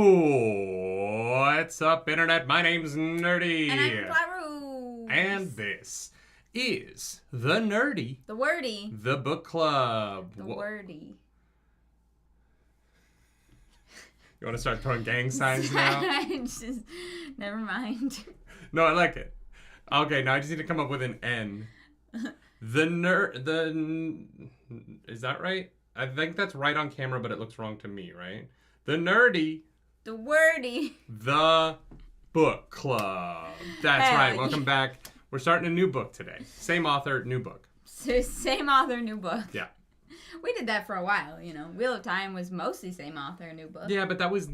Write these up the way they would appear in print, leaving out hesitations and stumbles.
What's up, Internet? My name's Nerdy. And I'm Claru. And this is the Nerdy. The Wordy. The Book Club. The Wordy. You want to start throwing gang signs now? Never mind. No, I like it. Okay, now I just need to come up with an N. Is that right? I think that's right on camera, but it looks wrong to me, right? The Nerdy. The Wordy. The Book Club. That's Hell right. Welcome back. We're starting a new book today. Same author, new book. Same author, new book. Yeah. We did that for a while, you know. Wheel of Time was mostly same author, new book. Yeah, but that was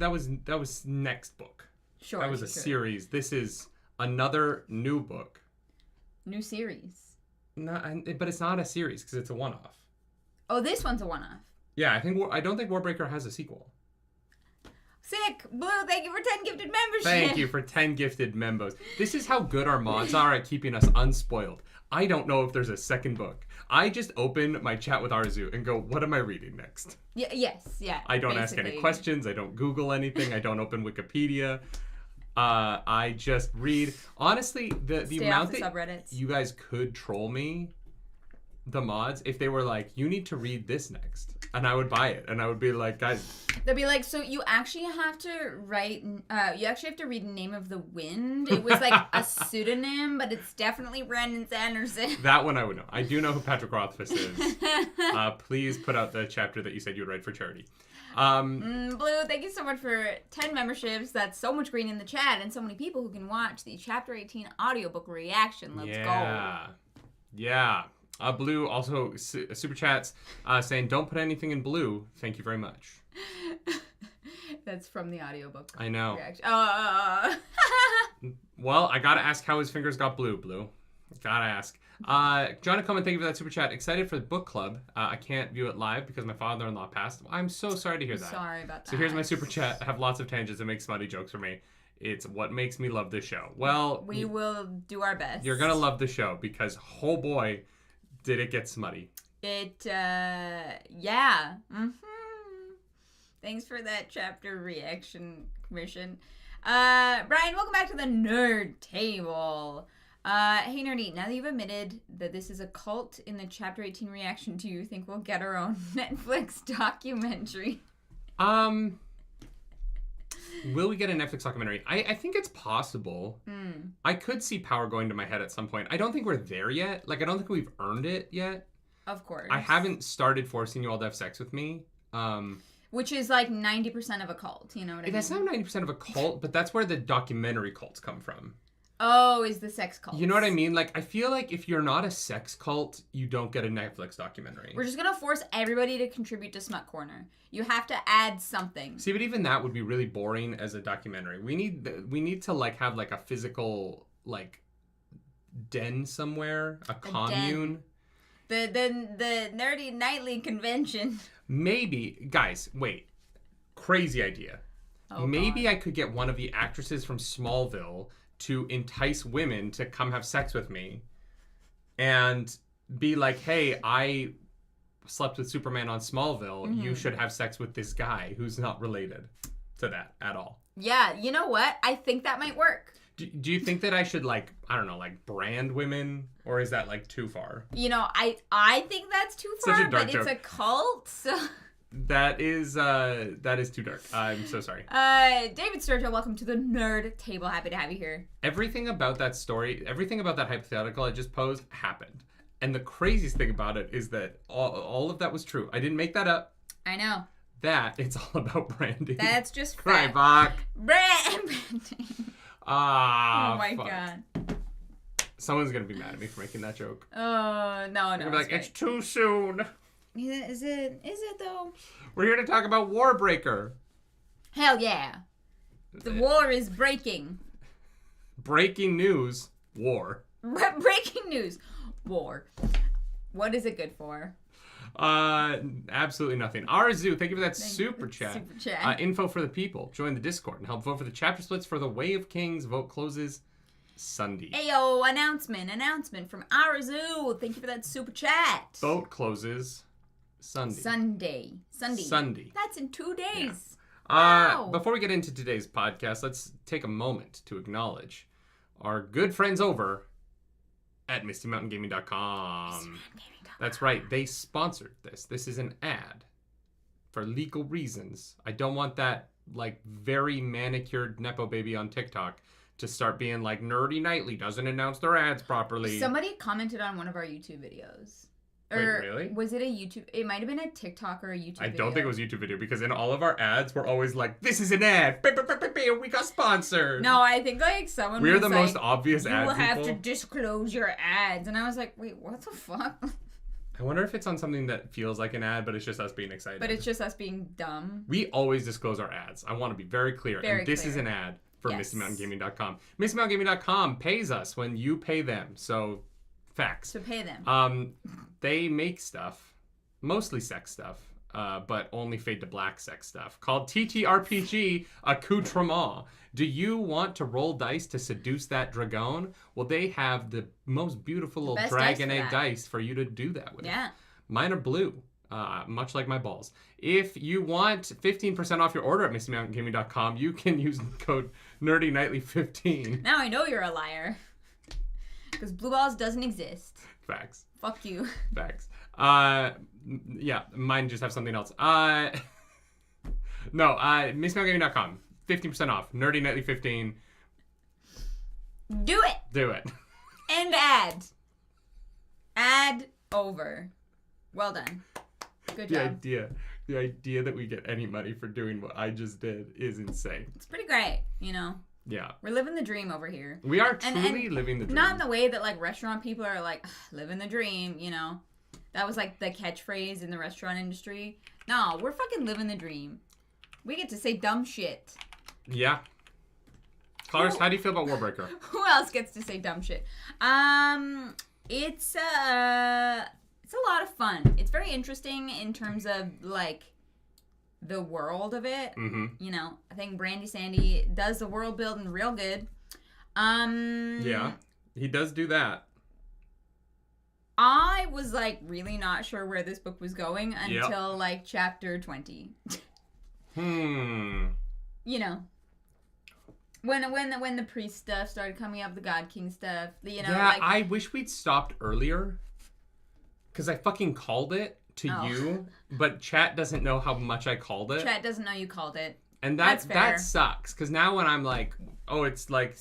next book. Sure. That was a series. This is another new book. New series. No, but it's not a series because it's a one-off. Oh, this one's a one-off. Yeah, I don't think Warbreaker has a sequel. Sick! Blue, thank you for 10 gifted memberships! Thank you for 10 gifted membos. This is how good our mods are at keeping us unspoiled. I don't know if there's a second book. I just open my chat with Arzu and go, what am I reading next? Yeah. I don't ask any questions. I don't Google anything. I don't open Wikipedia. I just read. Honestly, the amount that subreddits. You guys could troll me, the mods, if they were like, you need to read this next. And I would buy it. And I would be like, guys. They'll be like, so you actually have to write, you actually have to read Name of the Wind. It was like a pseudonym, but it's definitely Brandon Sanderson. That one I would know. I do know who Patrick Rothfuss is. Please put out the chapter that you said you would write for charity. Blue, thank you so much for 10 memberships. That's so much green in the chat and so many people who can watch the Chapter 18 audiobook reaction. Let's go. Yeah. Blue also super chats saying, don't put anything in blue. Thank you very much. That's from the audiobook. I know. Reaction. Well, I gotta ask how his fingers got blue. Gotta ask. John Coleman, thank you for that super chat. Excited for the book club. I can't view it live because my father-in-law passed. I'm so sorry to hear that. Sorry about that. So here's my super chat. I have lots of tangents and make smutty jokes for me. It's what makes me love this show. Well, we will do our best. You're gonna love the show because, oh boy, did it get smutty. Yeah. Thanks for that chapter reaction commission. Brian, welcome back to the Nerd Table. Hey, Nerdy, now that you've admitted that this is a cult in the Chapter 18 reaction, do you think we'll get our own Netflix documentary? Will we get a Netflix documentary? I think it's possible. I could see power going to my head at some point. I don't think we're there yet. Like, I don't think we've earned it yet. Of course. I haven't started forcing you all to have sex with me. Which is like 90% of a cult, you know what I mean? That's not 90% of a cult, but that's where the documentary cults come from. Oh, is the sex cult. You know what I mean? Like, I feel like if you're not a sex cult, you don't get a Netflix documentary. We're just going to force everybody to contribute to Smut Corner. You have to add something. See, but even that would be really boring as a documentary. We need to, like, have, like, a physical, like, den somewhere. A commune. Den. The Nerdy Nightly convention. Maybe. Guys, wait. Crazy idea. Oh, Maybe God. I could get one of the actresses from Smallville to entice women to come have sex with me and be like, hey, I slept with Superman on Smallville. You should have sex with this guy who's not related to that at all. Yeah, you know what? I think that might work. Do you think that I should, like, I don't know, like, brand women? Or is that, like, too far? You know, I think that's too far, Such a dark but joke. it's a cult, so... That is too dark. I'm so sorry. David Sturgill, welcome to the Nerd Table. Happy to have you here. Everything about that story, everything about that hypothetical I just posed happened. And the craziest thing about it is that all of that was true. I didn't make that up. I know. It's all about branding. That's just fact. Branding. Ah, oh my fuck. God. Someone's going to be mad at me for making that joke. Oh, no. They're gonna be like, it's too soon. Is it though? We're here to talk about Warbreaker. Hell yeah. The war is breaking. Breaking news. War. Breaking news. War. What is it good for? Absolutely nothing. Arzu, thank you for that super chat. Super chat. Info for the people. Join the Discord and help vote for the chapter splits for the Way of Kings. Vote closes Sunday. Ayo, announcement from Arzu. Thank you for that super chat. Vote closes Sunday. Sunday. Sunday. That's in 2 days. Wow. Before we get into today's podcast, let's take a moment to acknowledge our good friends over at MistyMountainGaming.com. That's right. They sponsored this. This is an ad for legal reasons. I don't want that, like, very manicured Nepo baby on TikTok to start being like, Nerdy Nightly doesn't announce their ads properly. Somebody commented on one of our YouTube videos. Wait, really? Was it a YouTube? It might have been a TikTok or a YouTube video. I don't think it was a YouTube video because in all of our ads, we're always like, this is an ad. We got sponsored. No, I think like someone We're was the like, most obvious ad you will have people. to disclose your ads. And I was like, wait, what the fuck? I wonder if it's on something that feels like an ad, but it's just us being excited. But it's just us being dumb. We always disclose our ads. I want to be very clear. Very and this clear. is an ad for Yes. MistyMountainGaming.com. MistyMountainGaming.com pays us when you pay them. So, facts. So pay them. They make stuff, mostly sex stuff, but only fade to black sex stuff, called TTRPG Accoutrement. Do you want to roll dice to seduce that dragon? Well, they have the most beautiful little best dragon dice for egg that. dice for you to do that with. Yeah. Mine are blue, much like my balls. If you want 15% off your order at MistyMountainGaming.com, you can use code NerdyNightly15. Now I know you're a liar. Because Blue Balls doesn't exist. Facts. Fuck you. Facts. Yeah, mine just have something else. No, MistyMountainGaming.com. 15% off. NerdyNightly15. Do it. Do it. End ad. Ad over. Well done. Good job. The idea that we get any money for doing what I just did is insane. It's pretty great, you know. Yeah. We're living the dream over here. We are And truly living the dream. Not in the way that like restaurant people are like, living the dream, you know. That was like the catchphrase in the restaurant industry. No, we're fucking living the dream. We get to say dumb shit. Yeah. Cars, how do you feel about Warbreaker? Who else gets to say dumb shit? It's a lot of fun. It's very interesting in terms of like the world of it. Mm-hmm. You know, I think Brandy Sandy does the world building real good. Yeah, he does do that. I was like really not sure where this book was going until like chapter 20. You know. When the priest stuff started coming up, the God King stuff, you know. Yeah, like, I wish we'd stopped earlier. Because I fucking called it to you, but chat doesn't know how much I called it. Chat doesn't know you called it. And That's fair. that sucks. Because now when I'm like, oh, it's like...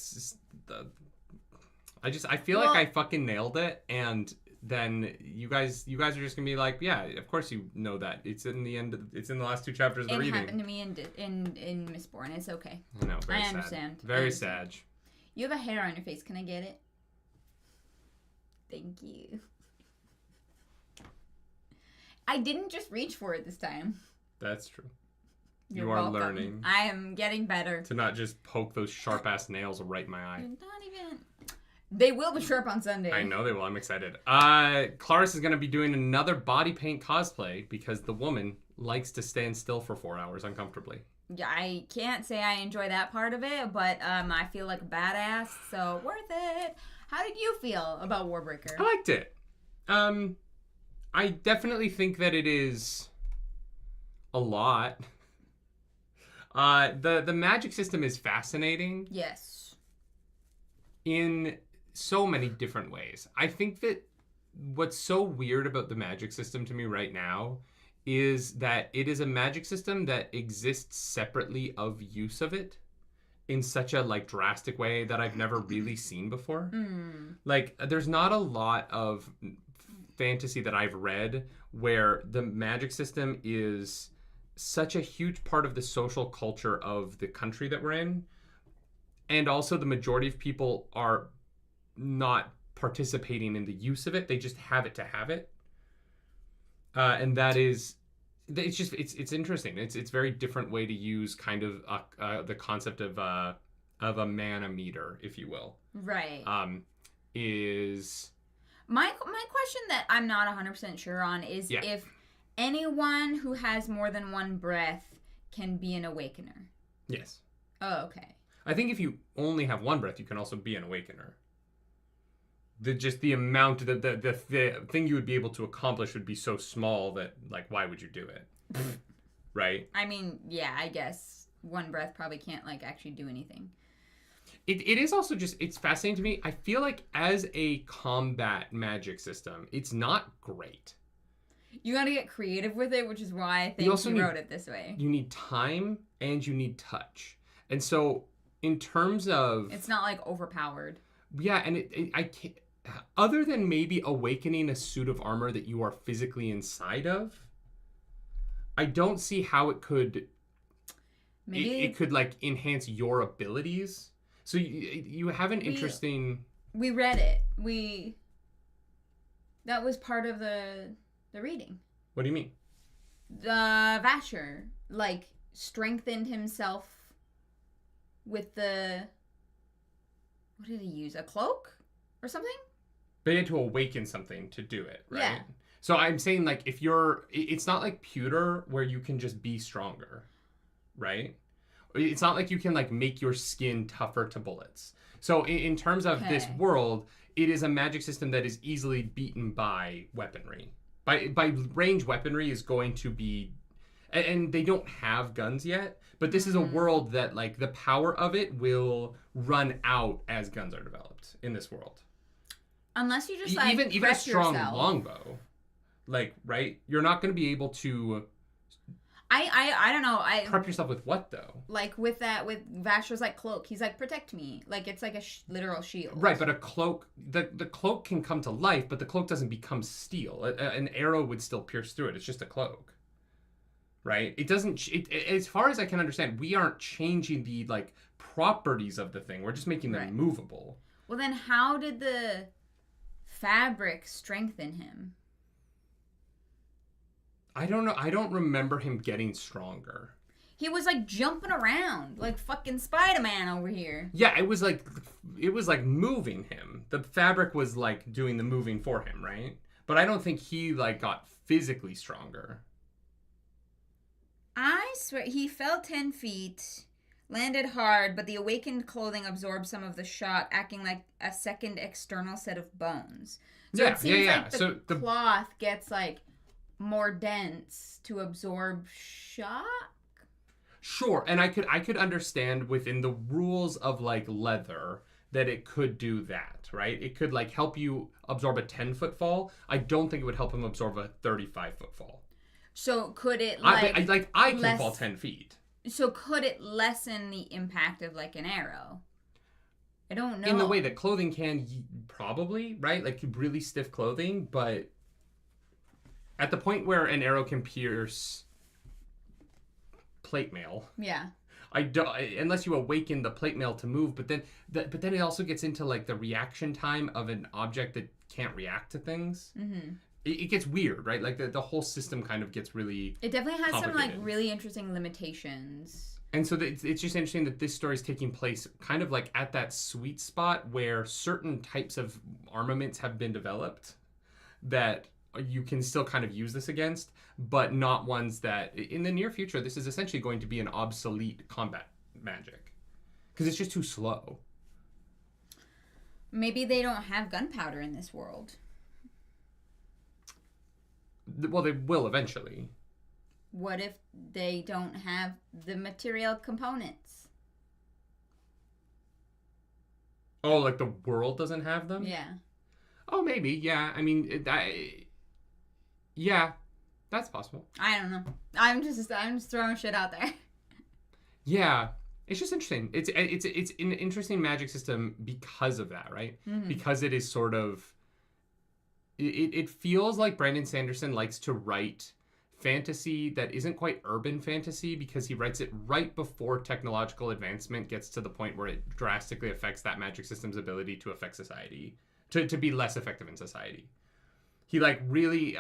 I feel like I fucking nailed it, and then you guys are just gonna be like, yeah, of course you know that. It's in the end. It's in the last two chapters of the reading. It happened to me in Mistborn. It's okay. I know. Very I sad. understand. Very sad. You have a hair on your face. Can I get it? Thank you. I didn't just reach for it this time. That's true. You're you are welcome. learning. I am getting better. To not just poke those sharp ass nails right in my eye. You're not even. They will be sharp on Sunday. I know they will. I'm excited. Clarice is going to be doing another body paint cosplay because the woman likes to stand still for 4 hours uncomfortably. Yeah, I can't say I enjoy that part of it, but I feel like a badass, so worth it. How did you feel about Warbreaker? I liked it. I definitely think that it is a lot. The magic system is fascinating. Yes. In so many different ways. I think that what's so weird about the magic system to me right now is that it is a magic system that exists separately of use of it in such a like drastic way that I've never really seen before. Like there's not a lot of fantasy that I've read where the magic system is such a huge part of the social culture of the country that we're in. And also the majority of people are not participating in the use of it. They just have it to have it. And that is, it's just, it's interesting. It's very different way to use kind of the concept of a mana meter, if you will. Right. Is... My question that I'm not 100% sure on is if anyone who has more than one breath can be an awakener. Yes. Oh, okay. I think if you only have one breath, you can also be an awakener. The amount, the thing you would be able to accomplish would be so small that, like, why would you do it? right? I mean, yeah, I guess one breath probably can't, like, actually do anything. It is also just, it's fascinating to me. I feel like as a combat magic system, it's not great. You gotta get creative with it, which is why I think he wrote it this way. You need time and you need touch. And so, in terms of... It's not, like, overpowered. Yeah, and I can't... Other than maybe awakening a suit of armor that you are physically inside of, I don't see how it could... Maybe it could, like, enhance your abilities. So you have an interesting... We read it. That was part of the reading. What do you mean? The Vasher, like, strengthened himself with the... What did he use? A cloak? Or something? But he had to awaken something to do it, right? Yeah. So I'm saying, like, if you're... It's not like pewter where you can just be stronger, right? It's not like you can, like, make your skin tougher to bullets. So in terms of this world, it is a magic system that is easily beaten by weaponry. By range weaponry is going to be... And they don't have guns yet, but this is a world that, like, the power of it will run out as guns are developed in this world. Unless you just, like, even a strong longbow, like, right? You're not going to be able to... I don't know. Prep yourself with what, though? Like, with Vasher's, like, cloak. He's like, protect me. Like, it's like a literal shield. Right, but a cloak... The cloak can come to life, but the cloak doesn't become steel. An arrow would still pierce through it. It's just a cloak. Right? It doesn't... as far as I can understand, we aren't changing the, like, properties of the thing. We're just making them movable. Well, then how did the fabric strengthen him? I don't know. I don't remember him getting stronger. He was, like, jumping around like fucking Spider-Man over here. Yeah, it was like moving him. The fabric was, like, doing the moving for him, right? But I don't think he, like, got physically stronger. I swear, he fell 10 feet, landed hard, but the awakened clothing absorbed some of the shot, acting like a second external set of bones. So it seems like the cloth gets, like, more dense to absorb shock. Sure, and I could understand within the rules of, like, leather that it could do that, right? It could, like, help you absorb a 10-foot fall. I don't think it would help him absorb a 35-foot fall. So could it, like... I can fall 10 feet. So could it lessen the impact of, like, an arrow? I don't know. In the way that clothing can, probably, right? Like, really stiff clothing, but... At the point where an arrow can pierce plate mail, I don't, unless you awaken the plate mail to move. But then it also gets into, like, the reaction time of an object that can't react to things. Mm-hmm. It gets weird, right? Like the whole system kind of gets really. It definitely has some, like, really interesting limitations. And so it's just interesting that this story is taking place kind of like at that sweet spot where certain types of armaments have been developed that you can still kind of use this against, but not ones that in the near future, this is essentially going to be an obsolete combat magic because it's just too slow. Maybe they don't have gunpowder in this world. Well, they will eventually. What if they don't have the material components? Oh, like the world doesn't have them? Yeah. Oh, maybe. Yeah. I mean, yeah, that's possible. I don't know. I'm just throwing shit out there. Yeah, it's just interesting. It's an interesting magic system because of that, right? Mm-hmm. Because it is sort of. It feels like Brandon Sanderson likes to write fantasy that isn't quite urban fantasy because he writes it right before technological advancement gets to the point where it drastically affects that magic system's ability to affect society, to be less effective in society. He, like, really,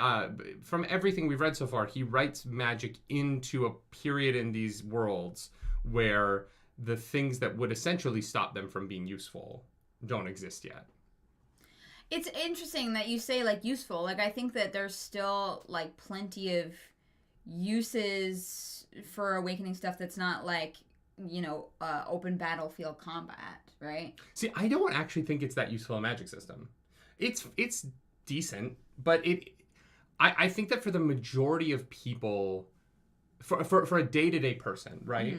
from everything we've read so far, he writes magic into a period in these worlds where the things that would essentially stop them from being useful don't exist yet. It's interesting that you say, like, useful. Like, I think that there's still, like, plenty of uses for awakening stuff that's not, like, you know, open battlefield combat, right? See, I don't actually think it's that useful a magic system. It's decent, but I think that for the majority of people, for a day-to-day person, right?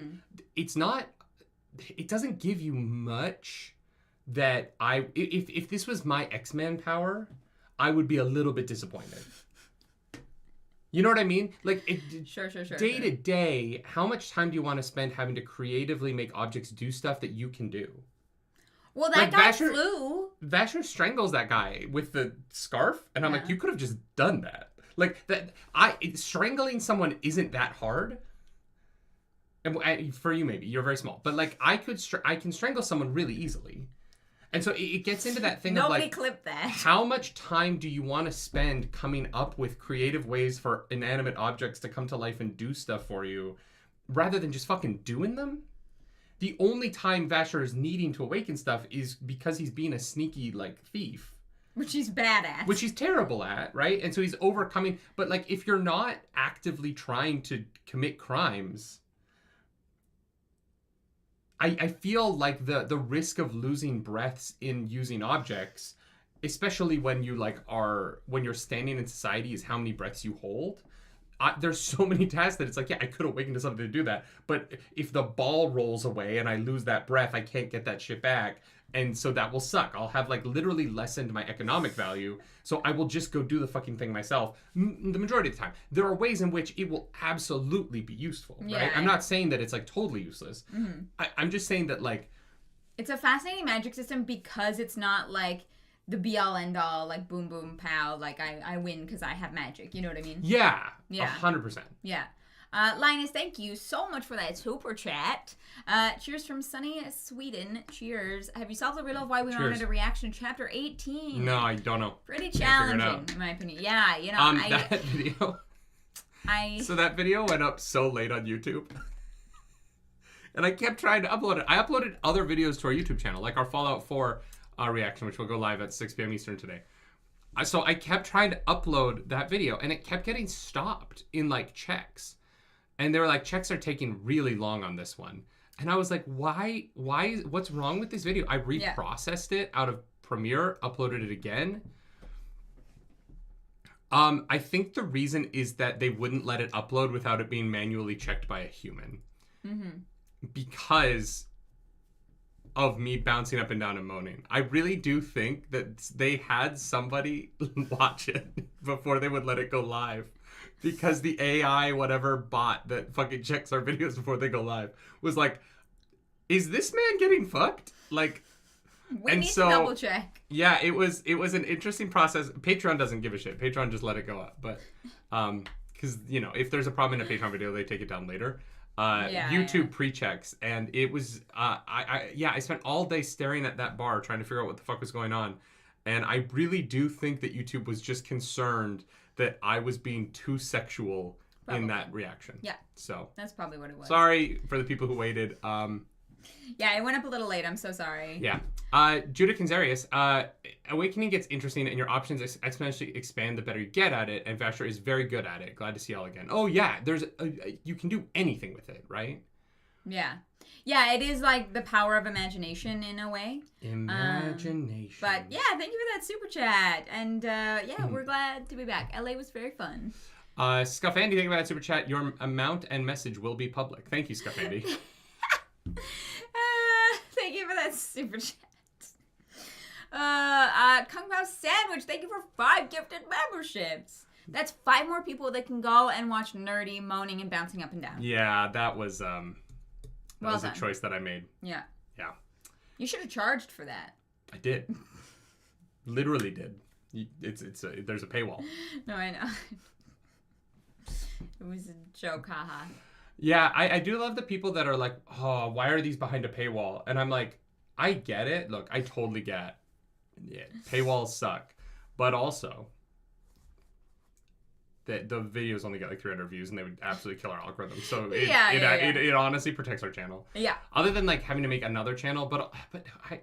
It doesn't give you much that if this was my X-Men power, I would be a little bit disappointed. You know what I mean? Like, Sure. Day to day, how much time do you want to spend having to creatively make objects do stuff that you can do? Well, that guy flew. Vasher strangles that guy with the scarf, and I'm like, you could have just done that. Like that, strangling someone isn't that hard. And for you, maybe you're very small, but like I can strangle someone really easily. And so it gets into that thing of like, nobody clipped that. How much time do you want to spend coming up with creative ways for inanimate objects to come to life and do stuff for you, rather than just fucking doing them? The only time Vasher is needing to awaken stuff is because he's being a sneaky, like, thief. Which he's bad at. Which he's terrible at, right? And so he's overcoming. But, like, if you're not actively trying to commit crimes, I feel like the risk of losing breaths in using objects, especially when you, like, when you're standing in society, is how many breaths you hold. There's so many tasks that it's like, yeah, I could awaken to something to do that. But if the ball rolls away and I lose that breath, I can't get that shit back. And so that will suck. I'll have, like, literally lessened my economic value. So I will just go do the fucking thing myself the majority of the time. There are ways in which it will absolutely be useful, right? I'm not saying that it's, like, totally useless. Mm-hmm. I'm just saying that, like... It's a fascinating magic system because it's not, like... the be-all, end-all, like, boom, boom, pow, like, I win because I have magic. You know what I mean? Yeah. 100%. Yeah. Linus, thank you so much for that super chat. Cheers from sunny Sweden. Cheers. Have you solved the riddle of why we wanted a reaction to Chapter 18? No, I don't know. Pretty challenging, in my opinion. Yeah, you know, that video... So that video went up so late on YouTube. And I kept trying to upload it. I uploaded other videos to our YouTube channel, like our Fallout 4... reaction, which will go live at 6 p.m. Eastern today. So I kept trying to upload that video, and it kept getting stopped in, like, checks. And they were like, checks are taking really long on this one. And I was like, what's wrong with this video? I reprocessed it out of Premiere, uploaded it again. I think the reason is that they wouldn't let it upload without it being manually checked by a human. Mm-hmm. Because... of me bouncing up and down and moaning. I really do think that they had somebody watch it before they would let it go live. Because the AI, whatever bot that fucking checks our videos before they go live, was like, is this man getting fucked? Like, we need to double check. Yeah, it was an interesting process. Patreon doesn't give a shit. Patreon just let it go up. But, because, you know, if there's a problem in a Patreon video, they take it down later. YouTube pre-checks, and it was I spent all day staring at that bar trying to figure out what the fuck was going on, and I really do think that YouTube was just concerned that I was being too sexual in that reaction. Yeah, so that's probably what it was. Sorry for the people who waited. Yeah, it went up a little late. I'm so sorry. Yeah. Judah Kinzarius, Awakening gets interesting and your options exponentially expand the better you get at it, and Vasher is very good at it. Glad to see y'all again. Oh, yeah, you can do anything with it, right? Yeah. Yeah, it is like the power of imagination in a way. Imagination. But yeah, thank you for that super chat. And we're glad to be back. LA was very fun. Scuff Andy, thank you for that super chat. Your amount and message will be public. Thank you, Scuff Andy. Thank you for that super chat. Kung Pao Sandwich, thank you for 5 gifted memberships. That's 5 more people that can go and watch Nerdy moaning and bouncing up and down. Yeah, that was a choice that I made. Yeah. Yeah. You should have charged for that. I did. Literally did. There's a paywall. No, I know. It was a joke, haha. Yeah, I do love the people that are like, oh, why are these behind a paywall? And I'm like, I get it. Look, I totally get it. Paywalls suck. But also, the videos only get like 300 views and they would absolutely kill our algorithm. So it honestly protects our channel. Yeah. Other than like having to make another channel, but I...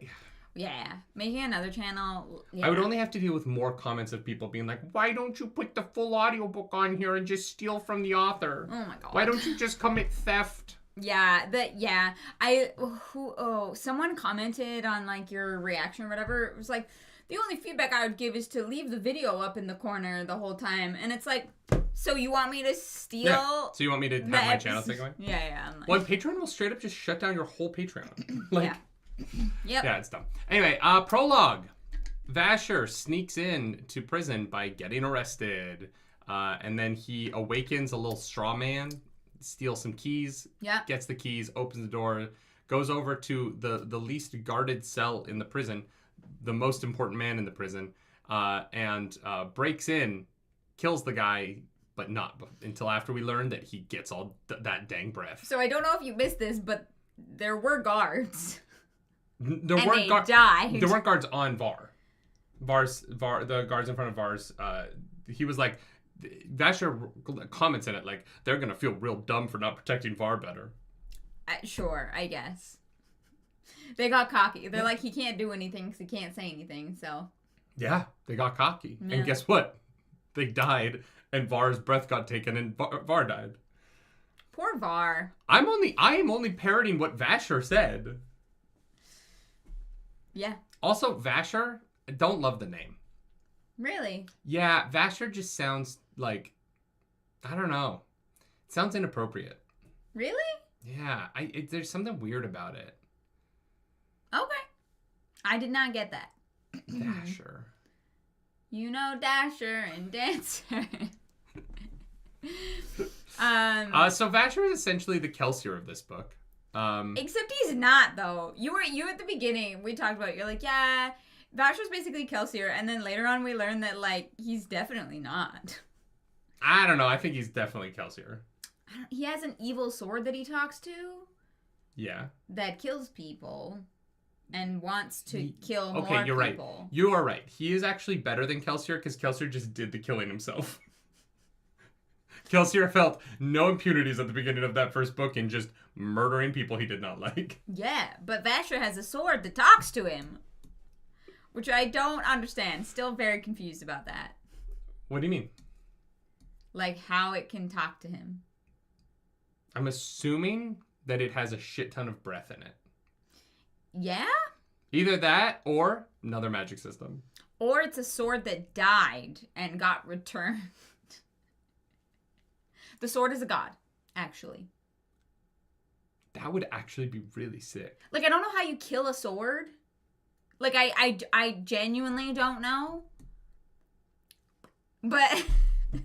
Yeah, making another channel. Yeah. I would only have to deal with more comments of people being like, why don't you put the full audiobook on here and just steal from the author? Oh my god. Why don't you just commit theft? Yeah, someone commented on like your reaction or whatever. It was like, the only feedback I would give is to leave the video up in the corner the whole time. And it's like, so you want me to steal? Yeah. So you want me to have my channel thing going? Yeah. I'm like, well, Patreon will straight up just shut down your whole Patreon. yeah. Yep. Yeah, it's dumb. Anyway, prologue. Vasher sneaks in to prison by getting arrested. And then he awakens a little straw man, steals some keys, gets the keys, opens the door, goes over to the least guarded cell in the prison, the most important man in the prison, and breaks in, kills the guy, but not until after we learn that he gets all that dang breath. So I don't know if you missed this, but there were guards. There and weren't they died. There weren't guards on Var. The guards in front of Var's, he was like, Vasher comments in it like, they're going to feel real dumb for not protecting Var better. Sure, I guess. They got cocky. They're like, he can't do anything because he can't say anything, so. Yeah, they got cocky. Yeah. And guess what? They died, and Var's breath got taken, and Var died. Poor Var. I am only parroting what Vasher said. Yeah. Also, Vasher, I don't love the name. Really? Yeah, Vasher just sounds like, I don't know. It sounds inappropriate. Really? Yeah, there's something weird about it. Okay. I did not get that. Dasher. You know Dasher and Dancer. So Vasher is essentially the Kelsier of this book. Except he's not, though. You at the beginning, we talked about it. You're like, yeah, Vasher's basically Kelsier, and then later on we learned that, like, he's definitely not. I don't know. I think he's definitely Kelsier. He has an evil sword that he talks to. Yeah. That kills people and wants to kill more people. Okay, you're right. You are right. He is actually better than Kelsier because Kelsier just did the killing himself. Kelsier felt no impunities at the beginning of that first book in just murdering people he did not like. Yeah, but Vasher has a sword that talks to him. Which I don't understand. Still very confused about that. What do you mean? Like how it can talk to him. I'm assuming that it has a shit ton of breath in it. Yeah? Either that or another magic system. Or it's a sword that died and got returned. The sword is a god, actually. That would actually be really sick. Like, I don't know how you kill a sword. Like, I genuinely don't know. But...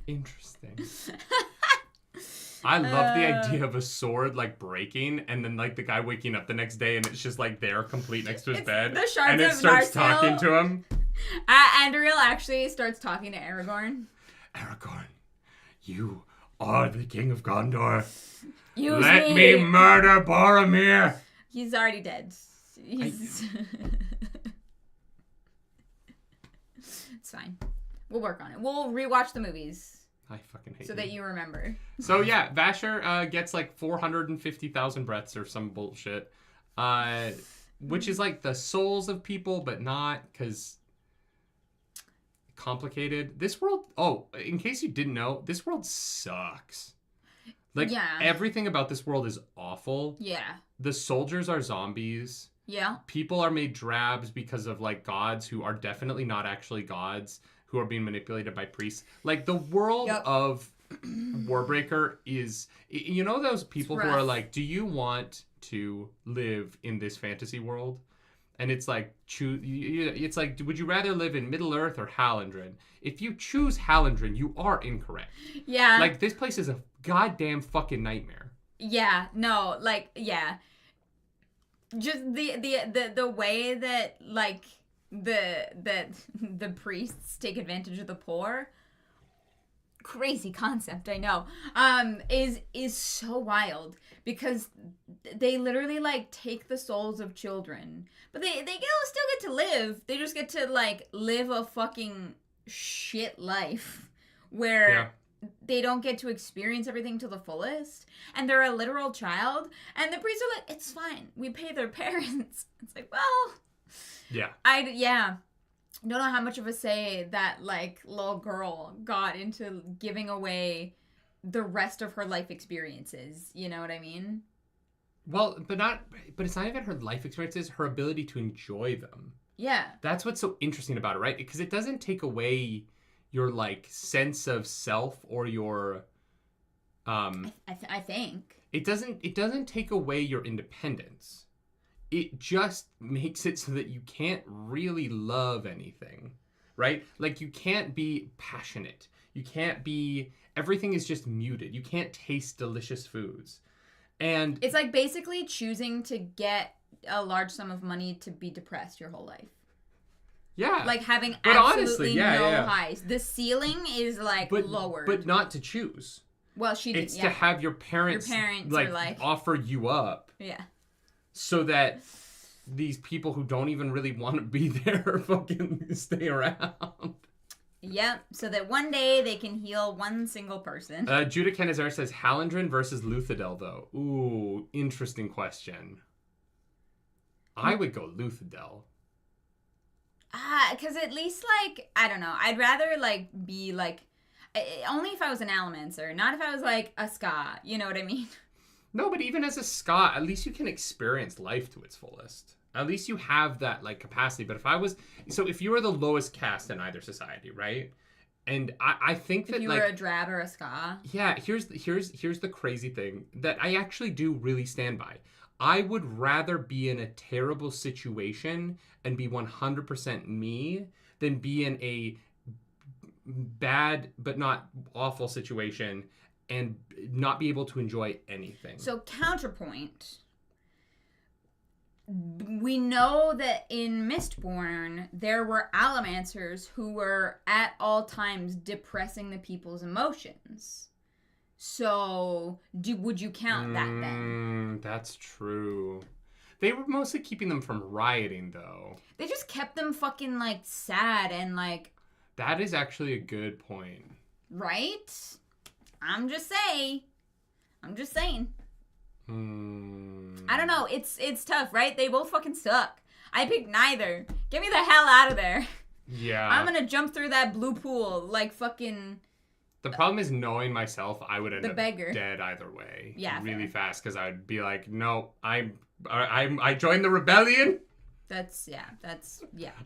Interesting. I love the idea of a sword, like, breaking, and then, like, the guy waking up the next day, and it's just, like, there, complete next to his bed. The shards and it of starts Narsil. talking to him. Andriel actually starts talking to Aragorn. Aragorn, you are the king of Gondor. Let me murder Boromir. He's already dead. It's fine. We'll work on it. We'll rewatch the movies. I fucking hate so that you remember. So yeah, Vasher gets like 450,000 breaths or some bullshit, which is like the souls of people, but not, because complicated. This world, in case you didn't know, this world sucks. Like, everything about this world is awful. Yeah. The soldiers are zombies. Yeah. People are made drabs because of, like, gods who are definitely not actually gods, who are being manipulated by priests. Like, the world of Warbreaker is... You know those people who are like, do you want to live in this fantasy world? And it's like, it's like, would you rather live in Middle-earth or Hallandren? If you choose Hallandren, you are incorrect. Yeah. Like, this place is a goddamn fucking nightmare. Yeah. No, like, yeah. Just the way that, like... the priests take advantage of the poor. Crazy concept, I know. Is so wild because they literally like take the souls of children, but they still get to live. They just get to like live a fucking shit life where they don't get to experience everything to the fullest, and they're a literal child. And the priests are like, it's fine. We pay their parents. It's like, well. Yeah. I don't know how much of a say that, like, little girl got into giving away the rest of her life experiences. You know what I mean? Well, but it's not even her life experiences, her ability to enjoy them. Yeah. That's what's so interesting about it, right? Because it doesn't take away your like sense of self or your I think it doesn't take away your independence. It just makes it so that you can't really love anything, right? Like you can't be passionate. You can't be, everything is just muted. You can't taste delicious foods. And it's like basically choosing to get a large sum of money to be depressed your whole life. yeah. Like having But absolutely honestly, yeah, no yeah. highs. The ceiling is like lowered. But not to choose. Well, she did. It's to have your parents like offer you up. Yeah. So that these people who don't even really want to be there fucking stay around. Yep. So that one day they can heal one single person. Judah Kenazar says Hallandren versus Luthadel, though. Ooh, interesting question. I would go Luthadel. Because at least, like, I don't know. I'd rather, like, be, like, only if I was an Alamancer, not if I was, like, a Ska. You know what I mean? No, but even as a Ska, at least you can experience life to its fullest. At least you have that, like, capacity. But if you were the lowest caste in either society, right? And I think that, if you were a Drab or a Ska. Yeah, here's the crazy thing that I actually do really stand by. I would rather be in a terrible situation and be 100% me than be in a bad but not awful situation and not be able to enjoy anything. So counterpoint, we know that in Mistborn there were Alamancers who were at all times depressing the people's emotions. So, would you count that then? That's true. They were mostly keeping them from rioting, though. They just kept them fucking, like, sad and, like... That is actually a good point. Right? I'm just saying. I don't know. It's tough, right? They both fucking suck. I picked neither. Get me the hell out of there. Yeah. I'm gonna jump through that blue pool like fucking... The problem is, knowing myself, I would end up beggar. dead either way. Yeah, really fair. fast, because I'd be like, no, I joined the rebellion. That's.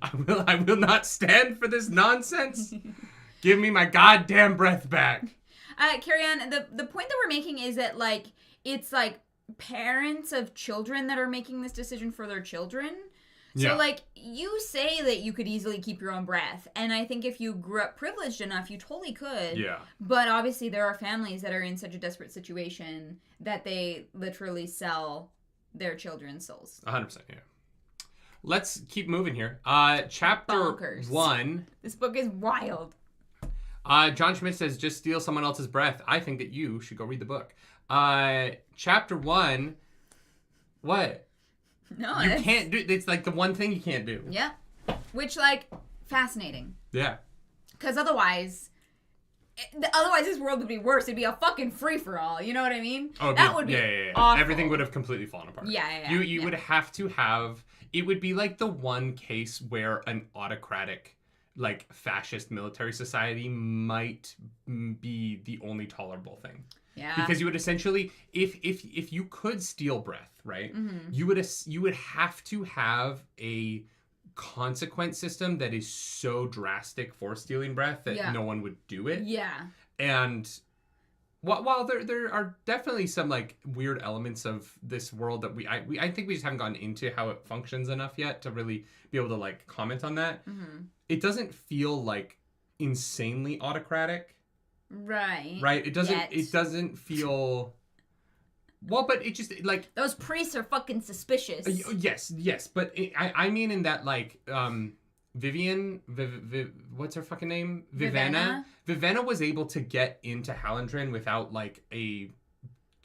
I will not stand for this nonsense. Give me my goddamn breath back. Carry on. The point that we're making is that, like, it's like parents of children that are making this decision for their children. So, like, you say that you could easily keep your own breath, and I think if you grew up privileged enough, you totally could. Yeah. But obviously there are families that are in such a desperate situation that they literally sell their children's souls. 100%, yeah. Let's keep moving here. Chapter Bonkers. 1. This book is wild. John Schmidt says, just steal someone else's breath. I think that you should go read the book. Chapter 1. What? No, you can't do. It's like the one thing you can't do. Yeah, which, like, fascinating. Yeah. Because otherwise this world would be worse. It'd be a fucking free for all. You know what I mean? Oh, that would be awful. Everything would have completely fallen apart. Yeah. You would have to have. It would be like the one case where an autocratic, like, fascist military society might be the only tolerable thing. Yeah. Because you would essentially, if you could steal breath, right? Mm-hmm. You would have to have a consequence system that is so drastic for stealing breath that no one would do it. Yeah. And while there are definitely some, like, weird elements of this world that I think we just haven't gotten into how it functions enough yet to really be able to, like, comment on that. Mm-hmm. It doesn't feel like insanely autocratic. Right. It doesn't feel. Well, but it just, like, those priests are fucking suspicious. Yes, but I mean in that, like, Vivian, what's her fucking name? Vivenna. Vivenna was able to get into Hallandren without, like, a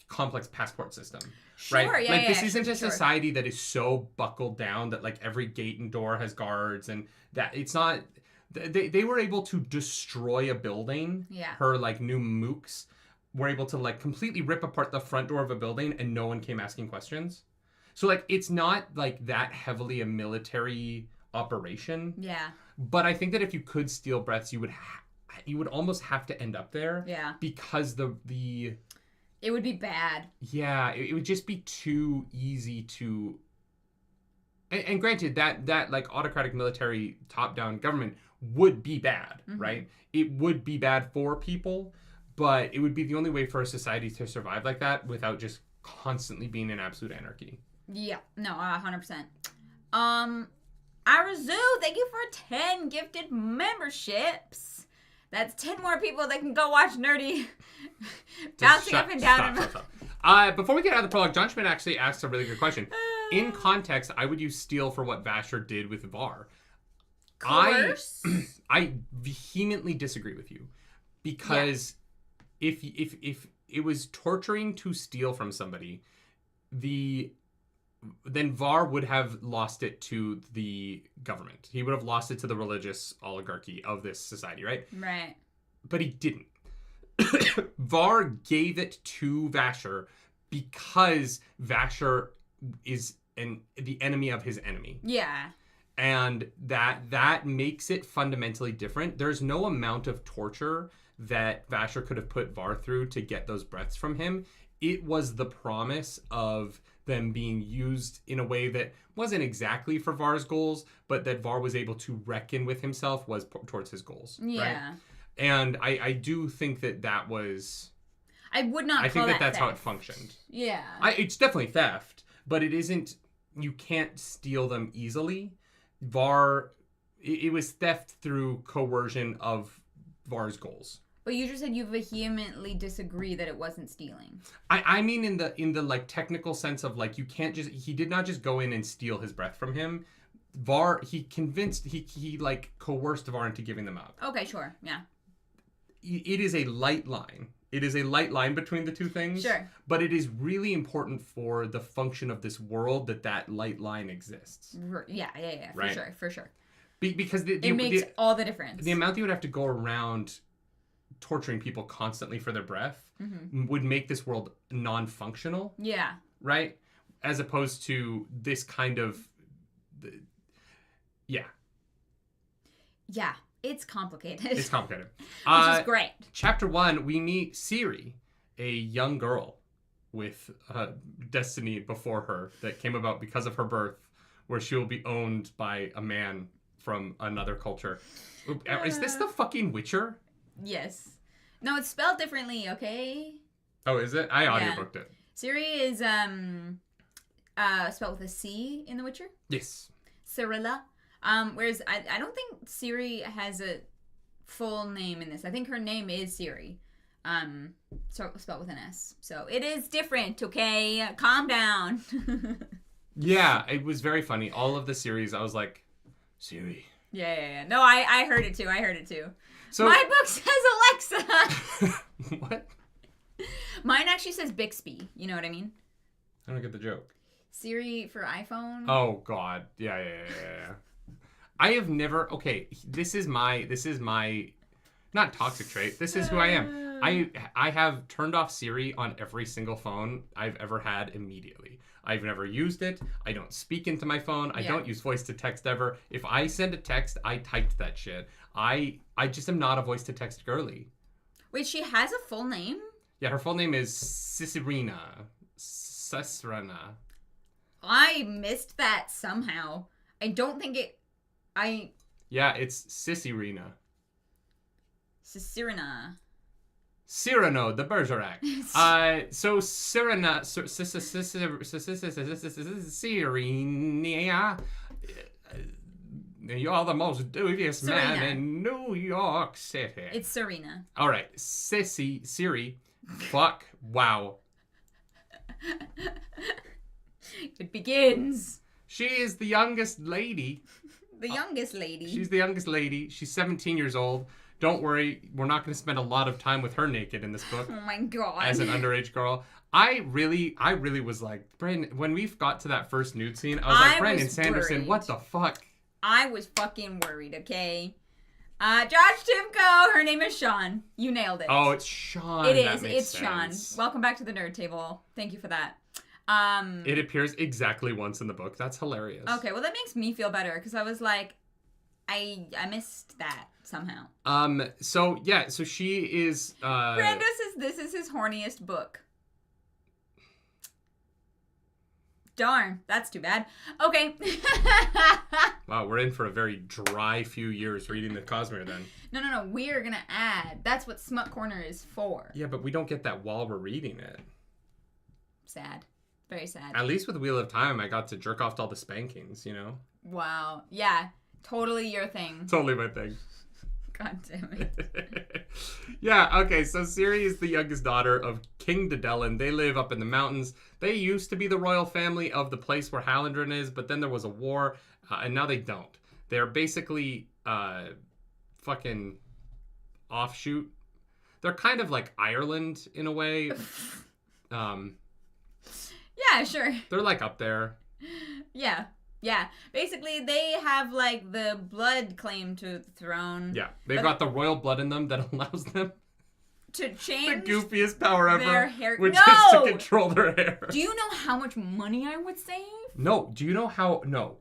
complex passport system. Sure, right? Yeah, like, yeah, this isn't a sure. society that is so buckled down that, like, every gate and door has guards, and that it's not. They were able to destroy a building. Yeah. Her, like, new mooks were able to, like, completely rip apart the front door of a building, and no one came asking questions. So, like, it's not, like, that heavily a military operation. Yeah. But I think that if you could steal breaths, you would almost have to end up there. Yeah. Because the it would be bad. Yeah, it would just be too easy to And granted, that like autocratic military top-down government would be bad, right? It would be bad for people, but it would be the only way for a society to survive like that without just constantly being in absolute anarchy. Yeah, no, 100%. Arazu, thank you for 10 gifted memberships. That's 10 more people that can go watch Nerdy bouncing up and down. Stop. Before we get out of the prologue, John Schmidt actually asked a really good question. In context, I would use steal for what Vasher did with Var. Coerce? I vehemently disagree with you, because if it was torturing to steal from somebody, then Var would have lost it to the government. He would have lost it to the religious oligarchy of this society, right? Right. But he didn't. Var gave it to Vasher because Vasher is the enemy of his enemy. Yeah. And that makes it fundamentally different. There's no amount of torture that Vasher could have put Var through to get those breaths from him. It was the promise of them being used in a way that wasn't exactly for Var's goals, but that Var was able to reckon with himself was towards his goals. Yeah. Right? And I do think that was... I would not I call think that's theft. how it functioned. Yeah. It's definitely theft, but it isn't... You can't steal them easily. Var... It was theft through coercion of Var's goals. But you just said you vehemently disagree that it wasn't stealing. I mean in the like technical sense of like, you can't just... He did not just go in and steal his breath from him. Var... He convinced... He like coerced Var into giving them up. Okay, sure. Yeah. It is a light line. It is a light line between the two things. Sure. But it is really important for the function of this world that light line exists. Yeah, Right? For sure. Because it makes all the difference. The amount that you would have to go around torturing people constantly for their breath would make this world non-functional. Yeah. Right? As opposed to this kind of... Yeah. Yeah. It's complicated. It's complicated. Which is great. Chapter 1, we meet Siri, a young girl with destiny before her that came about because of her birth, where she will be owned by a man from another culture. Is this the fucking Witcher? Yes. No, it's spelled differently, okay? Oh, is it? I audiobooked it. Siri is spelled with a C in The Witcher. Yes. Cirilla. Whereas I don't think Siri has a full name in this. I think her name is Siri. So spelled with an S. So it is different, okay? Calm down. Yeah, it was very funny. All of the series, I was like, Siri. Yeah. No, I heard it too. So my book says Alexa. What? Mine actually says Bixby. You know what I mean? I don't get the joke. Siri for iPhone. Oh God. Yeah. I have never... Okay, this is my not toxic trait. This is who I am. I have turned off Siri on every single phone I've ever had immediately. I've never used it. I don't speak into my phone. I don't use voice to text ever. If I send a text, I typed that shit. I just am not a voice to text girly. Wait, she has a full name? Yeah, her full name is Sisirina. I missed that somehow. I don't think it... Yeah, it's Sisirina. Sisirina. Cyrano, the Bergerac. So Cyrana, Cyrina, you're the most dubious man in New York City. It's Serena. All right, Siri, fuck, wow. It begins. She is the youngest lady. The youngest lady. She's the youngest lady. She's 17 years old. Don't worry, we're not going to spend a lot of time with her naked in this book. Oh my God. As an underage girl. I really was like, Brandon, when we got to that first nude scene, I was like, Brandon Sanderson, what the fuck? I was fucking worried, okay? Josh Timko, her name is Sean. You nailed it. Oh, it's Sean. It is. It's Sean. Welcome back to the Nerd Table. Thank you for that. It appears exactly once in the book. That's hilarious. Okay, well that makes me feel better because I was like, I missed that somehow. So she is. Brando says this is his horniest book. Darn, that's too bad. Okay. Wow, we're in for a very dry few years reading the Cosmere then. No. We're gonna add. That's what Smut Corner is for. Yeah, but we don't get that while we're reading it. Sad. Very sad. At least with Wheel of Time, I got to jerk off to all the spankings, you know? Wow. Yeah. Totally your thing. Totally my thing. God damn it. Yeah, okay, so Siri is the youngest daughter of King Dedelin. They live up in the mountains. They used to be the royal family of the place where Hallandren is, but then there was a war, and now they don't. They're basically fucking offshoot. They're kind of like Ireland in a way. Yeah, sure. They're like up there. Yeah. Basically, they have like the blood claim to the throne. Yeah, they've got the royal blood in them that allows them to change the goofiest power ever, their hair. which is to control their hair. Do you know how much money I would save? No. Do you know how? No.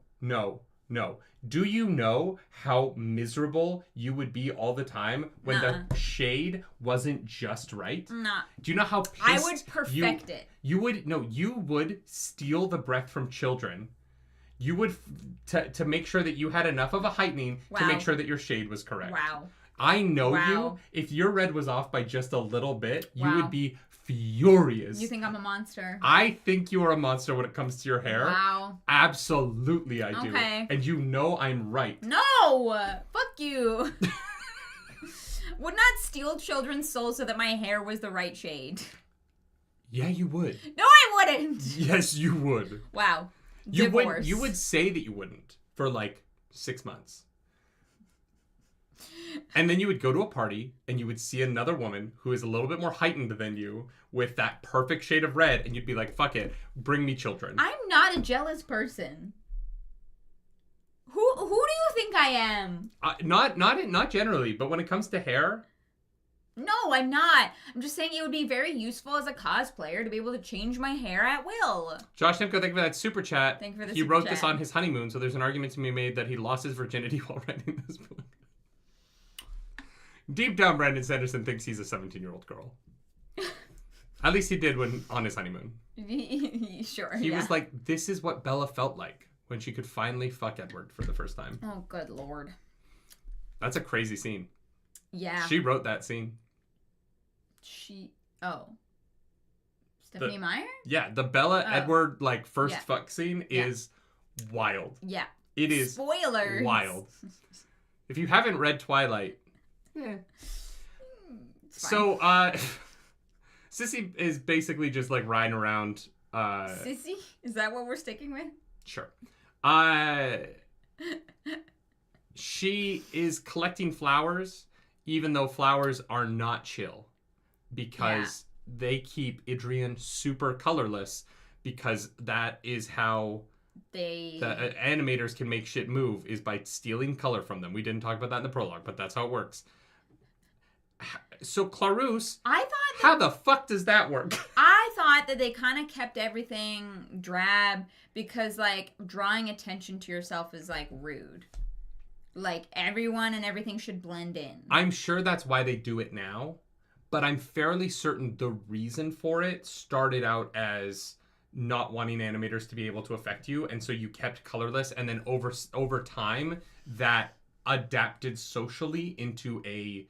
Do you know how miserable you would be all the time when the shade wasn't just right? Nah. Do you know how pissed I would perfect it. You would steal the breath from children. You would, to make sure that you had enough of a heightening to make sure that your shade was correct. Wow. I know you. If your red was off by just a little bit, you would be furious. You think I'm a monster? I think you are a monster when it comes to your hair. Wow. Absolutely I do. Okay. And you know I'm right. No! Fuck you. Would not steal children's souls so that my hair was the right shade. Yeah, you would. No, I wouldn't. Yes, you would. Wow. You would say that you wouldn't for like 6 months. And then you would go to a party and you would see another woman who is a little bit more heightened than you with that perfect shade of red, and you'd be like, fuck it, bring me children. I'm not a jealous person. Who do you think I am? Not generally, but when it comes to hair. No, I'm not. I'm just saying it would be very useful as a cosplayer to be able to change my hair at will. Josh Nimko, thank you for that super chat. Thank you for the He super wrote chat. this on his honeymoon, so there's an argument to be made that he lost his virginity while writing this book. Deep down, Brandon Sanderson thinks he's a 17-year-old girl. At least he did when on his honeymoon. Sure, He was like, this is what Bella felt like when she could finally fuck Edward for the first time. Oh, good lord. That's a crazy scene. Yeah. She wrote that scene. Stephanie Meyer? Yeah, the Bella Edward first fuck scene is wild. Yeah. It is spoilers. Wild. If you haven't read Twilight, so Sissy is basically just like riding around. Sissy? Is that what we're sticking with? Sure. She is collecting flowers, even though flowers are not chill. Because they keep Idrian super colorless, because that is how the animators can make shit move, is by stealing color from them. We didn't talk about that in the prologue, but that's how it works. So Clarus, how the fuck does that work? I thought that they kind of kept everything drab because, like, drawing attention to yourself is, like, rude. Like, everyone and everything should blend in. I'm sure that's why they do it now. But I'm fairly certain the reason for it started out as not wanting animators to be able to affect you, and so you kept colorless, and then over time that adapted socially into a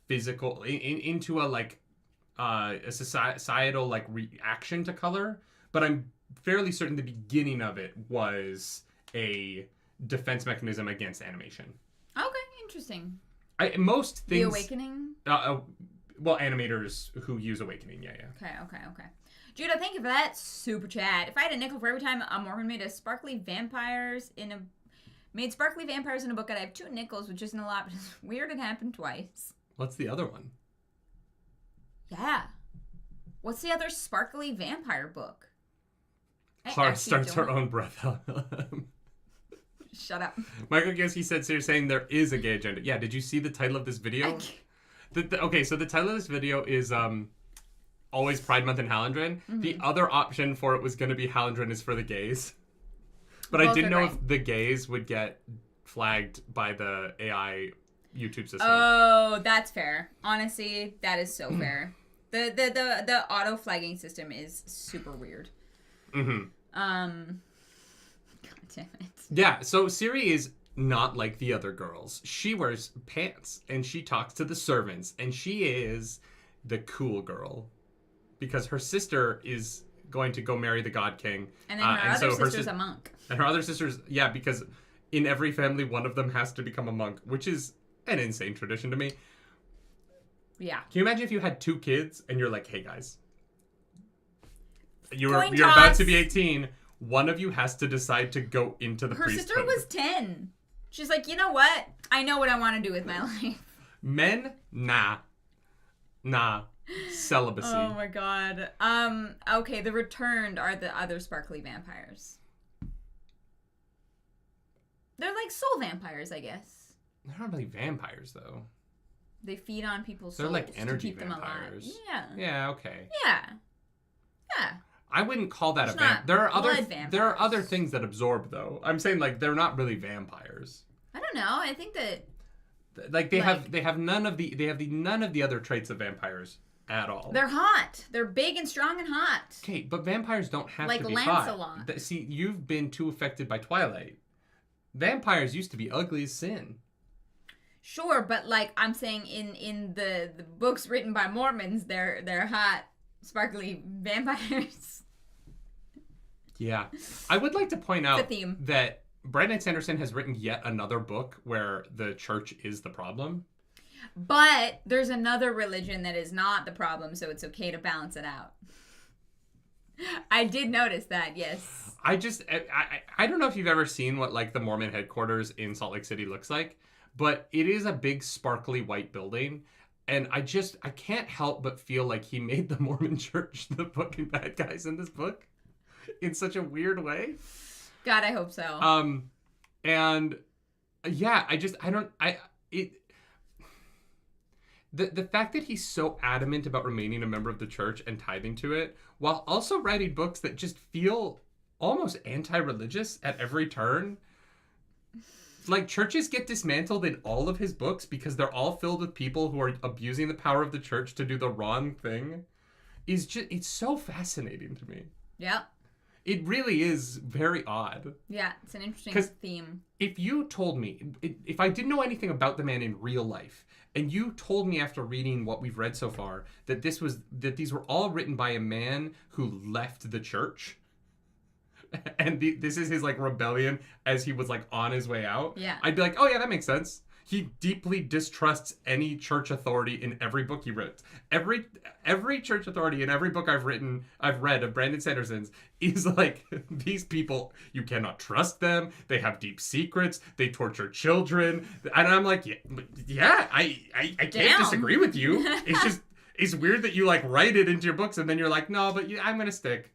physical, into a societal reaction to color. But I'm fairly certain the beginning of it was a defense mechanism against animation. Okay, interesting. Most things. The Awakening. Well, animators who use Awakening, yeah. Okay. Judah, thank you for that super chat. If I had a nickel for every time a Mormon made sparkly vampires in a book, I'd have 2 nickels, which isn't a lot, but it's weird it happened twice. What's the other one? Yeah. What's the other sparkly vampire book? Clara starts her own breath. Shut up. Michael Gieske said, so you're saying there is a gay agenda. Yeah, did you see the title of this video? Okay, so the title of this video is Always Pride Month in Hallandren. Mm-hmm. The other option for it was going to be Hallandren is for the gays. But I didn't know if the gays would get flagged by the AI YouTube system. Oh, that's fair. Honestly, that is so fair. The auto flagging system is super weird. Mm-hmm. God damn it. Yeah, so Siri is not like the other girls. She wears pants, and she talks to the servants, and she is the cool girl. Because her sister is going to go marry the God King. And then her other sister's a monk. And her other sister's, yeah, because in every family, one of them has to become a monk, which is an insane tradition to me. Yeah. Can you imagine if you had 2 kids, and you're like, hey, guys, you're about to be 18. One of you has to decide to go into the priesthood. Her sister was 10. She's like, you know what? I know what I want to do with my life. Men? Nah. Celibacy. Oh my god. Okay, the returned are the other sparkly vampires. They're like soul vampires, I guess. They're not really vampires, though. They feed on people's They're souls like energy to keep vampires. them alive. Yeah. Yeah, okay. Yeah. I wouldn't call that It's a vamp. There are other vampires. things that absorb, though. I'm saying, like, they're not really vampires. I don't know. I think that like they have none of the other traits of vampires at all. they're hot. They're big and strong and hot. Okay, but vampires don't have Like to be Lancelot. hot. See, you've been too affected by Twilight. Vampires used to be ugly as sin. Sure, but like I'm saying in the books written by Mormons, they're hot, sparkly vampires. Yeah. I would like to point out The theme. that Brandon Sanderson has written yet another book where the church is the problem. But there's another religion that is not the problem, so it's okay to balance it out. I did notice that, yes. I don't know if you've ever seen what like the Mormon headquarters in Salt Lake City looks like, but it is a big sparkly white building. And I can't help but feel like he made the Mormon church the fucking bad guys in this book in such a weird way. God, I hope so. And yeah, the fact that he's so adamant about remaining a member of the church and tithing to it, while also writing books that just feel almost anti-religious at every turn. Like, churches get dismantled in all of his books because they're all filled with people who are abusing the power of the church to do the wrong thing. It's so fascinating to me. Yeah. It really is very odd. Yeah, it's an interesting theme. If you told me, if I didn't know anything about the man in real life, and you told me after reading what we've read so far that these were all written by a man who left the church, and this is his like rebellion as he was like on his way out, yeah, I'd be like, oh yeah, that makes sense. He deeply distrusts any church authority in every book he wrote. Every church authority in every book I've read of Brandon Sanderson's is like, these people, you cannot trust them. They have deep secrets. They torture children. And I'm like, yeah, I can't disagree with you. It's just, it's weird that you like write it into your books and then you're like, no, but I'm going to stick.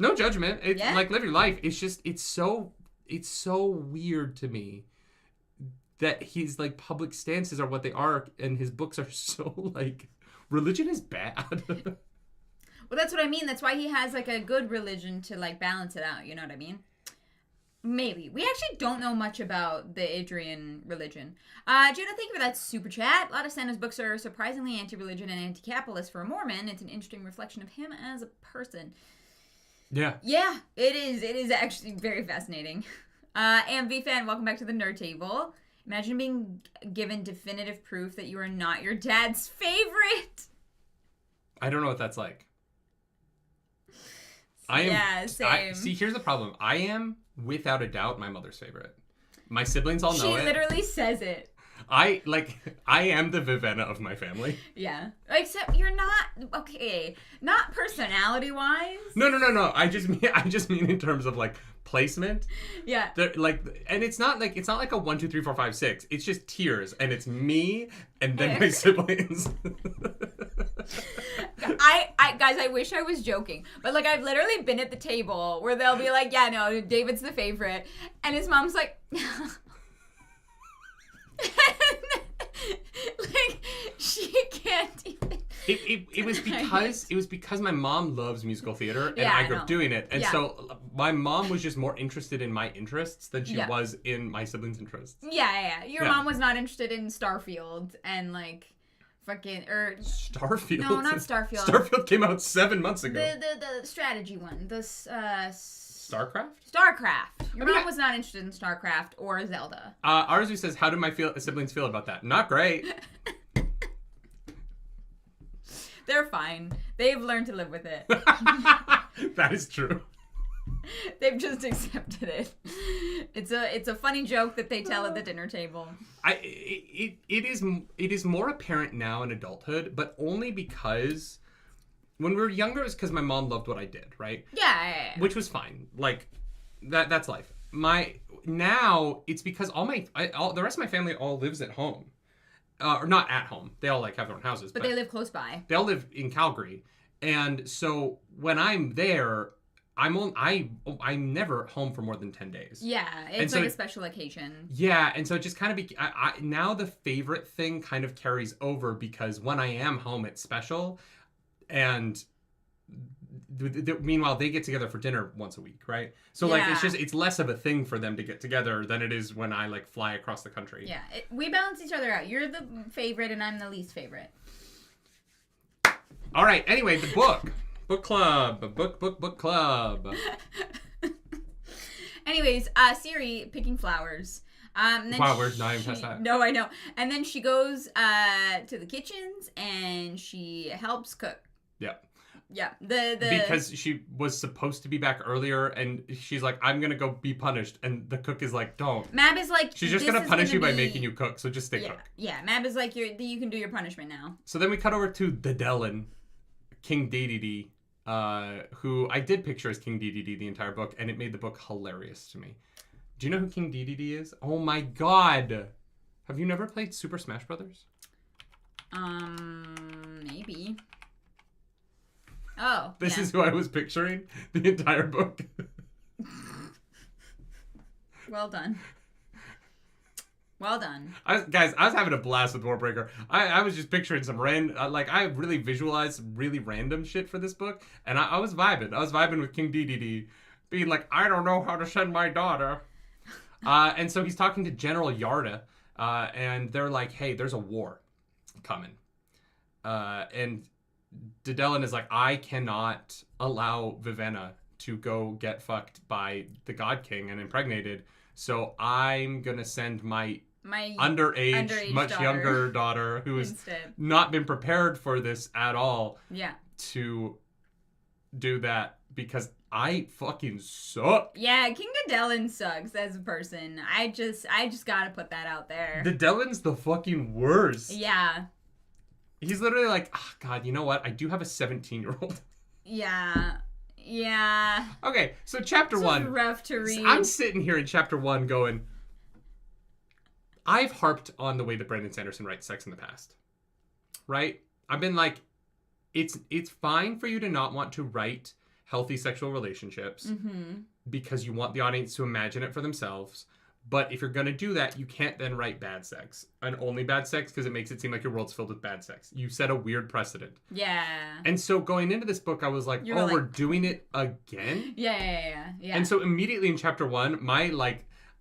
No judgment. It's like, live your life. It's just, it's so weird to me that his like public stances are what they are, and his books are so like, religion is bad. Well, that's what I mean. That's why he has like a good religion to like balance it out. You know what I mean? Maybe. We actually don't know much about the Adrian religion. Judah, thank you for that super chat. A lot of Santa's books are surprisingly anti-religion and anti-capitalist for a Mormon. It's an interesting reflection of him as a person. Yeah. Yeah, it is. It is actually very fascinating. AMV fan, welcome back to the Nerd Table. Imagine being given definitive proof that you are not your dad's favorite. I don't know what that's like. Same. See, here's the problem. I am, without a doubt, my mother's favorite. My siblings all know it. She literally says it. I am the Vivenna of my family. Yeah. Except you're not, okay, not personality-wise. No. I just mean in terms of like placement. Yeah. And it's not like a 1, 2, 3, 4, 5, 6. It's just tiers, and it's me and then my siblings. Guys, I wish I was joking, but like I've literally been at the table where they'll be like, yeah, no, David's the favorite, and his mom's like, like she can't even. It was because my mom loves musical theater and I grew up doing it, and so my mom was just more interested in my interests than she was in my siblings' interests. Yeah. Your mom was not interested in Starfield and like fucking Starfield. No, not Starfield. Starfield came out 7 months ago. The strategy one. StarCraft? StarCraft. Your mom was not interested in StarCraft or Zelda. Arzu says, how do my siblings feel about that? Not great. They're fine. They've learned to live with it. That is true. They've just accepted it. It's a funny joke that they tell at the dinner table. It is more apparent now in adulthood, but only because when we were younger, it was because my mom loved what I did, right? Yeah. Which was fine. Like that's life. Now it's because the rest of my family all lives at home. Or not at home. They all like have their own houses. But they live close by. They all live in Calgary. And so when I'm there, I'm never home for more than 10 days. Yeah, it's like a special occasion. Yeah, and so it just kind of now the favorite thing kind of carries over because when I am home, it's special. And meanwhile, they get together for dinner once a week, right? So like it's less of a thing for them to get together than it is when I like fly across the country. Yeah, we balance each other out. You're the favorite and I'm the least favorite. All right. Anyway, the book club, book club. Anyways, Siri picking flowers. Then wow, we're not even past that. No, I know. And then she goes to the kitchens and she helps cook. Yeah. Yeah, because she was supposed to be back earlier, and she's like, "I'm gonna go be punished," and the cook is like, "Don't." Mab is like, she's just gonna punish you by making you cook, so just stay cook. Yeah, Mab is like, you can do your punishment now. So then we cut over to Didellen, King Dedede, who I did picture as King Dedede the entire book, and it made the book hilarious to me. Do you know who King Dedede is? Oh my god! Have you never played Super Smash Brothers? Maybe. Oh, This is who I was picturing the entire book. Well done. Well done. I was having a blast with Warbreaker. I was just picturing some I really visualized really random shit for this book, and I was vibing. I was vibing with King Dedede, being like, I don't know how to send my daughter. And so he's talking to General Yarda, and they're like, hey, there's a war coming. And Didellen is like, I cannot allow Vivenna to go get fucked by the God King and impregnated, so I'm gonna send my underage much younger daughter who has not been prepared for this at all to do that because I fucking suck. Yeah, King Didellen sucks as a person. I just gotta put that out there. Didellen's the fucking worst. Yeah. He's literally like, oh, God, you know what? I do have a 17-year-old. Yeah. Yeah. Okay, so chapter 1. Rough to read. I'm sitting here in chapter 1 going, I've harped on the way that Brandon Sanderson writes sex in the past. Right? I've been like, it's fine for you to not want to write healthy sexual relationships because you want the audience to imagine it for themselves. But if you're going to do that, you can't then write bad sex. And only bad sex because it makes it seem like your world's filled with bad sex. You set a weird precedent. Yeah. And so going into this book, I was like, we're doing it again? Yeah. And so immediately in chapter 1,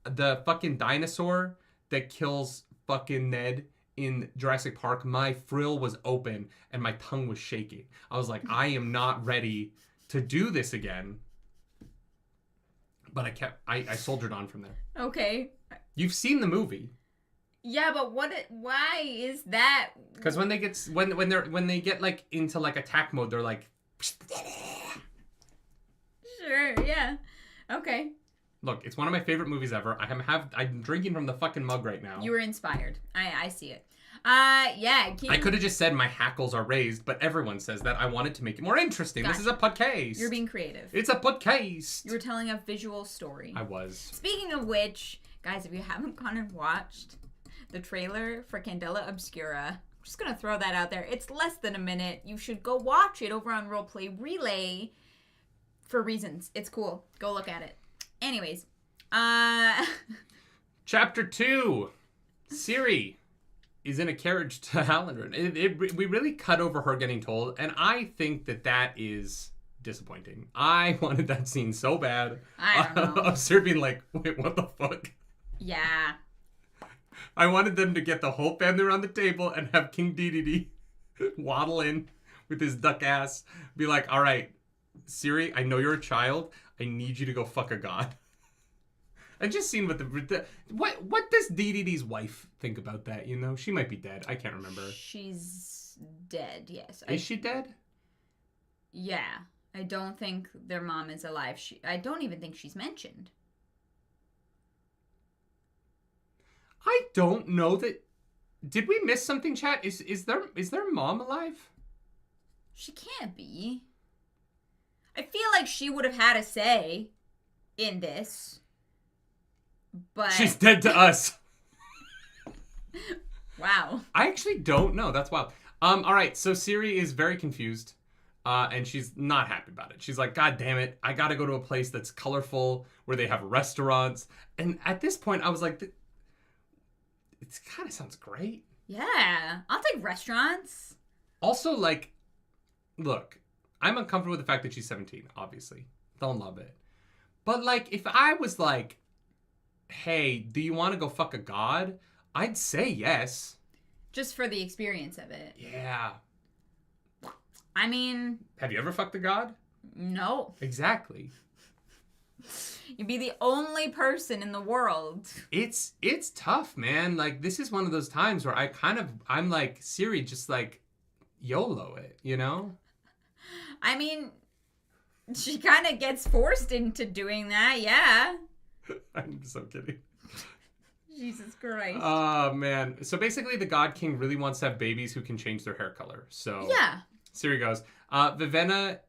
the fucking dinosaur that kills fucking Ned in Jurassic Park, my frill was open and my tongue was shaking. I was like, I am not ready to do this again. But I soldiered on from there. Okay. You've seen the movie. Yeah, but why is that? Because when they get like into like attack mode, they're like. Sure. Yeah. Okay. Look, it's one of my favorite movies ever. I'm drinking from the fucking mug right now. You were inspired. I see it. Yeah. I could have just said my hackles are raised, but everyone says that. I wanted to make it more interesting. Gotcha. This is a podcast. You're being creative. It's a podcast. You were telling a visual story. I was. Speaking of which, guys, if you haven't gone and watched the trailer for Candela Obscura, I'm just going to throw that out there. It's less than a minute. You should go watch it over on Roleplay Relay for reasons. It's cool. Go look at it. Anyways. Chapter 2. Siri is in a carriage to Hallandren. We really cut over her getting told, and I think that is disappointing. I wanted that scene so bad. I don't know. Of Siri being like, wait, what the fuck? Yeah. I wanted them to get the whole family around the table and have King Dedede waddle in with his duck ass. Be like, all right, Siri, I know you're a child. I need you to go fuck a god. I just seen what what does Dedede's wife think about that, you know? She might be dead. I can't remember. She's dead, yes. Is she dead? Yeah. I don't think their mom is alive. I don't even think she's mentioned. I don't know that. Did we miss something, chat? Is their mom alive? She can't be. I feel like she would have had a say in this. But she's dead to us. Wow. I actually don't know. That's wild. All right. So Siri is very confused, and she's not happy about it. She's like, God damn it! I gotta go to a place that's colorful where they have restaurants. And at this point, I was like, it kind of sounds great. Yeah, I'll take restaurants. Also, like, look, I'm uncomfortable with the fact that she's 17. Obviously, don't love it. But like, if I was like, hey, do you want to go fuck a god? I'd say yes. Just for the experience of it. Yeah. I mean... Have you ever fucked a god? No. Exactly. You'd be the only person in the world. It's tough, man. Like, this is one of those times where I'm like, Siri, just like, YOLO it, you know? I mean, she kind of gets forced into doing that, yeah. I'm so kidding. Jesus Christ. Oh, man. So basically, the God King really wants to have babies who can change their hair color. So yeah. Siri goes. Vivenna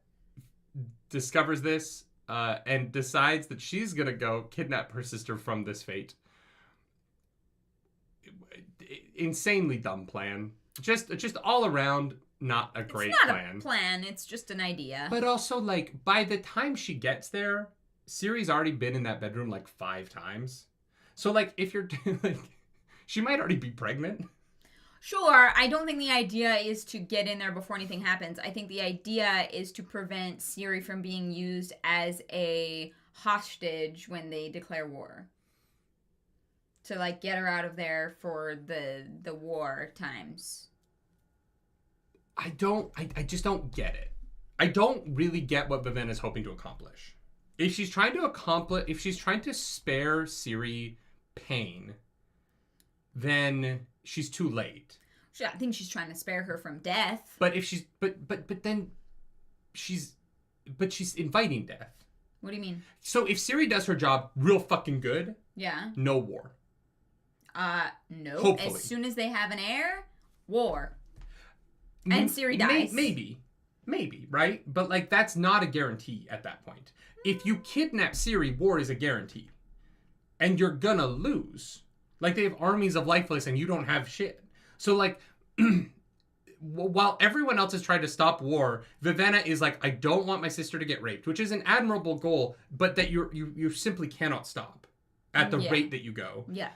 discovers this and decides that she's going to go kidnap her sister from this fate. Insanely dumb plan. Just all around, not a great plan. It's not a plan. It's just an idea. But also, like, by the time she gets there, Siri's already been in that bedroom like 5 times. So, like, if you're like, she might already be pregnant. Sure, I don't think the idea is to get in there before anything happens. I think the idea is to prevent Siri from being used as a hostage when they declare war. To, like, get her out of there for the war times. I just don't get it. I don't really get what Vivenna is hoping to accomplish. If she's trying to spare Siri pain, then she's too late. I think she's trying to spare her from death. But if she's then she's inviting death. What do you mean? So if Siri does her job real fucking good, yeah, no war. No. Hopefully. As soon as they have an heir, war. And Siri dies. Maybe, right? But, like, that's not a guarantee at that point. If you kidnap Siri, war is a guarantee. And you're gonna lose. Like, they have armies of lifeless and you don't have shit. So, like, while everyone else is trying to stop war, Vivenna is like, I don't want my sister to get raped, which is an admirable goal, but that you simply cannot stop at the rate that you go. Yeah.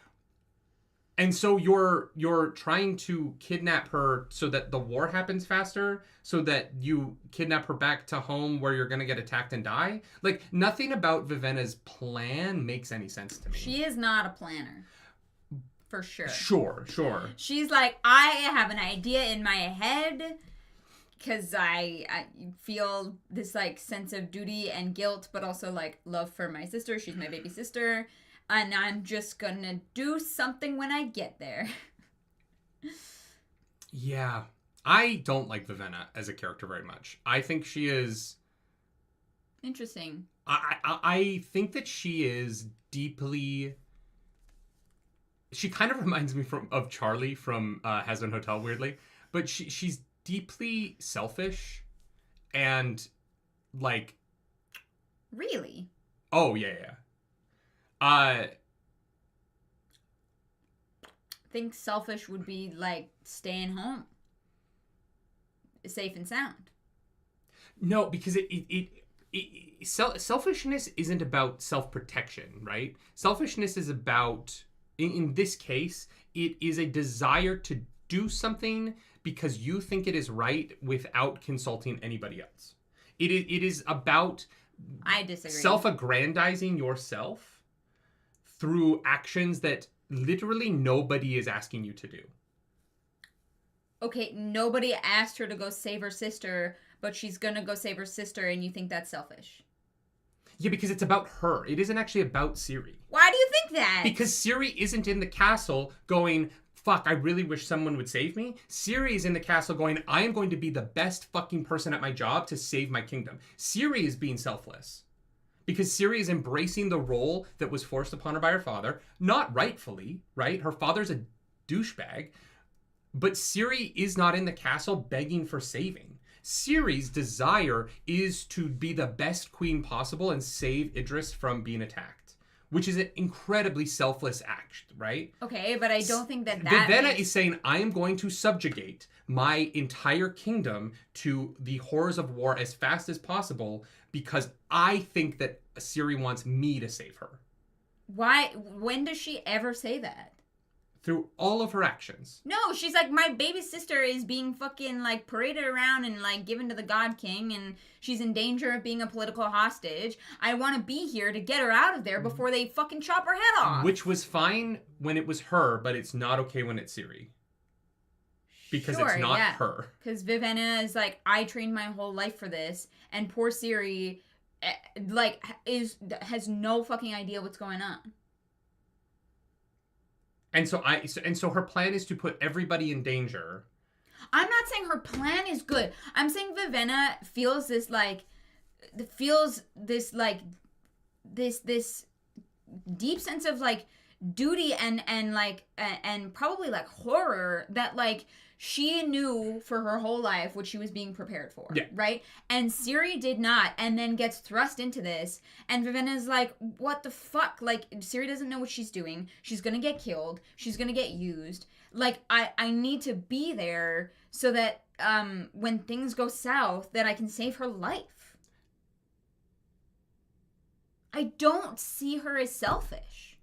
And so you're trying to kidnap her so that the war happens faster, so that you kidnap her back to home where you're going to get attacked and die? Like, nothing about Vivenna's plan makes any sense to me. She is not a planner. For sure. Sure. She's like, I have an idea in my head because I feel this, like, sense of duty and guilt, but also, like, love for my sister. She's my baby sister. And I'm just gonna do something when I get there. Yeah. I don't like Vivenna as a character very much. I think she is... Interesting. I think that she is deeply... She kind of reminds me of Charlie from Hazbin Hotel, weirdly. But she's deeply selfish and, like... Really? Oh, yeah. I think selfish would be like staying home, safe and sound. No, because selfishness isn't about self-protection, right? Selfishness is about, in this case, it is a desire to do something because you think it is right without consulting anybody else. It is about I disagree. Self-aggrandizing yourself through actions that literally nobody is asking you to do. Okay, nobody asked her to go save her sister, but she's gonna go save her sister, and you think that's selfish? Yeah, because it's about her. It isn't actually about Siri. Why do you think that? Because Siri isn't in the castle going, fuck, I really wish someone would save me. Siri is in the castle going, I am going to be the best fucking person at my job to save my kingdom. Siri is being selfless. Because Siri is embracing the role that was forced upon her by her father. Not rightfully, right? Her father's a douchebag. But Siri is not in the castle begging for saving. Siri's desire is to be the best queen possible and save Idris from being attacked, which is an incredibly selfless act, right? Okay, but I don't think that Vivenna is saying, I am going to subjugate my entire kingdom to the horrors of war as fast as possible because I think that Siri wants me to save her. Why? When does she ever say that? Through all of her actions. No, she's like, my baby sister is being fucking, like, paraded around and, like, given to the God King, and she's in danger of being a political hostage. I want to be here to get her out of there before they fucking chop her head off. Which was fine when it was her, but it's not okay when it's Siri. Because it's not her. Because Vivenna is like, I trained my whole life for this, and poor Siri, like, has no fucking idea what's going on. And so her plan is to put everybody in danger. I'm not saying her plan is good. I'm saying Vivenna feels this deep sense of like duty and probably like horror that like she knew for her whole life what she was being prepared for, right? And Siri did not, and then gets thrust into this, and Vivenna's like, what the fuck? Like, Siri doesn't know what she's doing. She's gonna get killed. She's gonna get used. Like, I need to be there so that when things go south, that I can save her life. I don't see her as selfish.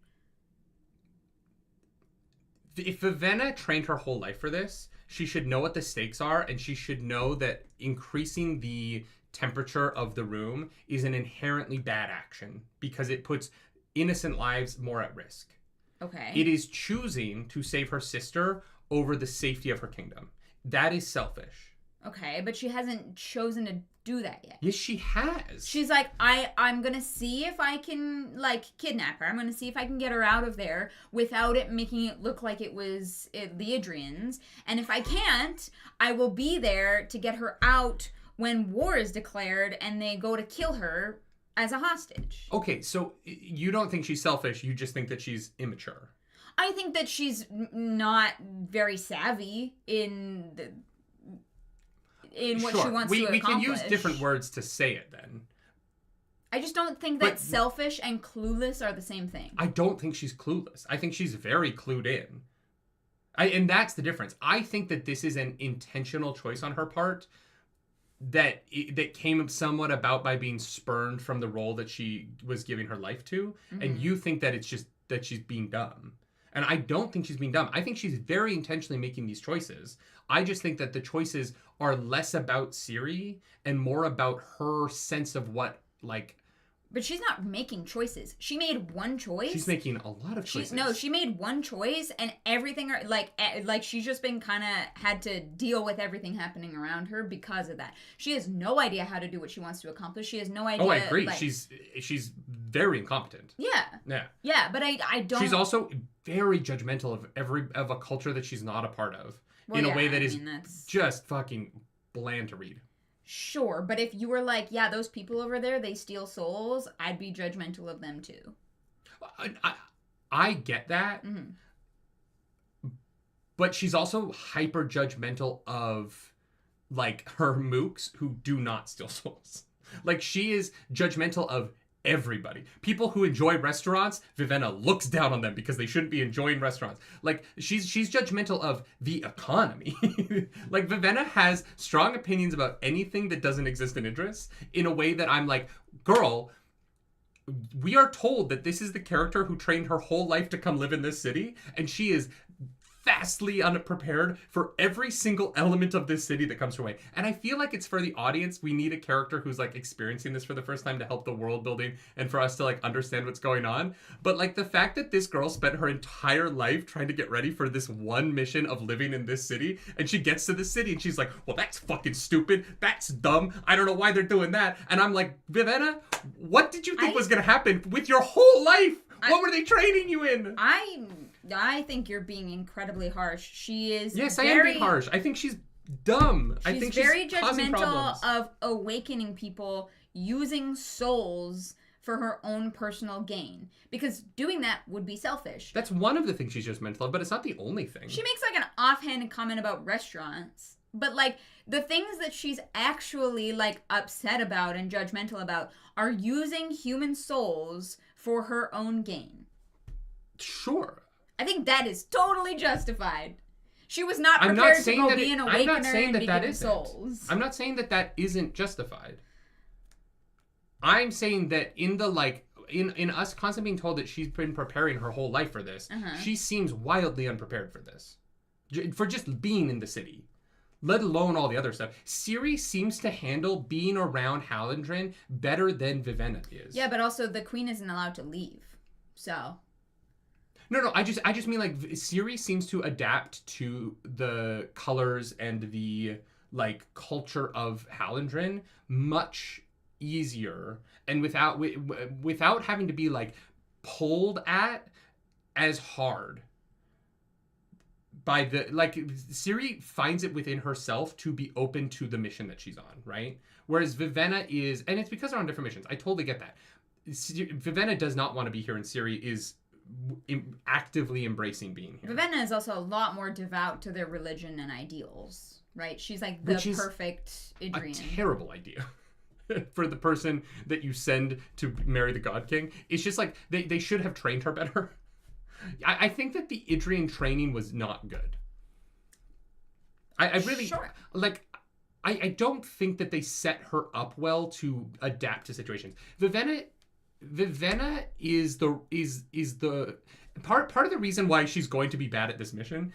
If Vivenna trained her whole life for this, she should know what the stakes are, and she should know that increasing the temperature of the room is an inherently bad action because it puts innocent lives more at risk. Okay. It is choosing to save her sister over the safety of her kingdom. That is selfish. Okay, but she hasn't chosen to do that yet. Yes, she has. She's like, I'm gonna see if I can, like, kidnap her. I'm gonna see if I can get her out of there without it making it look like it was the Adrians. And if I can't, I will be there to get her out when war is declared and they go to kill her as a hostage. Okay, so you don't think she's selfish, you just think that she's immature. I think that she's not very savvy in what she wants to accomplish. We can use different words to say it then. I just don't think that selfish and clueless are the same thing. I don't think she's clueless. I think she's very clued in. And that's the difference. I think that this is an intentional choice on her part that came somewhat about by being spurned from the role that she was giving her life to. Mm-hmm. And you think that it's just that she's being dumb. And I don't think she's being dumb. I think she's very intentionally making these choices. I just think that the choices are less about Siri and more about her sense of what, like... But she's not making choices. She made one choice. She's making a lot of choices. She made one choice, and everything, like she's just been kind of had to deal with everything happening around her because of that. She has no idea how to do what she wants to accomplish. She has no idea. Oh, I agree. Like, she's very incompetent. Yeah. Yeah, but I don't... She's also very judgmental of a culture that she's not a part of. In a way that is just fucking bland to read. Sure, but if you were like, yeah, those people over there, they steal souls, I'd be judgmental of them too. I get that. Mm-hmm. But she's also hyper judgmental of, like, her mooks who do not steal souls. Like, she is judgmental of everybody. People who enjoy restaurants, Vivenna looks down on them because they shouldn't be enjoying restaurants. Like, she's judgmental of the economy. Like, Vivenna has strong opinions about anything that doesn't exist in Idris in a way that I'm like, girl, we are told that this is the character who trained her whole life to come live in this city, and she is vastly unprepared for every single element of this city that comes her way. And I feel like it's for the audience. We need a character who's like experiencing this for the first time to help the world building and for us to like understand what's going on. But like the fact that this girl spent her entire life trying to get ready for this one mission of living in this city, and she gets to the city and she's like, well, that's fucking stupid. That's dumb. I don't know why they're doing that. And I'm like, Vivenna, what did you think was going to happen with your whole life? What were they training you in? I think you're being incredibly harsh. She is Yes, I am being harsh. I think she's dumb. I think she's very causing judgmental problems. of awakening people using souls for her own personal gain. Because doing that would be selfish. That's one of the things she's judgmental of, but it's not the only thing. She makes like an offhanded comment about restaurants. But like the things that she's actually like upset about and judgmental about are using human souls for her own gain. Sure. I think that is totally justified. She was not prepared to go be an awakener and be given souls. I'm not saying that that isn't justified. I'm saying that in the like in us constantly being told that she's been preparing her whole life for this, she seems wildly unprepared for this. For just being in the city. Let alone all the other stuff. Siri seems to handle being around Hallandren better than Vivenna is. Yeah, but also the queen isn't allowed to leave. So No, I just mean like Siri seems to adapt to the colors and the like culture of Hallandren much easier and without having to be like pulled at as hard by the like Siri finds it within herself to be open to the mission that she's on, right? Whereas Vivenna is, and it's because they're on different missions. I totally get that. Vivenna does not want to be here, and Siri is actively embracing being here. Vivenna is also a lot more devout to their religion and ideals, right? She's like the perfect Idrian. A terrible idea for the person that you send to marry the God King. It's just like they should have trained her better. I think that the Idrian training was not good. I really like. I don't think that they set her up well to adapt to situations. Vivenna is the part of the reason why she's going to be bad at this mission.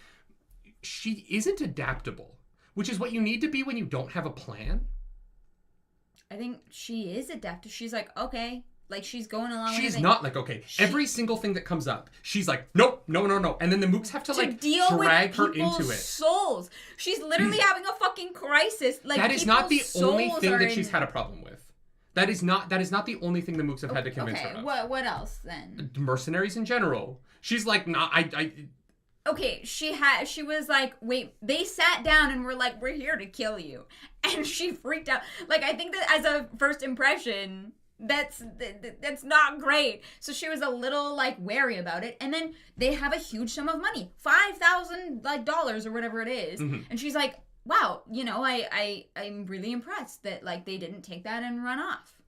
She isn't adaptable, which is what you need to be when you don't have a plan. I think she is adaptive. She's like, okay. Like, she's going along with it. She's not like, okay, every single thing that comes up, she's like, nope, no. And then the mooks have to like, drag her into it. Souls. She's literally having a fucking crisis. Like, that is not the only thing that she's had a problem with. That is not the only thing the mooks have had to convince her of. What else, then? Mercenaries in general. She's like, nah, Okay, she was like, wait, they sat down and were like, we're here to kill you. And she freaked out. Like, I think that as a first impression, that's not great. So she was a little like wary about it. And then they have a huge sum of money, $5,000 like dollars or whatever it is. Mm-hmm. And she's like, wow, you know, I'm really impressed that like they didn't take that and run off.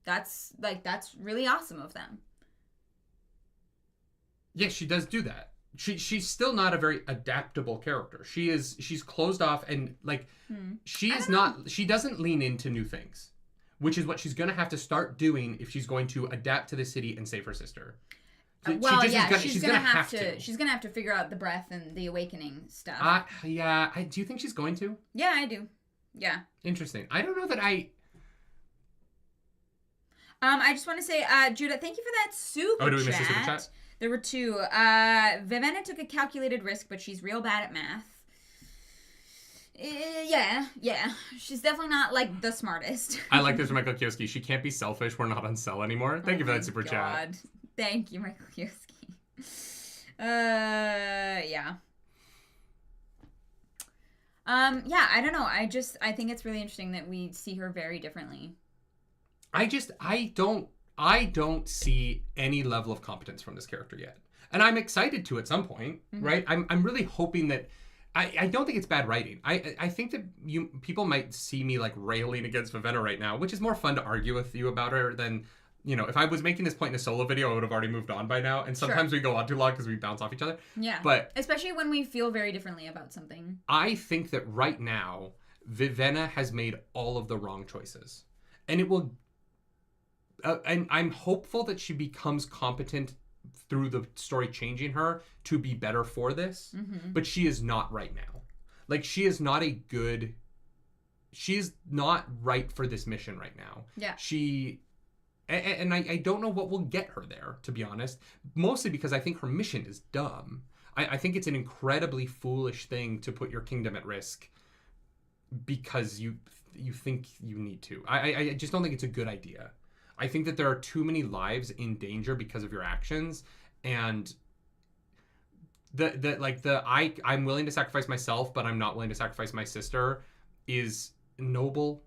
That's really awesome of them. Yes, she does do that. She's still not a very adaptable character. She's closed off and like she doesn't lean into new things, which is what she's going to have to start doing if she's going to adapt to the city and save her sister. She's going to have to figure out the breath and the awakening stuff. Do you think she's going to? Yeah, I do. Yeah. Interesting. I don't know that I just want to say, Judah, thank you for that super chat. Oh, do we miss the super chat? There were two. Vivenna took a calculated risk, but she's real bad at math. Yeah. She's definitely not, like, the smartest. I like this from Michael Kioski. She can't be selfish. We're not on sell anymore. Thank you for that super chat. Thank you, Michael Kioski. Yeah. I don't know. I think it's really interesting that we see her very differently. I don't see any level of competence from this character yet. And I'm excited to at some point, right? I'm really hoping that I don't think it's bad writing. I think that people might see me like railing against Vivenna right now, which is more fun to argue with you about her than, you know, if I was making this point in a solo video, I would have already moved on by now. And sometimes we go on too long because we bounce off each other. Yeah. But especially when we feel very differently about something. I think that right now, Vivenna has made all of the wrong choices. And it will... and I'm hopeful that she becomes competent through the story changing her to be better for this. But she is not right now. Like, she is not right for this mission right now. Yeah. And I don't know what will get her there, to be honest. Mostly because I think her mission is dumb. I think it's an incredibly foolish thing to put your kingdom at risk because you think you need to. I just don't think it's a good idea. I think that there are too many lives in danger because of your actions, and I'm willing to sacrifice myself, but I'm not willing to sacrifice my sister is noble.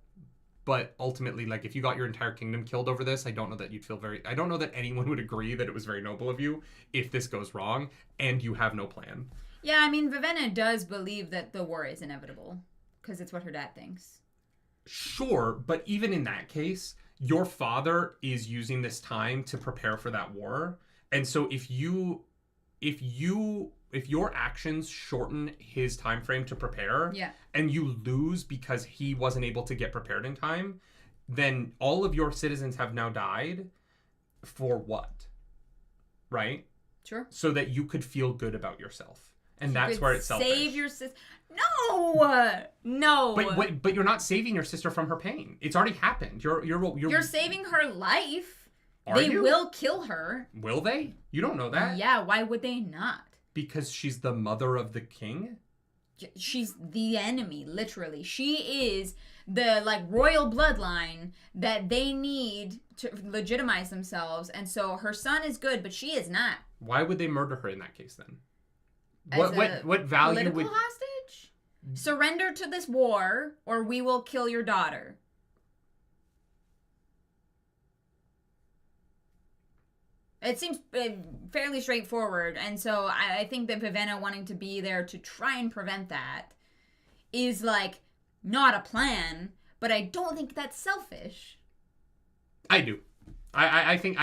But ultimately, like, if you got your entire kingdom killed over this, I don't know that you'd feel I don't know that anyone would agree that it was very noble of you if this goes wrong and you have no plan. Yeah, I mean, Vivenna does believe that the war is inevitable because it's what her dad thinks. Sure, but even in that case, your father is using this time to prepare for that war. And so if your actions shorten his time frame to prepare, and you lose because he wasn't able to get prepared in time, then all of your citizens have now died for what? Right? Sure. So that you could feel good about yourself. And that's where it's selfish. Save your sister. No. But you're not saving your sister from her pain. It's already happened. You're saving her life. They will kill her. Will they? You don't know that. Yeah, why would they not? Because she's the mother of the king? She's the enemy, literally. She is the, like, royal bloodline that they need to legitimize themselves. And so her son is good, but she is not. Why would they murder her in that case, then? What value would... hostage? Surrender to this war, or we will kill your daughter. It seems fairly straightforward, and so I think that Vivenna wanting to be there to try and prevent that is, like, not a plan, but I don't think that's selfish. I do. I think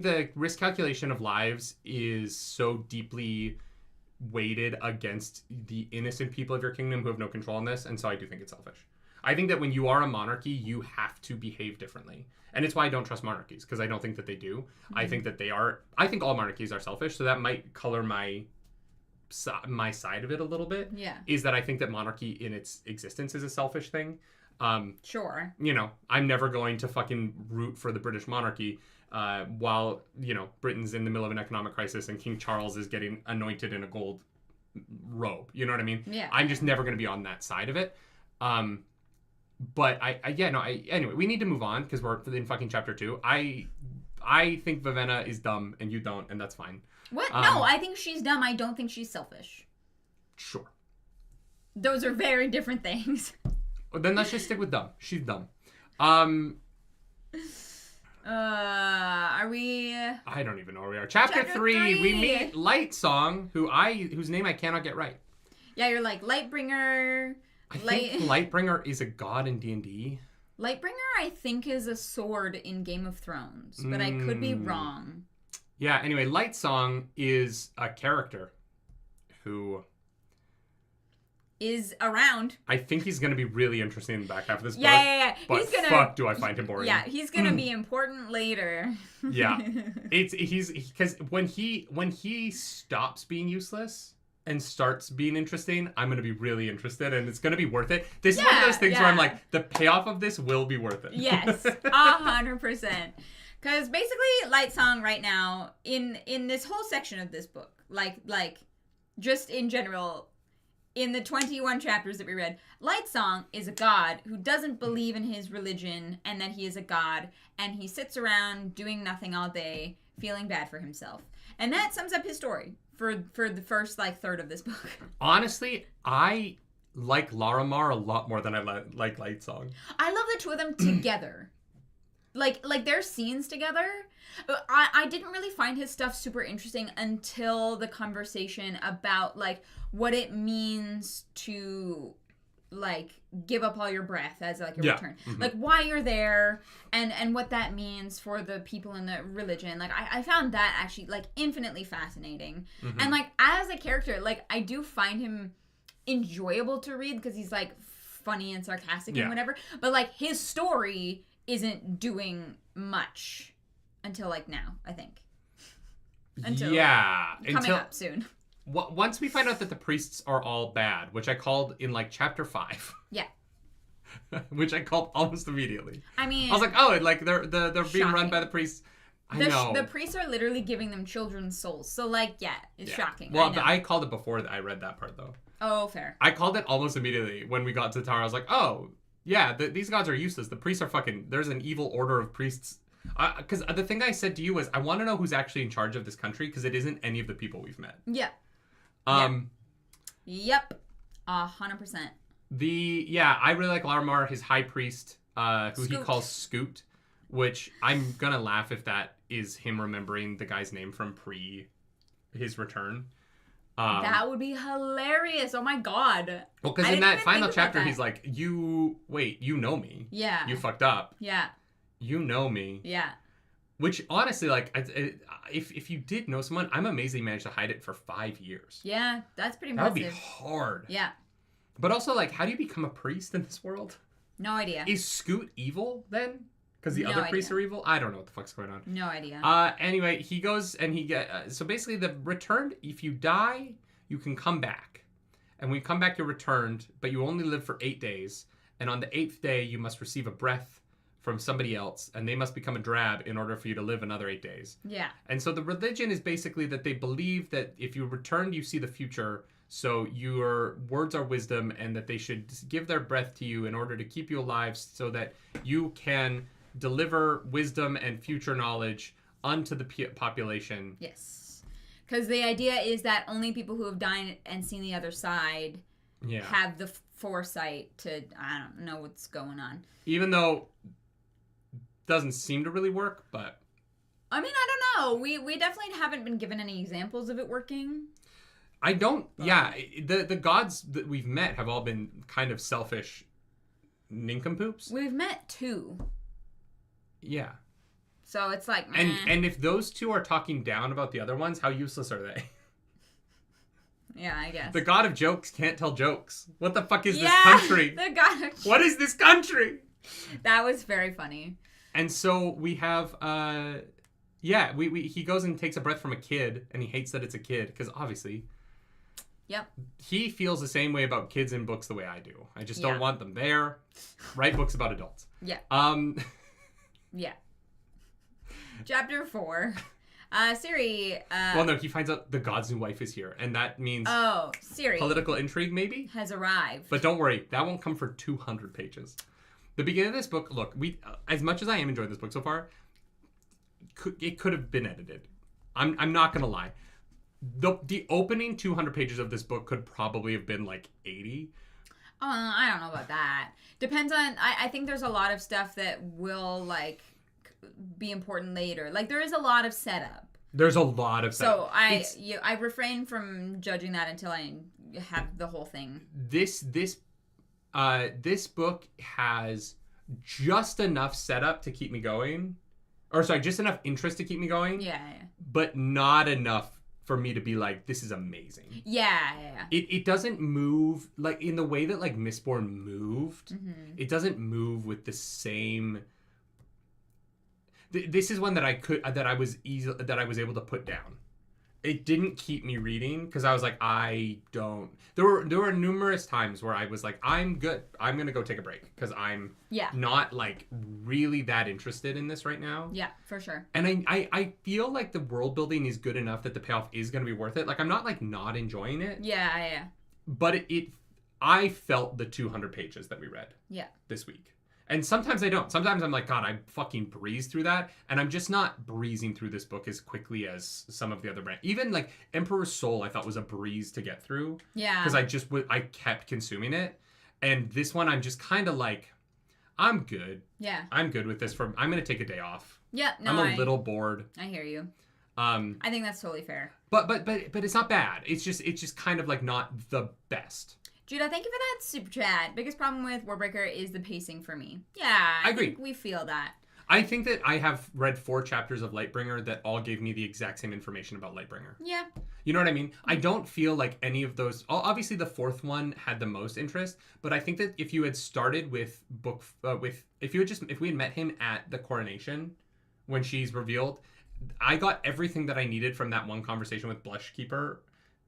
the risk calculation of lives is so deeply weighted against the innocent people of your kingdom who have no control in this, and so I do think it's selfish. I think that when you are a monarchy, you have to behave differently. And it's why I don't trust monarchies, because I don't think that they do. Mm-hmm. I think that they are... I think all monarchies are selfish, so that might color my side of it a little bit. Yeah. Is that I think that monarchy in its existence is a selfish thing. Sure. You know, I'm never going to fucking root for the British monarchy while, you know, Britain's in the middle of an economic crisis and King Charles is getting anointed in a gold robe. You know what I mean? Yeah. I'm just never going to be on that side of it. But anyway, we need to move on because we're in fucking chapter 2. I think Vivenna is dumb and you don't, and that's fine. What? No, I think she's dumb. I don't think she's selfish. Sure. Those are very different things. Well, then let's just stick with dumb. She's dumb. Are we... I don't even know where we are. Chapter 3, we meet Lightsong, whose name I cannot get right. Yeah, you're like Lightbringer... I think Lightbringer is a god in D&D. Lightbringer, I think, is a sword in Game of Thrones, but I could be wrong. Yeah, anyway, Lightsong is a character who... is around. I think he's going to be really interesting in the back half of this book. Yeah. But fuck, do I find him boring. Yeah, he's going to be important later. Yeah. He's because when he stops being useless... and starts being interesting, I'm going to be really interested, and it's going to be worth it. This is one of those things where I'm like, the payoff of this will be worth it. Yes, 100%. Because basically, Lightsong right now, in this whole section of this book, like just in general, in the 21 chapters that we read, Lightsong is a god who doesn't believe in his religion and that he is a god, and he sits around doing nothing all day, feeling bad for himself. And that sums up his story for the first, like, third of this book. Honestly, I like Larimar a lot more than I like Lightsong. I love the two of them together. Like their scenes together. I didn't really find his stuff super interesting until the conversation about, like, what it means to... like, give up all your breath as, like, a return. Mm-hmm. Like, why you're there and what that means for the people in the religion. Like, I found that actually, like, infinitely fascinating. Mm-hmm. And, like, as a character, like, I do find him enjoyable to read because he's, like, funny and sarcastic and whatever. But, like, his story isn't doing much until, like, now, I think. Until coming up soon. Once we find out that the priests are all bad, which I called in like chapter 5. Yeah. Which I called almost immediately. I mean, I was like, oh, like they're being run by the priests. I know. The priests are literally giving them children's souls. So like, yeah, it's shocking. Well, I called it before I read that part though. Oh, fair. I called it almost immediately when we got to the tower. I was like, oh, yeah, these gods are useless. The priests are fucking. There's an evil order of priests. Because the thing I said to you was, I want to know who's actually in charge of this country because it isn't any of the people we've met. Yeah. Yep. 100%. I really like Larmar, his high priest, who he calls Scoot, which I'm gonna laugh if that is him remembering the guy's name from his return. That would be hilarious. Oh my god. Well, because in that final chapter, he's like, you know me. Yeah. You fucked up. Yeah. You know me. Yeah. Which, honestly, like, if you did know someone, I'm amazed he managed to hide it for 5 years. Yeah, that's pretty impressive. That would be hard. Yeah. But also, like, how do you become a priest in this world? No idea. Is Scoot evil, then? Because the other priests are evil? I don't know what the fuck's going on. No idea. Anyway, he goes and he so basically the returned, if you die, you can come back. And when you come back, you're returned, but you only live for 8 days. And on the 8th day, you must receive a breath from somebody else, and they must become a drab in order for you to live another 8 days. Yeah. And so the religion is basically that they believe that if you return, you see the future, so your words are wisdom, and that they should give their breath to you in order to keep you alive so that you can deliver wisdom and future knowledge unto the population. Yes. Because the idea is that only people who have died and seen the other side have the foresight to, I don't know what's going on. Even though doesn't seem to really work, but I mean, I don't know. We definitely haven't been given any examples of it working. I don't. Yeah, the gods that we've met have all been kind of selfish nincompoops. We've met 2. Yeah. So it's like, and if those 2 are talking down about the other ones, how useless are they? Yeah, I guess. The god of jokes can't tell jokes. What the fuck is this country? The god of jokes. What is this country? That was very funny. And so we have, he goes and takes a breath from a kid, and he hates that it's a kid, because obviously, he feels the same way about kids in books the way I do. I just don't want them there. Write books about adults. Yeah. Yeah. Chapter 4. Siri. Well, no, he finds out the god's new wife is here, and that means Siri political intrigue, maybe? Has arrived. But don't worry, that won't come for 200 pages. The beginning of this book, look, as much as I am enjoying this book so far, it could have been edited. I'm not gonna lie. The opening 200 pages of this book could probably have been like 80. I don't know about that. Depends on. I think there's a lot of stuff that will like be important later. Like there is a lot of setup. There's a lot of setup. So I refrain from judging that until I have the whole thing. This book has just enough setup to keep me going. Or sorry, just enough interest to keep me going. Yeah. But not enough for me to be like, this is amazing. Yeah. It doesn't move, like, in the way that, like, Mistborn moved. Mm-hmm. It doesn't move with the same... This is one that I was able to put down. It didn't keep me reading because I was like, I don't. There were numerous times where I was like, I'm good. I'm gonna go take a break because I'm not like really that interested in this right now. Yeah, for sure. And I feel like the world building is good enough that the payoff is gonna be worth it. Like I'm not like not enjoying it. Yeah. But I felt the 200 pages that we read. This week. And sometimes I don't. Sometimes I'm like, God, I fucking breezed through that. And I'm just not breezing through this book as quickly as some of the other brands. Even like Emperor's Soul, I thought was a breeze to get through. Yeah. Because I kept consuming it. And this one, I'm just kind of like, I'm good. Yeah. I'm good with this. I'm going to take a day off. Yeah. No, I'm a little bored. I hear you. I think that's totally fair. But it's not bad. It's just kind of like not the best. Judah, thank you for that super chat. Biggest problem with Warbreaker is the pacing for me. Yeah, I agree. Think we feel that. I think that I have read 4 chapters of Lightbringer that all gave me the exact same information about Lightbringer. Yeah. You know what I mean? I don't feel like any of those... Obviously, the 4th one had the most interest, but I think that if you had started with if we had met him at the coronation when she's revealed, I got everything that I needed from that one conversation with Blushkeeper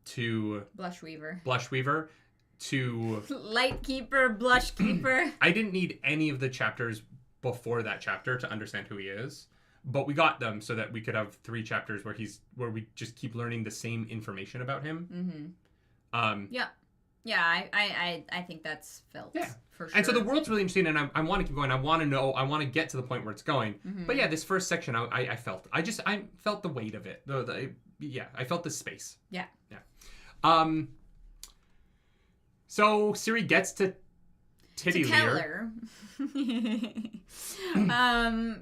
to Blushweaver to Lightkeeper, Blushkeeper. I didn't need any of the chapters before that chapter to understand who he is, but we got them so that we could have 3 chapters where we just keep learning the same information about him. I think that's felt. Yeah. For sure. And so the world's really interesting, and I want to keep going. I want to get to the point where it's going. But yeah, this first section, I felt the weight of it. I felt the space. Yeah. So Siri gets to Tittyleer.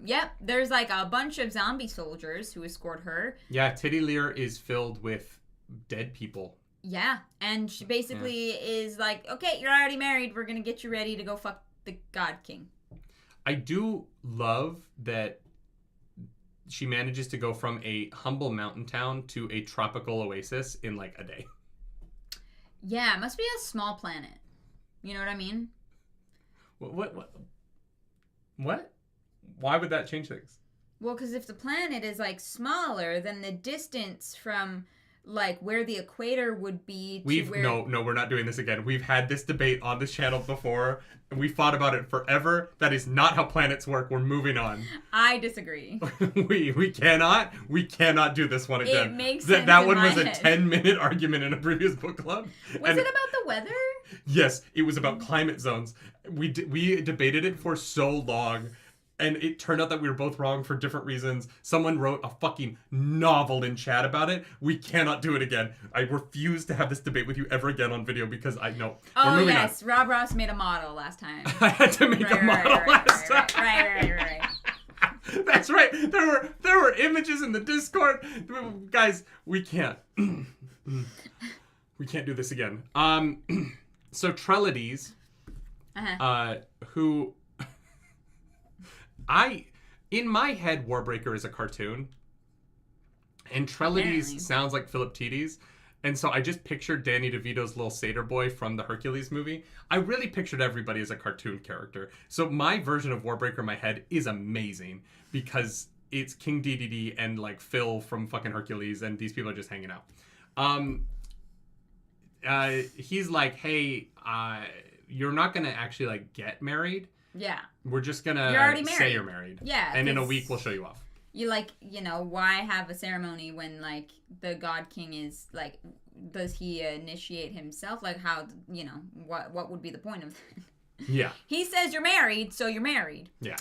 Yep. There's like a bunch of zombie soldiers who escort her. Yeah, Tittyleer is filled with dead people. Yeah, and she basically is like, okay, you're already married. We're going to get you ready to go fuck the God King. I do love that she manages to go from a humble mountain town to a tropical oasis in like a day. Yeah, it must be a small planet. You know what I mean? What? Why would that change things? Well, because if the planet is like smaller, then the distance from like where the equator would be to No, we're not doing this again. We've had this debate on this channel before, and we fought about it forever. That is not how planets work. We're moving on. I disagree. we cannot do this one again. It makes sense. That one was a 10-minute argument in a previous book club. Was it about the weather? Yes, it was about climate zones. We debated it for so long. And it turned out that we were both wrong for different reasons. Someone wrote a fucking novel in chat about it. We cannot do it again. I refuse to have this debate with you ever again on video because I know. Oh, yes. On. Rob Ross made a model last time. I had to make a model last time. Right. That's right. There were images in the Discord. Guys, we can't. We can't do this again. So Trellides, who... in my head, Warbreaker is a cartoon, and Trellides sounds like Philip Titties, and so I just pictured Danny DeVito's little satyr boy from the Hercules movie. I really pictured everybody as a cartoon character. So my version of Warbreaker in my head is amazing, because it's King DDD and, like, Phil from fucking Hercules, and these people are just hanging out. He's like, hey, you're not gonna actually, like, get married. Yeah. We're just gonna say you're married. Yeah. And in a week we'll show you off. You why have a ceremony when like the God King is like, does he initiate himself? Like how, what would be the point of that? Yeah. He says you're married, so you're married. Yeah.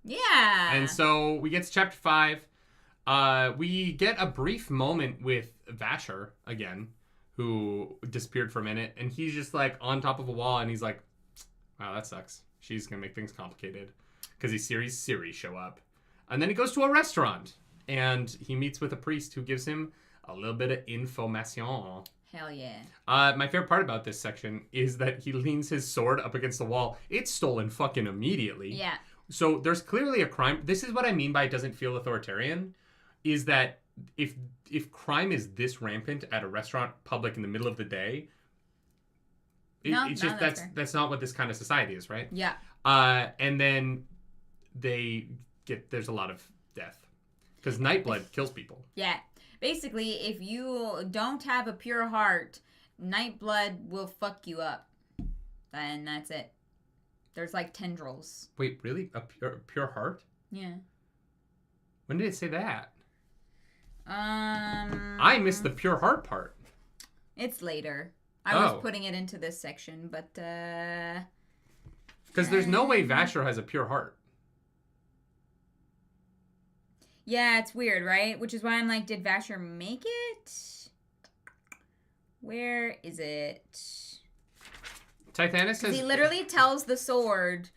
Yeah. And so we get to chapter 5. We get a brief moment with Vasher again, who disappeared for a minute, and he's just like on top of a wall, and he's like, wow, that sucks. She's going to make things complicated. Because he sees Siri show up. And then he goes to a restaurant. And he meets with a priest who gives him a little bit of information. Hell yeah. My favorite part about this section is that he leans his sword up against the wall. It's stolen fucking immediately. Yeah. So there's clearly a crime. This is what I mean by it doesn't feel authoritarian. Is that if crime is this rampant at a restaurant public in the middle of the day... that's not what this kind of society is, right? Yeah. And then there's a lot of death because Nightblood kills people. Yeah. Basically, if you don't have a pure heart, Nightblood will fuck you up. And that's it. There's like tendrils. Wait, really? A pure heart? Yeah. When did it say that? I missed the pure heart part. It's later. I was putting it into this section, but... Because there's no way Vasher has a pure heart. Yeah, it's weird, right? Which is why I'm like, did Vasher make it? Where is it? Tithanus says... He literally tells the sword,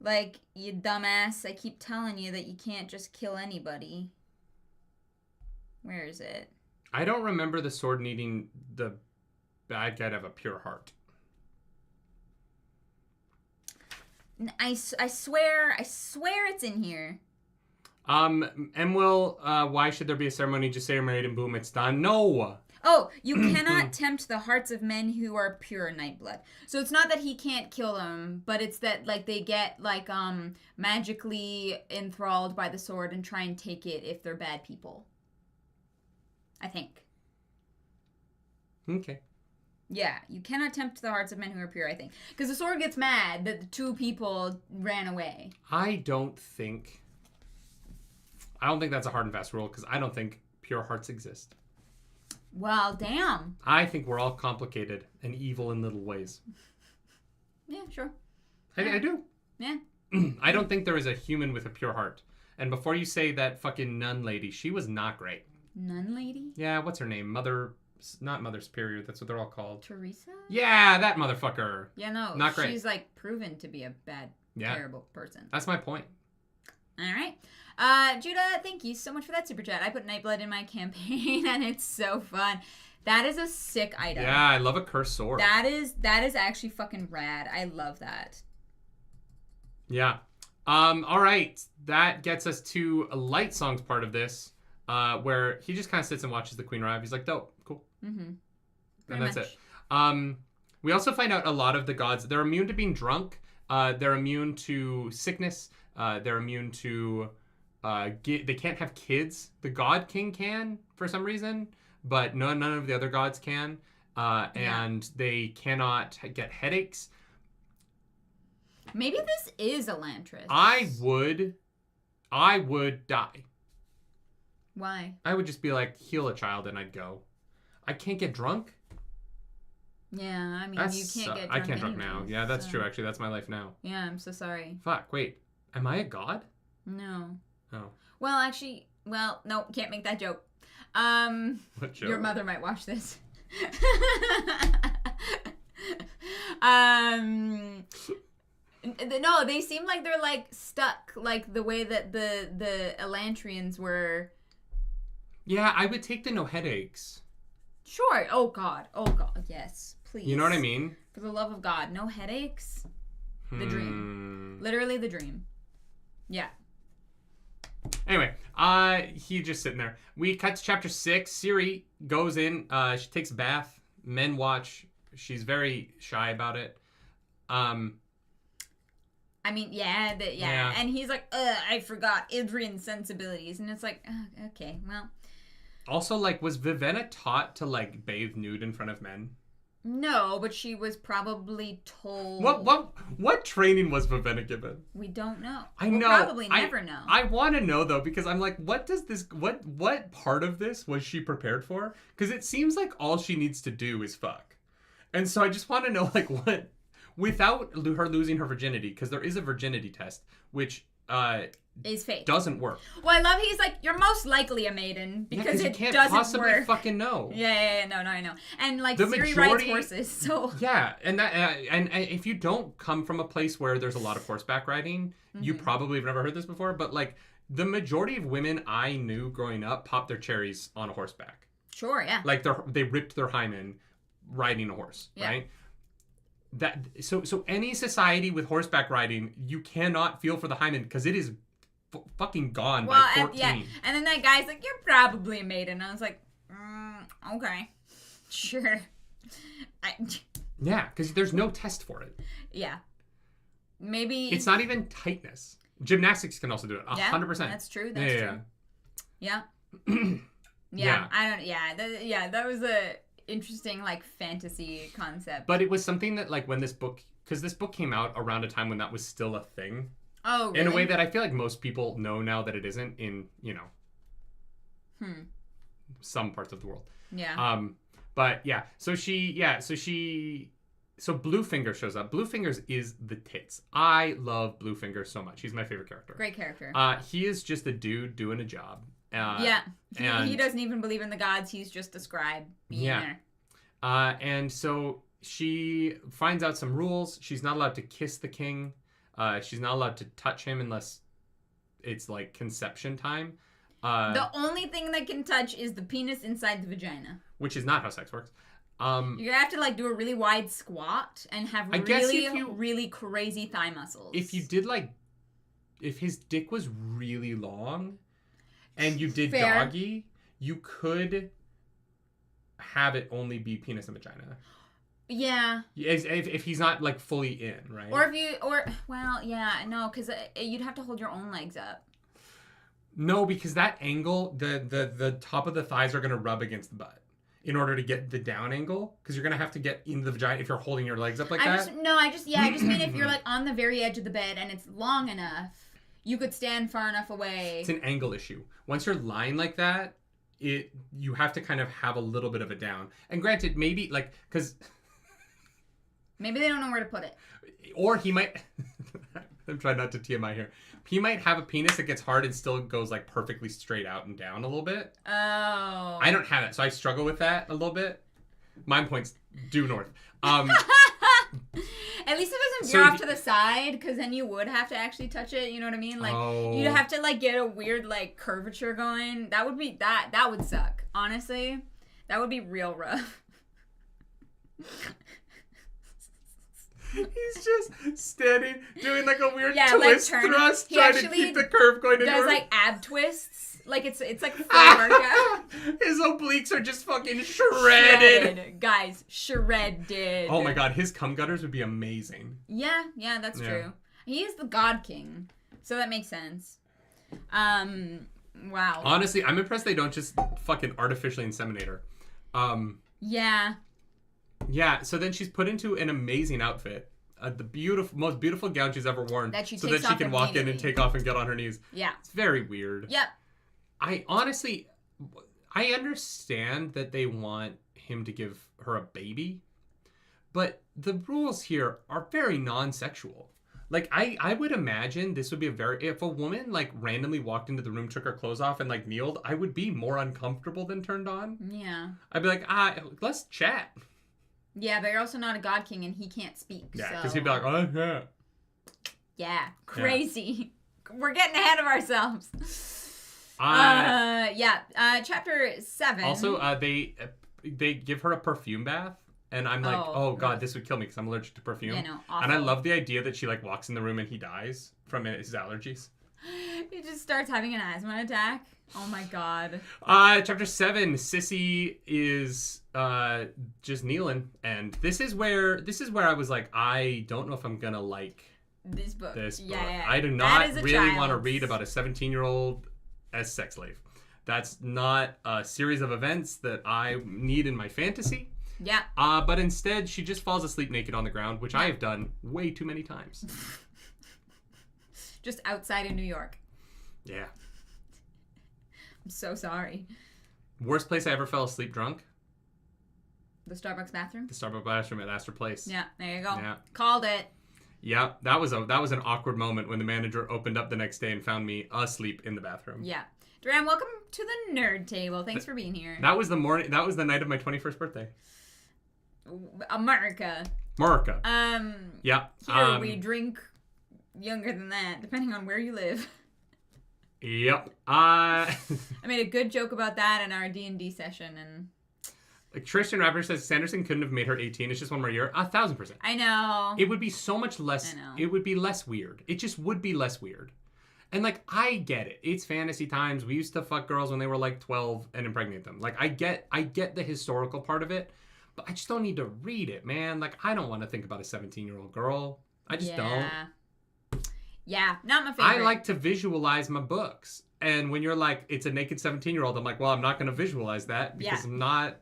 like, you dumbass, I keep telling you that you can't just kill anybody. Where is it? I don't remember the sword needing the... bad guy to have a pure heart. I swear it's in here. Emil, why should there be a ceremony? Just say you're married and boom, it's done. No. Oh, you cannot tempt the hearts of men who are pure Nightblood. So it's not that he can't kill them, but it's that like they get like magically enthralled by the sword and try and take it if they're bad people. I think. Okay. Yeah, you cannot tempt the hearts of men who are pure, I think. Because the sword gets mad that the two people ran away. I don't think that's a hard and fast rule, because I don't think pure hearts exist. Well, damn. I think we're all complicated and evil in little ways. Yeah, sure. I do. Yeah. I don't think there is a human with a pure heart. And before you say that fucking nun lady, she was not great. Nun lady? Yeah, what's her name? Not Mother Superior, that's what they're all called. Teresa? Yeah, that motherfucker. Yeah, no. Not great. She's like proven to be a bad, terrible person. That's my point. All right. Judah, thank you so much for that super chat. I put Nightblood in my campaign and it's so fun. That is a sick item. Yeah, I love a cursed sword. That is actually fucking rad. I love that. Yeah. All right. That gets us to a light songs part of this, where he just kind of sits and watches the queen arrive. He's like, dope, cool. Mm-hmm. And that's it. We also find out a lot of the gods, they're immune to being drunk. They're immune to sickness. They're immune to... they can't have kids. The God King can, for some reason, but none of the other gods can. And they cannot get headaches. Maybe this is Elantris. I would die. Why? I would just be like, heal a child, and I'd go. I can't get drunk? Yeah, I mean, you can't get drunk I can't drunk anyways, now. Yeah, that's true, actually. That's my life now. Yeah, I'm so sorry. Fuck, wait. Am I a god? No. Oh. Well, actually, no, can't make that joke. What joke? Your mother might watch this. No, they seem like they're like stuck, like the way that the Elantrians were. Yeah, I would take the no headaches. Sure. Oh God, yes, please. You know what I mean? For the love of God, no headaches. The dream. Literally the dream. Yeah. Anyway, he just sitting there. We cut to chapter 6. Siri goes in. She takes a bath. Men watch. She's very shy about it. I mean, yeah. And he's like, I forgot Idrian's sensibilities. And it's like, okay, well. Also, like, was Vivenna taught to, like, bathe nude in front of men? No, but she was probably told. What training was Vivenna given? We don't know. We'll probably never know. I want to know, though, because I'm like, what part of this was she prepared for? Because it seems like all she needs to do is fuck. And so I just want to know, like, what, without her losing her virginity, because there is a virginity test, which is fake. Doesn't work. Well, I love he's like, you're most likely a maiden because it can't doesn't possibly work. Fucking know. Yeah, no, I know. And like the Siri majority, rides horses, so yeah, and that and if you don't come from a place where there's a lot of horseback riding, you probably have never heard this before. But like the majority of women I knew growing up popped their cherries on a horseback. Sure, yeah. Like they ripped their hymen riding a horse, right? So any society with horseback riding, you cannot feel for the hymen because it is fucking gone by 14. Yeah. And then that guy's like, you're probably a maiden. I was like, okay, sure. Yeah, because there's no test for it. Yeah. Maybe it's not even tightness. Gymnastics can also do it. 100%. That's true. That's true. Yeah. That was a interesting like fantasy concept. But it was something that like when this book came out around a time when that was still a thing. Oh, really? In a way that I feel like most people know now that it isn't in, some parts of the world. Yeah. But yeah, so Bluefinger shows up. Bluefinger's is the tits. I love Bluefinger so much. He's my favorite character. Great character. He is just a dude doing a job. He doesn't even believe in the gods. He's just a scribe being there. And so she finds out some rules. She's not allowed to kiss the king. She's not allowed to touch him unless it's like conception time. The only thing that can touch is the penis inside the vagina. Which is not how sex works. You're gonna have to like do a really wide squat and have really crazy thigh muscles. If you did like, if his dick was really long and you did doggy, you could have it only be penis and vagina. Yeah. If he's not like fully in, right? Because you'd have to hold your own legs up. No, because that angle, the top of the thighs are going to rub against the butt in order to get the down angle, because you're going to have to get into the vagina if you're holding your legs up like that. I just mean if you're like on the very edge of the bed and it's long enough, you could stand far enough away. It's an angle issue. Once you're lying like that, you have to kind of have a little bit of a down. And granted, maybe like, because... Maybe they don't know where to put it. Or he might... I'm trying not to TMI here. He might have a penis that gets hard and still goes like perfectly straight out and down a little bit. Oh. I don't have it, so I struggle with that a little bit. Mine points due north. At least it doesn't veer off to the side, because then you would have to actually touch it. You know what I mean? Like you'd have to like get a weird like curvature going. That would be that would suck. Honestly, that would be real rough. He's just standing, doing like a weird twist thrust, trying to keep the curve going. Does like ab twists, like it's like full workout. His obliques are just fucking shredded. Guys, shredded. Oh my god, his cum gutters would be amazing. Yeah, that's true. He is the God King, so that makes sense. Wow. Honestly, I'm impressed they don't just fucking artificially inseminate her. Yeah. Yeah, so then she's put into an amazing outfit. The most beautiful gown she's ever worn. So that she can walk in and take off and get on her knees. Yeah. It's very weird. Yep. I understand that they want him to give her a baby, but the rules here are very non-sexual. Like, I would imagine this would be if a woman, like, randomly walked into the room, took her clothes off, and, like, kneeled, I would be more uncomfortable than turned on. Yeah. I'd be like, let's chat. Yeah, but you're also not a God King, and he can't speak. Yeah, because he'd be like, oh, yeah. Yeah, crazy. Yeah. We're getting ahead of ourselves. Chapter 7. Also, they give her a perfume bath, and I'm like, oh god, this would kill me because I'm allergic to perfume. Yeah, no, awful. And I love the idea that she like walks in the room and he dies from his allergies. He just starts having an asthma attack. Oh my god. Chapter 7, Sissy is just kneeling, and this is where I was like, I don't know if I'm gonna like this book. Yeah. I do not really want to read about a 17-year-old as sex slave. That's not a series of events that I need in my fantasy. Yeah. But instead, she just falls asleep naked on the ground, which I have done way too many times. Just outside of New York. Yeah. I'm so sorry. Worst place I ever fell asleep drunk? The Starbucks bathroom? The Starbucks bathroom at Astor Place. Yeah, there you go. Yeah. Called it. Yeah, that was an awkward moment when the manager opened up the next day and found me asleep in the bathroom. Yeah. Duran, welcome to the Nerd Table. Thanks for being here. That was the morning. That was the night of my 21st birthday. America. Yeah. Here we drink younger than that, depending on where you live. Yep. I made a good joke about that in our D&D session, and like Tristan Rapper says, Sanderson couldn't have made her 18. It's just one more year. 1,000%. I know. It would be so much less. It would be less weird. It just would be less weird. And like, I get it. It's fantasy times. We used to fuck girls when they were like 12 and impregnate them. Like, I get the historical part of it, but I just don't need to read it, man. Like, I don't want to think about a 17-year-old girl. I just don't. Yeah, not my favorite. I like to visualize my books. And when you're like, it's a naked 17-year-old, I'm like, well, I'm not going to visualize that because I'm not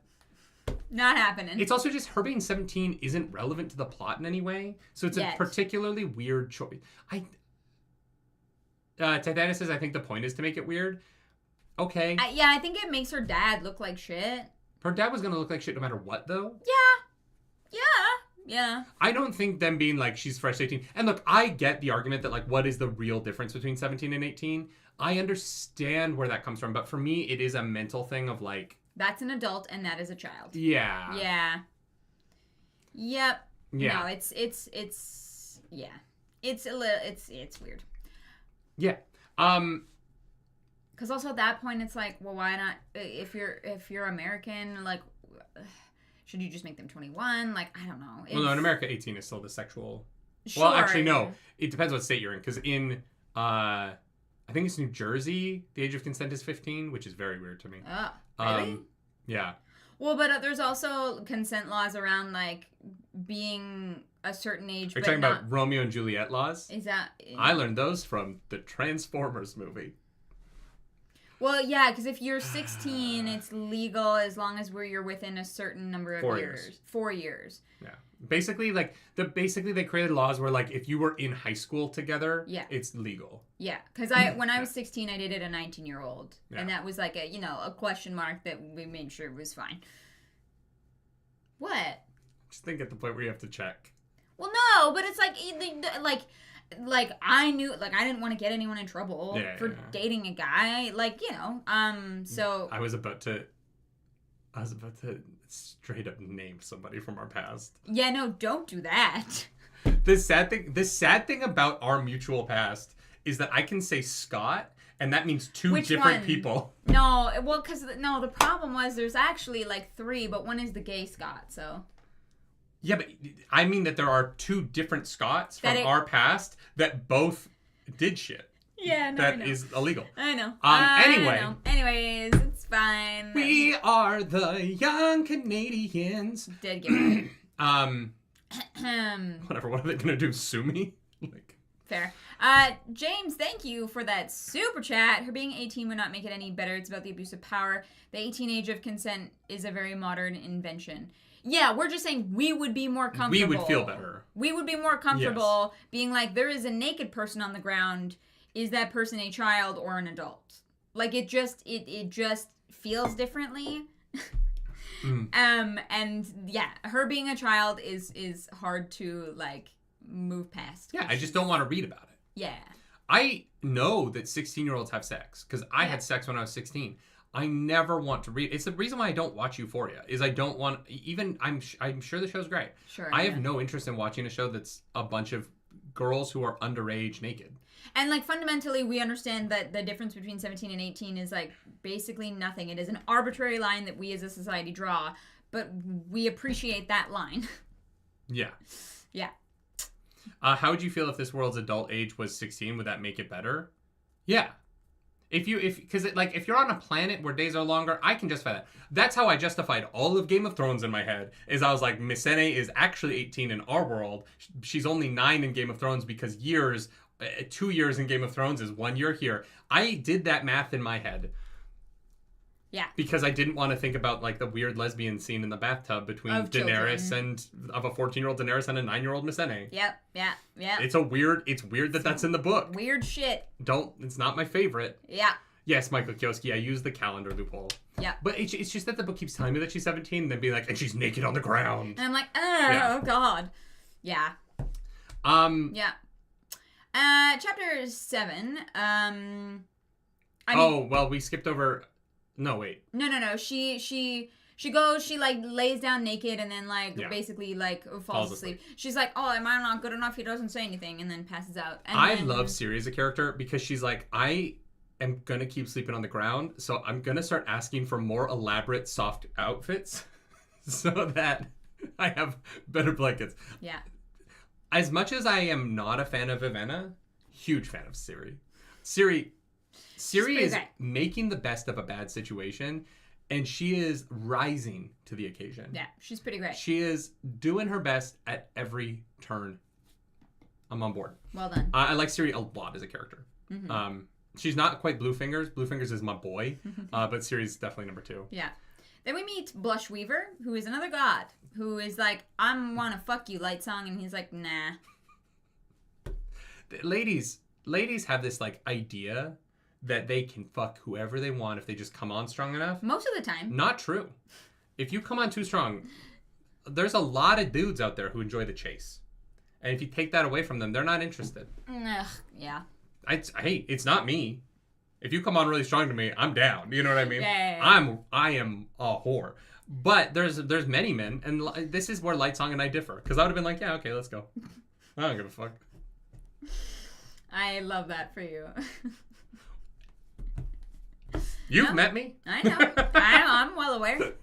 happening. It's also just her being 17 isn't relevant to the plot in any way. So it's a particularly weird choice. Titania says, I think the point is to make it weird. Okay. I think it makes her dad look like shit. Her dad was going to look like shit no matter what, though. Yeah. I don't think them being like, she's fresh 18. And look, I get the argument that like, what is the real difference between 17 and 18? I understand where that comes from. But for me, it is a mental thing of like, that's an adult and that is a child. Yeah. Yeah. Yep. Yeah. No, it's yeah. It's a little, it's weird. Yeah. Because also at that point, it's like, well, why not? If you're American, like, should you just make them 21? Like, I don't know. Well, no, in America, 18 is still the sexual. Sure. Well, actually, no. It depends what state you're in. Because in, I think it's New Jersey, the age of consent is 15, which is very weird to me. Really? Yeah. Well, but there's also consent laws around, like, being a certain age. Are you but talking not... about Romeo and Juliet laws? Is that... I learned those from the Transformers movie. Well, yeah, because if you're 16, it's legal as long as you're within a certain number of 4 years. 4 years. Yeah. Basically, like, they created laws where, like, if you were in high school together, it's legal. Yeah, because when I was 16, I dated a 19-year-old. Yeah. And that was, like, a question mark that we made sure was fine. What? Just think at the point where you have to check. Well, no, but it's like I knew, like, I didn't want to get anyone in trouble for dating a guy, like, so. I was about to straight up name somebody from our past. Yeah, no, don't do that. The sad thing about our mutual past is that I can say Scott, and that means two different people. No, well, the problem was there's actually, like, 3, but one is the gay Scott, so. Yeah, but I mean that there are 2 different Scotts from our past that both did shit. Yeah, no, that is illegal. I know. Anyway. I know. Anyways, it's fine. We are the young Canadians. Did get married. Whatever. What are they gonna do? Sue me? Fair. James, thank you for that super chat. Her being 18 would not make it any better. It's about the abuse of power. The 18 age of consent is a very modern invention. Yeah, we're just saying we would be more comfortable. We would feel better. We would be more comfortable being like, there is a naked person on the ground. Is that person a child or an adult? Like, it just feels differently. And yeah, her being a child is hard to, like, move past. Yeah, I just don't want to read about it. Yeah. I know that 16-year-olds have sex because I had sex when I was 16. I never want to read. It's the reason why I don't watch Euphoria. Is I don't want even. I'm sure the show's great. Sure. I have no interest in watching a show that's a bunch of girls who are underage naked. And, like, fundamentally, we understand that the difference between 17 and 18 is, like, basically nothing. It is an arbitrary line that we as a society draw, but we appreciate that line. Yeah. Yeah. How would you feel if this world's adult age was 16? Would that make it better? Yeah. If you're on a planet where days are longer, I can justify that. That's how I justified all of Game of Thrones in my head. Is I was like, Missene is actually 18 in our world. She's only 9 in Game of Thrones because 2 years in Game of Thrones is 1 year here. I did that math in my head. Yeah. Because I didn't want to think about, like, the weird lesbian scene in the bathtub between Daenerys of a 14-year-old Daenerys and a 9-year-old Missene. Yep. It's weird that's in the book. Weird shit. It's not my favorite. Yeah. Yes, Michael Kioski, I used the calendar loophole. Yeah. But it's just that the book keeps telling me that she's 17 and then being like, and she's naked on the ground. And I'm like, oh God. Yeah. Yeah. Chapter 7. We skipped over. No, wait. No. She goes, she, like, lays down naked and then, like, basically, like, falls asleep. She's like, oh, am I not good enough? He doesn't say anything, and then passes out. And I love Siri as a character because she's like, I am going to keep sleeping on the ground, so I'm going to start asking for more elaborate soft outfits so that I have better blankets. Yeah. As much as I am not a fan of Vivenna, huge fan of Siri. Siri is making the best of a bad situation, and she is rising to the occasion. Yeah, she's pretty great. She is doing her best at every turn. I'm on board. Well done. I like Siri a lot as a character. Mm-hmm. She's not quite Bluefingers. Bluefingers is my boy, but Siri's definitely number 2. Yeah. Then we meet Blush Weaver, who is another god, who is like, I want to fuck you, Light Song, and he's like, nah. Ladies have this, like, idea that they can fuck whoever they want if they just come on strong enough. Most of the time. Not true. If you come on too strong, there's a lot of dudes out there who enjoy the chase. And if you take that away from them, they're not interested. Ugh, yeah. Hey, it's not me. If you come on really strong to me, I'm down. You know what I mean? Yeah. I am a whore. But there's many men, and this is where Lightsong and I differ. Because I would have been like, yeah, okay, let's go. I don't give a fuck. I love that for you. You've met me? I know. I'm well aware.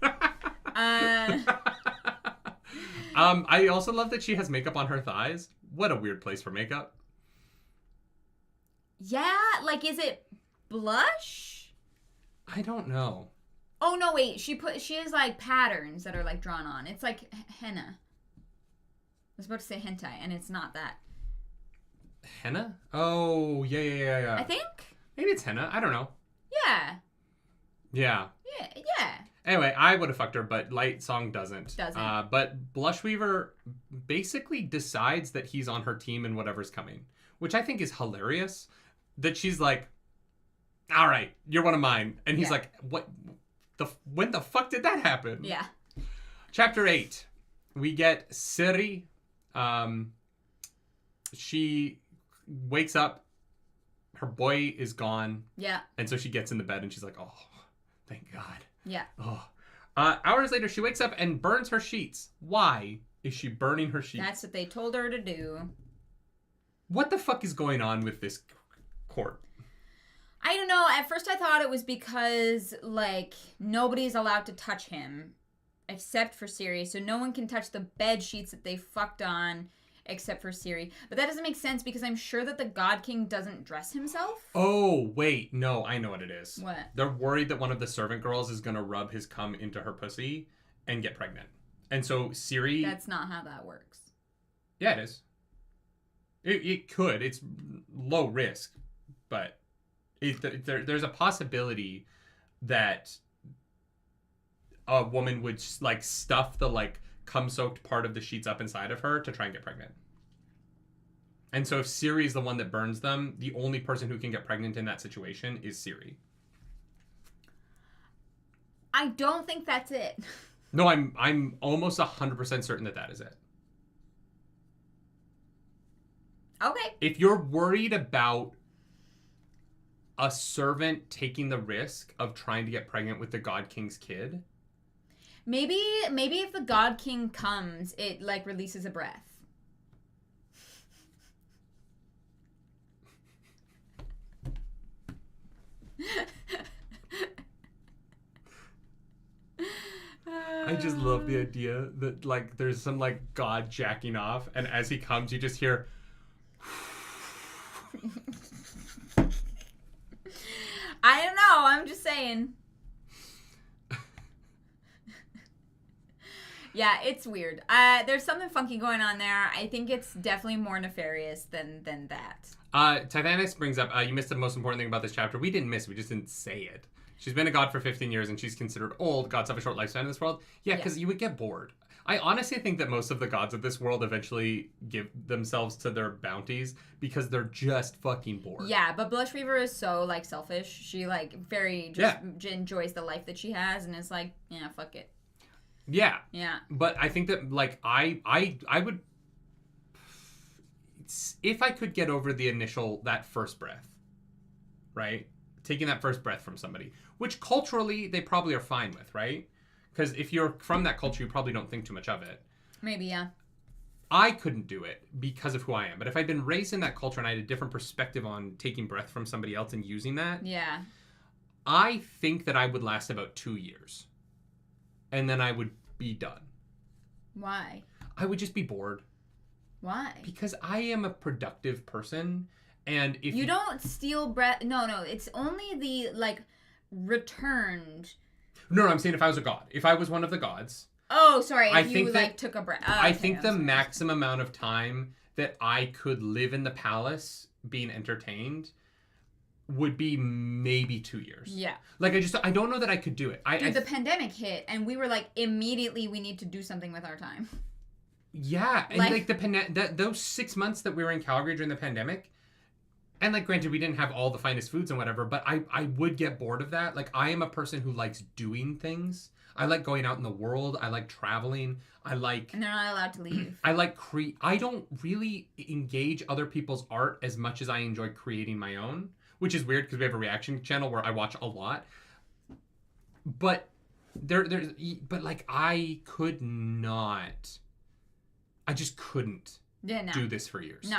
I also love that she has makeup on her thighs. What a weird place for makeup. Yeah, like, is it blush? I don't know. Oh no, wait. She has like patterns that are like drawn on. It's like henna. I was about to say hentai, and it's not that. Henna? Oh, yeah. I think. Maybe it's henna. I don't know. Yeah. Yeah. Yeah. Anyway, I would have fucked her, but Light Song doesn't. Doesn't. But Blushweaver basically decides that he's on her team in whatever's coming, which I think is hilarious. That she's like, all right, you're one of mine. And he's like, what? When the fuck did that happen? Yeah. Chapter 8. We get Siri. She wakes up. Her boy is gone. Yeah. And so she gets in the bed and she's like, oh, thank God. Yeah. Oh. Hours later, she wakes up and burns her sheets. Why is she burning her sheets? That's what they told her to do. What the fuck is going on with this court? I don't know. At first I thought it was because, like, nobody's allowed to touch him except for Siri. So no one can touch the bed sheets that they fucked on except for Siri. But that doesn't make sense because I'm sure that the God King doesn't dress himself. Oh, wait. No, I know what it is. What? They're worried that one of the servant girls is going to rub his cum into her pussy and get pregnant. And so Siri... That's not how that works. Yeah, it is. It could. It's low risk. But there's a possibility that a woman would, like, stuff the, like, cum-soaked part of the sheets up inside of her to try and get pregnant. And so if Siri is the one that burns them, the only person who can get pregnant in that situation is Siri. I don't think that's it. No, I'm almost 100% certain that is it. Okay. If you're worried about a servant taking the risk of trying to get pregnant with the God King's kid... Maybe if the God King comes, it, like, releases a breath. I just love the idea that, like, there's some, like, God jacking off, and as he comes, you just hear... I don't know. I'm just saying. Yeah, it's weird. There's something funky going on there. I think it's definitely more nefarious than that. Tithanis brings up, you missed the most important thing about this chapter. We didn't miss, we just didn't say it. She's been a god for 15 years and she's considered old. Gods have a short lifespan in this world. Yeah, because you would get bored. I honestly think that most of the gods of this world eventually give themselves to their bounties because they're just fucking bored. Yeah, but Blushweaver is so, like, selfish. She, like, very just enjoys the life that she has and is like, yeah, fuck it. Yeah. Yeah. But I think that, like, I would... If I could get over that first breath, right? Taking that first breath from somebody, which culturally they probably are fine with, right? Because if you're from that culture, you probably don't think too much of it. Maybe, yeah. I couldn't do it because of who I am. But if I'd been raised in that culture and I had a different perspective on taking breath from somebody else and using that, yeah, I think that I would last about 2 years. And then I would be done. Why? I would just be bored. Why? Because I am a productive person, and if you don't steal breath. No, it's only the, like, returned. No, I'm saying if I was a god. If I was one of the gods. Oh, sorry. If you took a breath. I think the maximum amount of time that I could live in the palace being entertained would be maybe 2 years. Yeah. Like, I don't know that I could do it. The pandemic hit, and we were like, immediately we need to do something with our time. Yeah, and like those 6 months that we were in Calgary during the pandemic, and, like, granted we didn't have all the finest foods and whatever, but I would get bored of that. Like, I am a person who likes doing things. I like going out in the world. I like traveling. And they're not allowed to leave. I like I don't really engage other people's art as much as I enjoy creating my own, which is weird because we have a reaction channel where I watch a lot. But but like, I could not. I just couldn't do this for years. No.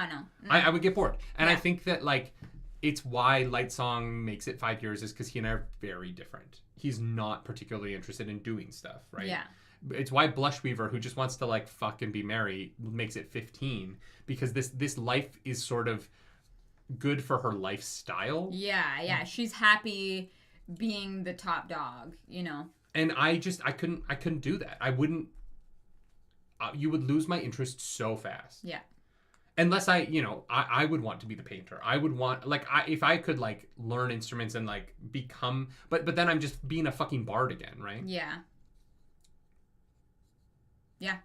I would get bored. And I think that, like, it's why Light Song makes it 5 years is because he and I are very different. He's not particularly interested in doing stuff, right? Yeah. It's why Blushweaver, who just wants to, like, fuck and be merry, makes it 15. Because this life is sort of good for her lifestyle. Yeah. She's happy being the top dog, you know. And I couldn't do that. I wouldn't. You would lose my interest so fast. Yeah. Unless I would want to be the painter. I would want, like, if I could, like, learn instruments and, like, become, but then I'm just being a fucking bard again, right? Yeah. Yeah.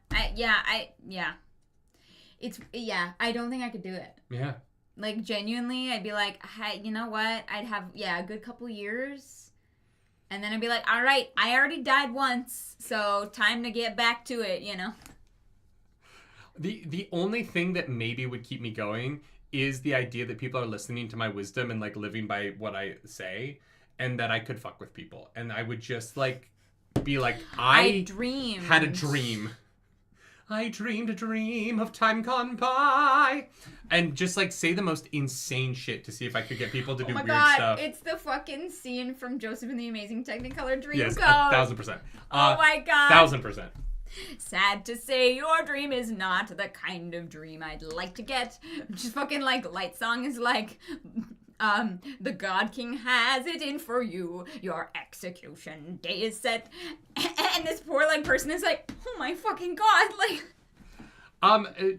I don't think I could do it. Yeah. Like, genuinely, I'd be like, hey, you know what? I'd have, a good couple years. And then I'd be like, all right, I already died once, so time to get back to it, you know? The only thing that maybe would keep me going is the idea that people are listening to my wisdom and, like, living by what I say, and that I could fuck with people. And I would just, like, be like, I had a dream. I dreamed a dream of time gone by. And just, like, say the most insane shit to see if I could get people to do weird stuff. It's the fucking scene from Joseph and the Amazing Technicolor Dreamcoat. Yes, 1,000%. Oh my god. 1,000%. Sad to say, your dream is not the kind of dream I'd like to get. Just fucking, like, light song is like, the God King has it in for you. Your execution day is set. And this poor, like, person is like, oh my fucking god, like...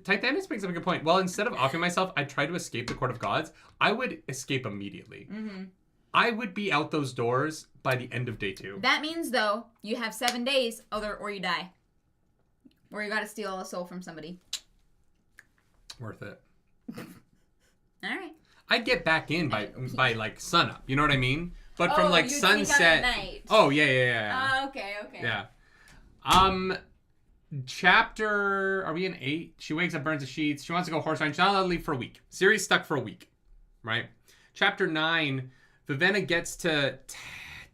Titanius brings up a good point. Well, instead of offing myself, I try to escape the court of gods. I would escape immediately. Mm-hmm. I would be out those doors by the end of day 2. That means, though, you have 7 days, or you die. Or you gotta steal a soul from somebody. Worth it. Alright. I'd get back in by like sunup. You know what I mean? But from like sunset. Night. Oh yeah. Okay. Yeah. Chapter. Are we in 8? She wakes up, burns the sheets. She wants to go horse riding. She's not allowed to leave for a week. Siri's stuck for a week, right? Chapter 9. Vivenna gets to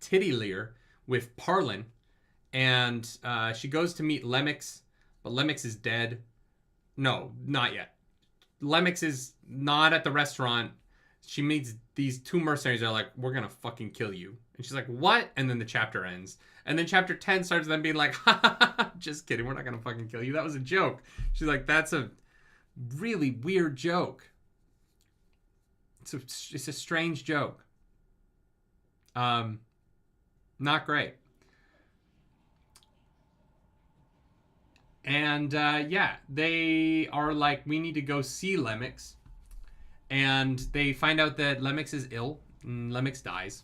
Tittyleer with Parlin, and she goes to meet Lemix, but Lemix is dead. No, not yet. Lemix is not at the restaurant. She meets these 2 mercenaries that are like, we're gonna fucking kill you. And she's like, what? And then the chapter ends. And then chapter 10 starts with them being like, ha ha ha, just kidding, we're not gonna fucking kill you. That was a joke. She's like, that's a really weird joke. It's a strange joke. Not great. And they are like, we need to go see Lemix. And they find out that Lemix is ill. And Lemix dies.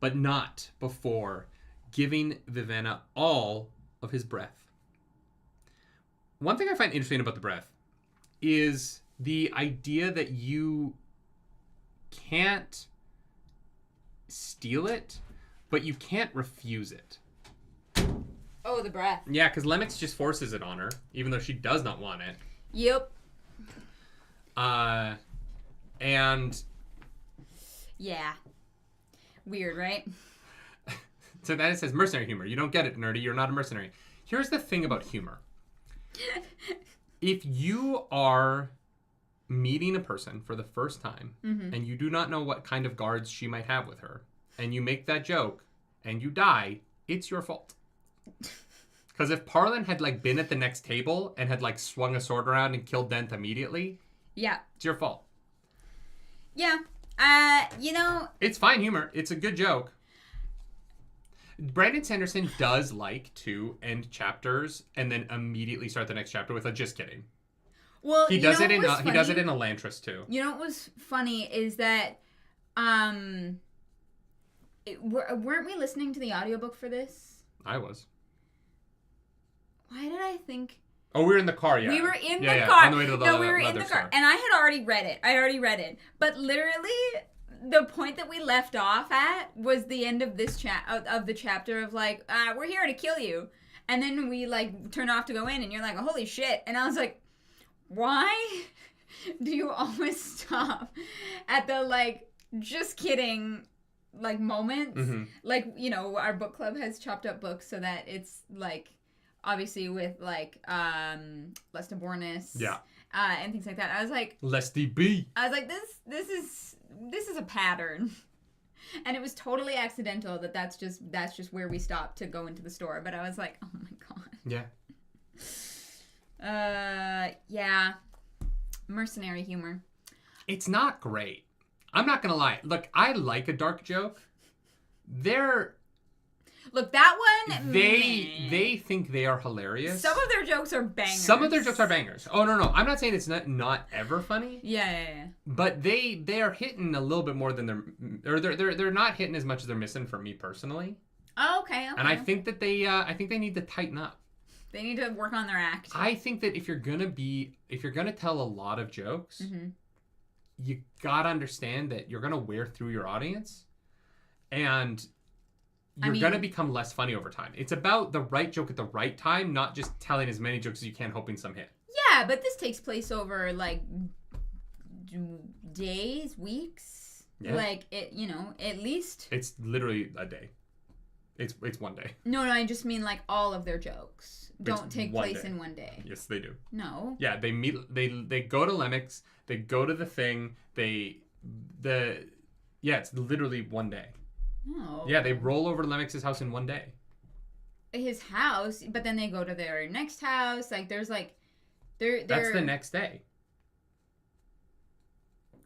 But not before giving Vivenna all of his breath. One thing I find interesting about the breath is the idea that you can't steal it, but you can't refuse it. Oh, the breath. Yeah, because Lemix just forces it on her, even though she does not want it. Yep. And... yeah. Weird, right? So then it says mercenary humor. You don't get it, nerdy. You're not a mercenary. Here's the thing about humor. If you are meeting a person for the first time, mm-hmm. and you do not know what kind of guards she might have with her, and you make that joke, and you die, it's your fault. Because if Parlin had like been at the next table and had like swung a sword around and killed Dent immediately, yeah, it's your fault. Yeah. It's fine humor. It's a good joke. Brandon Sanderson does like to end chapters and then immediately start the next chapter with a just kidding. Well, he does it in Elantris too. You know what was funny is that weren't we listening to the audiobook for this? I was. Why did I think... Oh, we were in the car, yeah. We were in the car. On the way to the we were in the car. Store. And I had already read it. But literally, the point that we left off at was the end of this of the chapter of like, we're here to kill you. And then we like turn off to go in and you're like, holy shit. And I was like, why do you always stop at the like, just kidding, like moments? Mm-hmm. Like, our book club has chopped up books so that it's like, obviously with like Lesta Bornis, and things like that. I was like, Lesty B. I was like, this is a pattern, and it was totally accidental that's just where we stopped to go into the store. But I was like, oh my god. Yeah. Mercenary humor. It's not great. I'm not gonna lie. Look, I like a dark joke, Look, that one. They think they are hilarious. Some of their jokes are bangers. Some of their jokes are bangers. Oh no, I'm not saying it's not ever funny. Yeah. But they are hitting a little bit more than they're not hitting as much as they're missing for me personally. Oh, okay. And I think that they need to tighten up. They need to work on their act. I think that if you're gonna tell a lot of jokes, you gotta understand that you're gonna wear through your audience, and you're gonna become less funny over time. It's about the right joke at the right time, not just telling as many jokes as you can, hoping some hit. Yeah, but this takes place over like days, weeks. Yeah. Like it, at least. It's literally a day. It's one day. No, I just mean like all of their jokes don't take place day. in one day. Yes, they do. No. Yeah, they meet. They go to Lemix. They go to the thing. It's literally one day. No. Yeah, they roll over to Lemix's house in one day. His house, but then they go to their next house. Like there's like, That's the next day.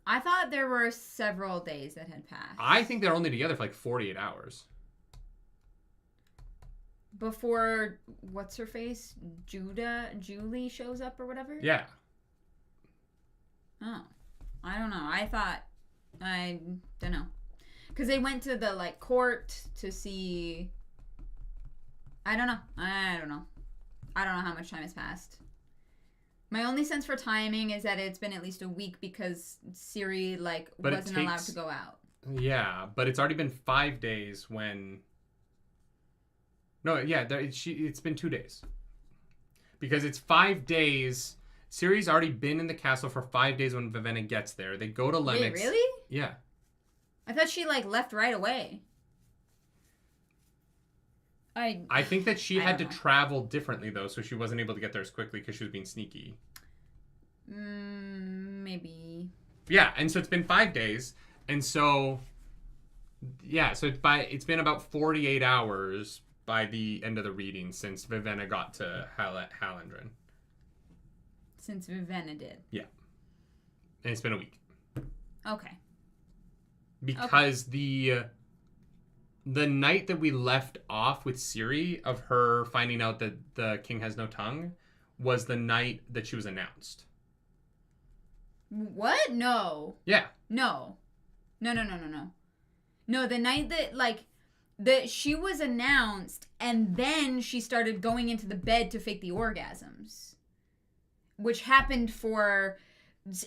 I thought there were several days that had passed. I think they're only together for like 48 hours. Before, what's her face? Julie shows up or whatever? Yeah. Oh. I don't know. I don't know. Because they went to the, like, court to see... I don't know. I don't know how much time has passed. My only sense for timing is that it's been at least a week because Siri, like, wasn't allowed to go out. Yeah, but it's already been 5 days when... No, yeah, it's been 2 days. Because it's 5 days. Siri's already been in the castle for 5 days when Vivenna gets there. They go to Lemix. Wait, really? Yeah. I thought she, like, left right away. I think that she had to travel differently, though, so she wasn't able to get there as quickly because she was being sneaky. Maybe. Yeah, and so it's been 5 days, and so... Yeah, so it's been about 48 hours... by the end of the reading since Vivenna got to Hallandren. Since Vivenna did? Yeah. And it's been a week. Okay. Because the night that we left off with Siri of her finding out that the king has no tongue was the night that she was announced. What? No. Yeah. No. No, the night that, like... that she was announced, and then she started going into the bed to fake the orgasms. Which happened for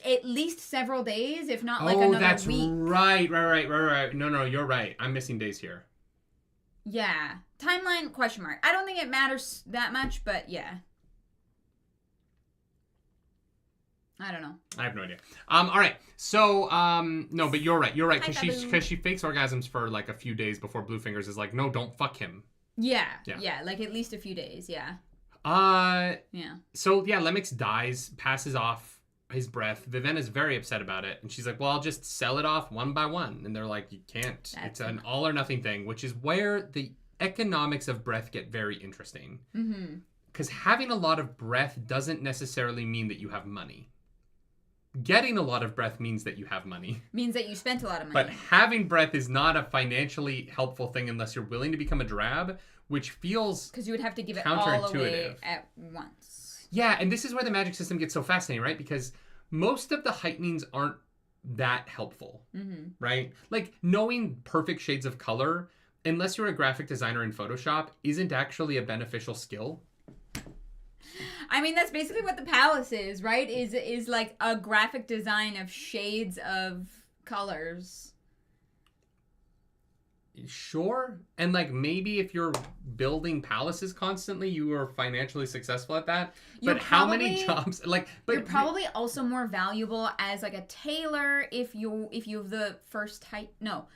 at least several days, if not like another week. Oh, that's right. No, you're right. I'm missing days here. Yeah. Timeline, question mark. I don't think it matters that much, but yeah. I don't know. I have no idea. All right. So, no, but you're right. Because she fakes orgasms for like a few days before Bluefingers is like, no, don't fuck him. Yeah. Like at least a few days. Yeah. Yeah. So yeah, Lemix dies, passes off his breath. Vivenna's very upset about it, and she's like, "Well, I'll just sell it off one by one." And they're like, "You can't. It's an all or nothing thing," which is where the economics of breath get very interesting. Because having a lot of breath doesn't necessarily mean that you have money. Getting a lot of breath means that you have money. Means that you spent a lot of money. But having breath is not a financially helpful thing unless you're willing to become a drab, which feels because you would have to give it all away at once. Yeah, and this is where the magic system gets so fascinating, right? Because most of the heightenings aren't that helpful, right? Like, knowing perfect shades of color, unless you're a graphic designer in Photoshop, isn't actually a beneficial skill. I mean, that's basically what the palace is, right? Is like a graphic design of shades of colors. Sure. And like maybe if you're building palaces constantly, you are financially successful at that. But how many jobs but you're probably also more valuable as like a tailor if you have the first height. No,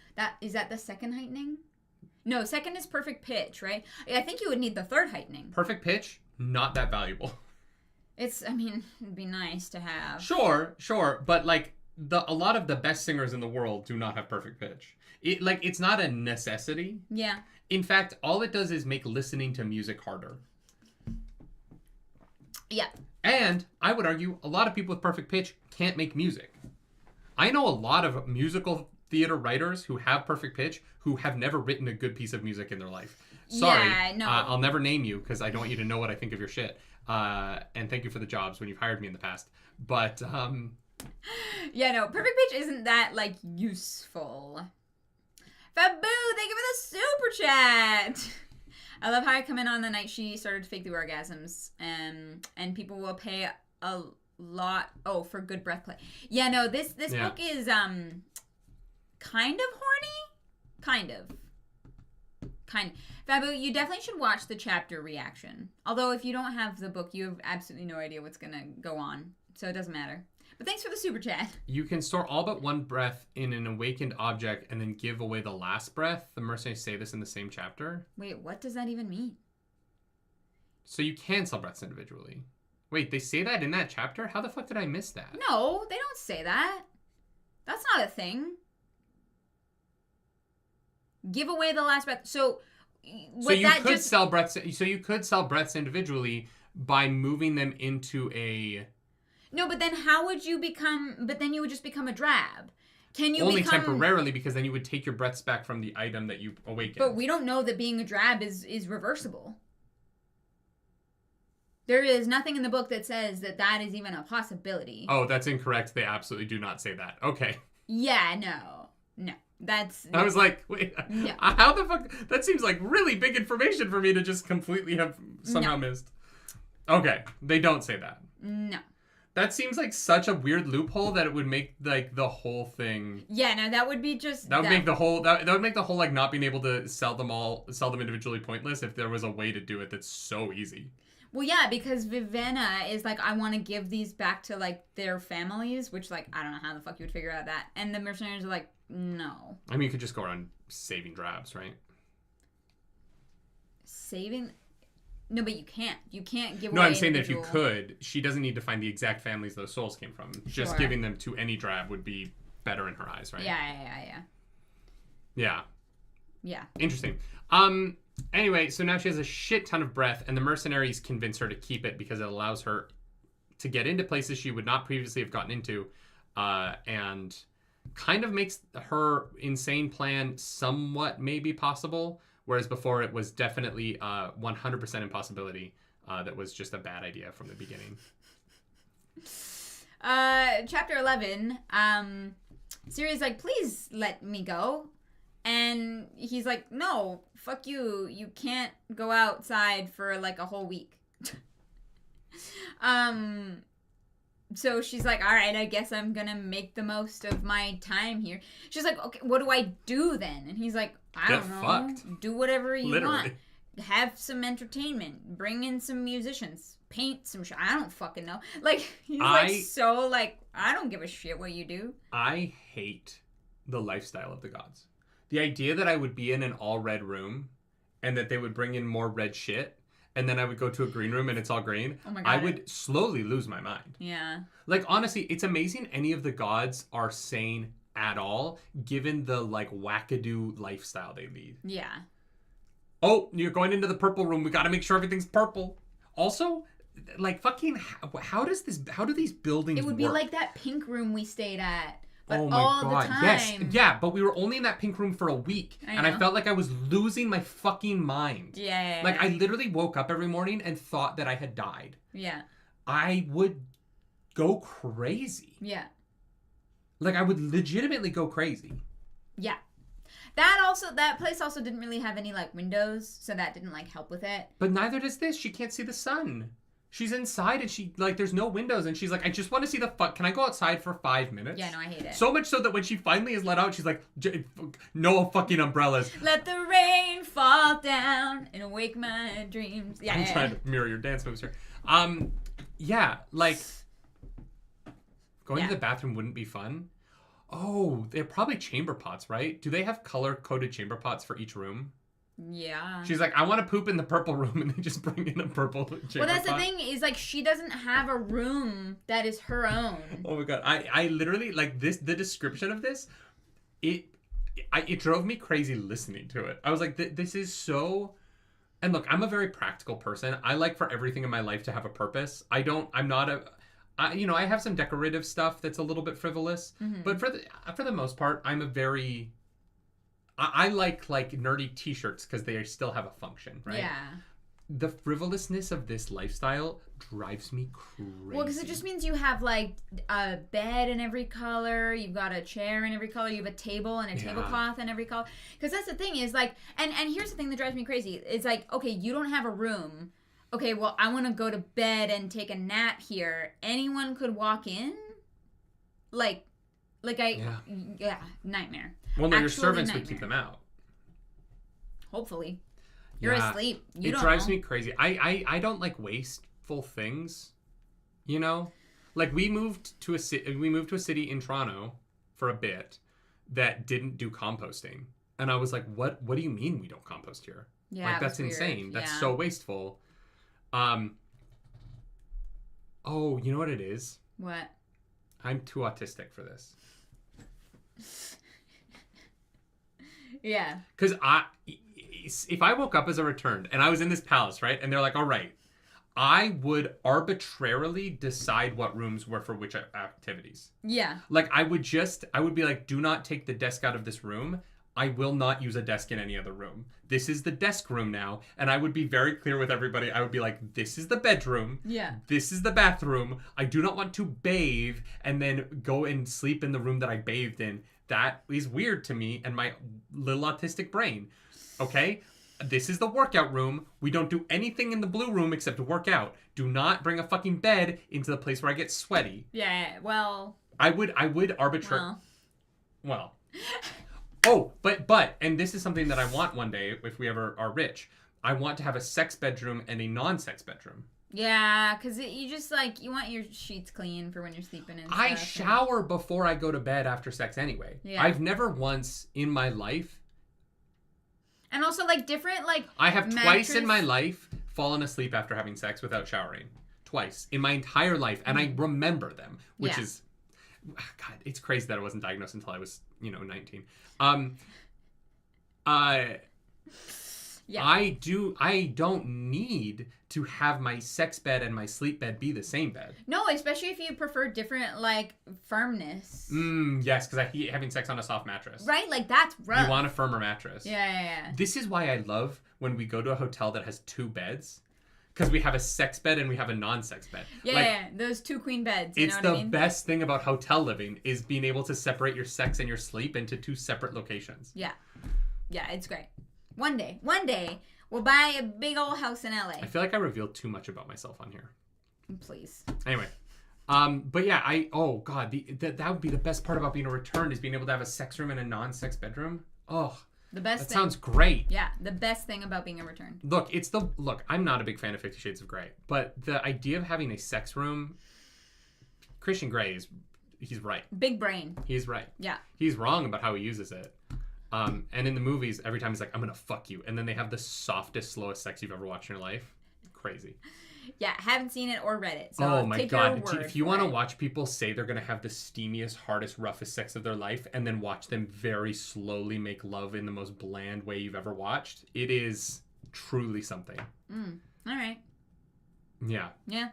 is that the second heightening? No, second is perfect pitch, right? I think you would need the third heightening. Perfect pitch, not that valuable. It'd be nice to have. Sure, but like a lot of the best singers in the world do not have perfect pitch. It's not a necessity. Yeah. In fact, all it does is make listening to music harder. Yeah. And I would argue a lot of people with perfect pitch can't make music. I know a lot of musical theater writers who have perfect pitch who have never written a good piece of music in their life. Sorry, Yeah, no. I'll never name you because I don't want you to know what I think of your shit. And thank you for the jobs when you've hired me in the past. But yeah, no, perfect pitch isn't that like useful. Fabu, thank you for the super chat. I love how I come in on the night she started to fake the orgasms, and people will pay a lot. Oh, for good breath play. Yeah, no, this book is kind of horny, kind of. Fabu, you definitely should watch the chapter reaction. Although if you don't have the book, you have absolutely no idea what's gonna go on, so it doesn't matter. But thanks for the super chat. You can store all but one breath in an awakened object and then give away the last breath. The mercenaries say this in the same chapter. Wait, what does that even mean? So you can sell breaths individually. Wait, they say that in that chapter? How the fuck did I miss that? No, they don't say that. That's not a thing. Give away the last breath. So you could sell breaths individually by moving them into a... No, but then how would you become... But then you would just become a drab. Can you only temporarily, because then you would take your breaths back from the item that you awakened. But we don't know that being a drab is reversible. There is nothing in the book that says that is even a possibility. Oh, that's incorrect. They absolutely do not say that. Okay. Yeah, no. I was like, wait, no. How the fuck? That seems like really big information for me to just completely have somehow missed. Okay, they don't say that. No. That seems like such a weird loophole that it would make like the whole thing. Yeah, no, that would be just. That would make the whole that would make the whole like not being able to sell them individually pointless if there was a way to do it that's so easy. Well, yeah, because Vivenna is like, I want to give these back to like their families, which like I don't know how the fuck you would figure out that, and the mercenaries are like, no. I mean, you could just go around saving drabs, right? Saving. No, but you can't. You can't give away. No, I'm saying that if you could, she doesn't need to find the exact families those souls came from. Sure. Just giving them to any drab would be better in her eyes, right? Yeah. Interesting. Anyway, so now she has a shit ton of breath, and the mercenaries convince her to keep it because it allows her to get into places she would not previously have gotten into, and kind of makes her insane plan somewhat maybe possible. Whereas before it was definitely 100% impossibility that was just a bad idea from the beginning. Chapter 11, Siri's like, please let me go. And he's like, no, fuck you. You can't go outside for like a whole week. So she's like, all right, I guess I'm gonna make the most of my time here. She's like, okay, what do I do then? And he's like, I don't know. Fucked. Do whatever you Literally. want. Have some entertainment. Bring in some musicians. Paint some shit. I don't fucking know. Like, he's so like, I don't give a shit what you do. I hate the lifestyle of the gods. The idea that I would be in an all red room and that they would bring in more red shit and then I would go to a green room and it's all green. Oh my God. I would slowly lose my mind. Yeah. Like, honestly, it's amazing any of the gods are sane at all, given the, like, wackadoo lifestyle they lead. Yeah. Oh, you're going into the purple room. We got to make sure everything's purple. Also, like, fucking, how do these buildings work? It would be like that pink room we stayed at. But oh my all God. the time. Yes. Yeah, but we were only in that pink room for a week. And I felt like I was losing my fucking mind. Yeah. Like, I literally woke up every morning and thought that I had died. Yeah. I would go crazy. Yeah. Like, I would legitimately go crazy. Yeah. That place also didn't really have any, like, windows, so that didn't, like, help with it. But neither does this. She can't see the sun. She's inside and she, like, there's no windows and she's like, I just want to see the fuck. Can I go outside for 5 minutes? Yeah, no, I hate it. So much so that when she finally is let out, she's like, no fucking umbrellas. Let the rain fall down and awake my dreams. Yeah, I'm trying to mirror your dance moves here. Yeah, like, going to the bathroom wouldn't be fun. Oh, they're probably chamber pots, right? Do they have color-coded chamber pots for each room? Yeah. She's like, I want to poop in the purple room, and they just bring in a purple chamber pot. Well, that's the thing, is, like, she doesn't have a room that is her own. Oh my God. I literally, like, the description of this, it drove me crazy listening to it. I was like, this is so... And look, I'm a very practical person. I like for everything in my life to have a purpose. I'm not I have some decorative stuff that's a little bit frivolous, but for the most part, I'm a very... I like nerdy t-shirts because they still have a function, right? Yeah. The frivolousness of this lifestyle drives me crazy. Well, because it just means you have, like, a bed in every color, you've got a chair in every color, you have a table and a tablecloth in every color. Because that's the thing is, like, and here's the thing that drives me crazy. It's like, okay, you don't have a room. Okay, well, I want to go to bed and take a nap here. Anyone could walk in? Yeah, nightmare. Well, no, your Actually servants nightmare. would keep them out. Hopefully. You're asleep. You don't drives know. me crazy. I don't like wasteful things, you know? Like we moved to a city in Toronto for a bit that didn't do composting. And I was like, what do you mean we don't compost here? Yeah, like that's insane. That's so wasteful. Oh, you know what it is? What? I'm too autistic for this. Yeah. Because if I woke up as a returned and I was in this palace, right? And they're like, all right, I would arbitrarily decide what rooms were for which activities. Yeah. Like I would be like, do not take the desk out of this room. I will not use a desk in any other room. This is the desk room now. And I would be very clear with everybody. I would be like, this is the bedroom. Yeah. This is the bathroom. I do not want to bathe and then go and sleep in the room that I bathed in. That is weird to me and my little autistic brain. Okay? This is the workout room. We don't do anything in the blue room except work out. Do not bring a fucking bed into the place where I get sweaty. Yeah, well... I would arbitrarily... Well... Oh, but, and this is something that I want one day, if we ever are rich. I want to have a sex bedroom and a non-sex bedroom. Yeah, because you just, like, you want your sheets clean for when you're sleeping and stuff. I shower before I go to bed after sex anyway. Yeah. I've never once in my life... And also, like, different, like... I have twice in my life fallen asleep after having sex without showering. Twice. In my entire life. And I remember them, which is... God, it's crazy that I wasn't diagnosed until I was, 19. Yeah. I don't need to have my sex bed and my sleep bed be the same bed. No, especially if you prefer different, like, firmness. Yes, because I hate having sex on a soft mattress. Right? Like, that's rough. You want a firmer mattress. Yeah. This is why I love when we go to a hotel that has 2 beds. Because we have a sex bed and we have a non-sex bed. Yeah, those 2 queen beds. It's the best thing about hotel living is being able to separate your sex and your sleep into 2 separate locations. Yeah, it's great. One day, we'll buy a big old house in LA. I feel like I revealed too much about myself on here. Please. Anyway, but yeah, that would be the best part about being a returned is being able to have a sex room and a non-sex bedroom. Oh. The best that thing. sounds great. Yeah, the best thing about being a return. Look, I'm not a big fan of 50 Shades of Grey, but the idea of having a sex room, Christian Grey he's right. Big brain. He's right. Yeah. He's wrong about how he uses it. And in the movies, every time he's like, I'm going to fuck you. And then they have the softest, slowest sex you've ever watched in your life. Crazy. Yeah, haven't seen it or read it. So oh my God. If you want to it. watch people say they're going to have the steamiest, hardest, roughest sex of their life and then watch them very slowly make love in the most bland way you've ever watched, it is truly something. All right. Yeah. Yeah.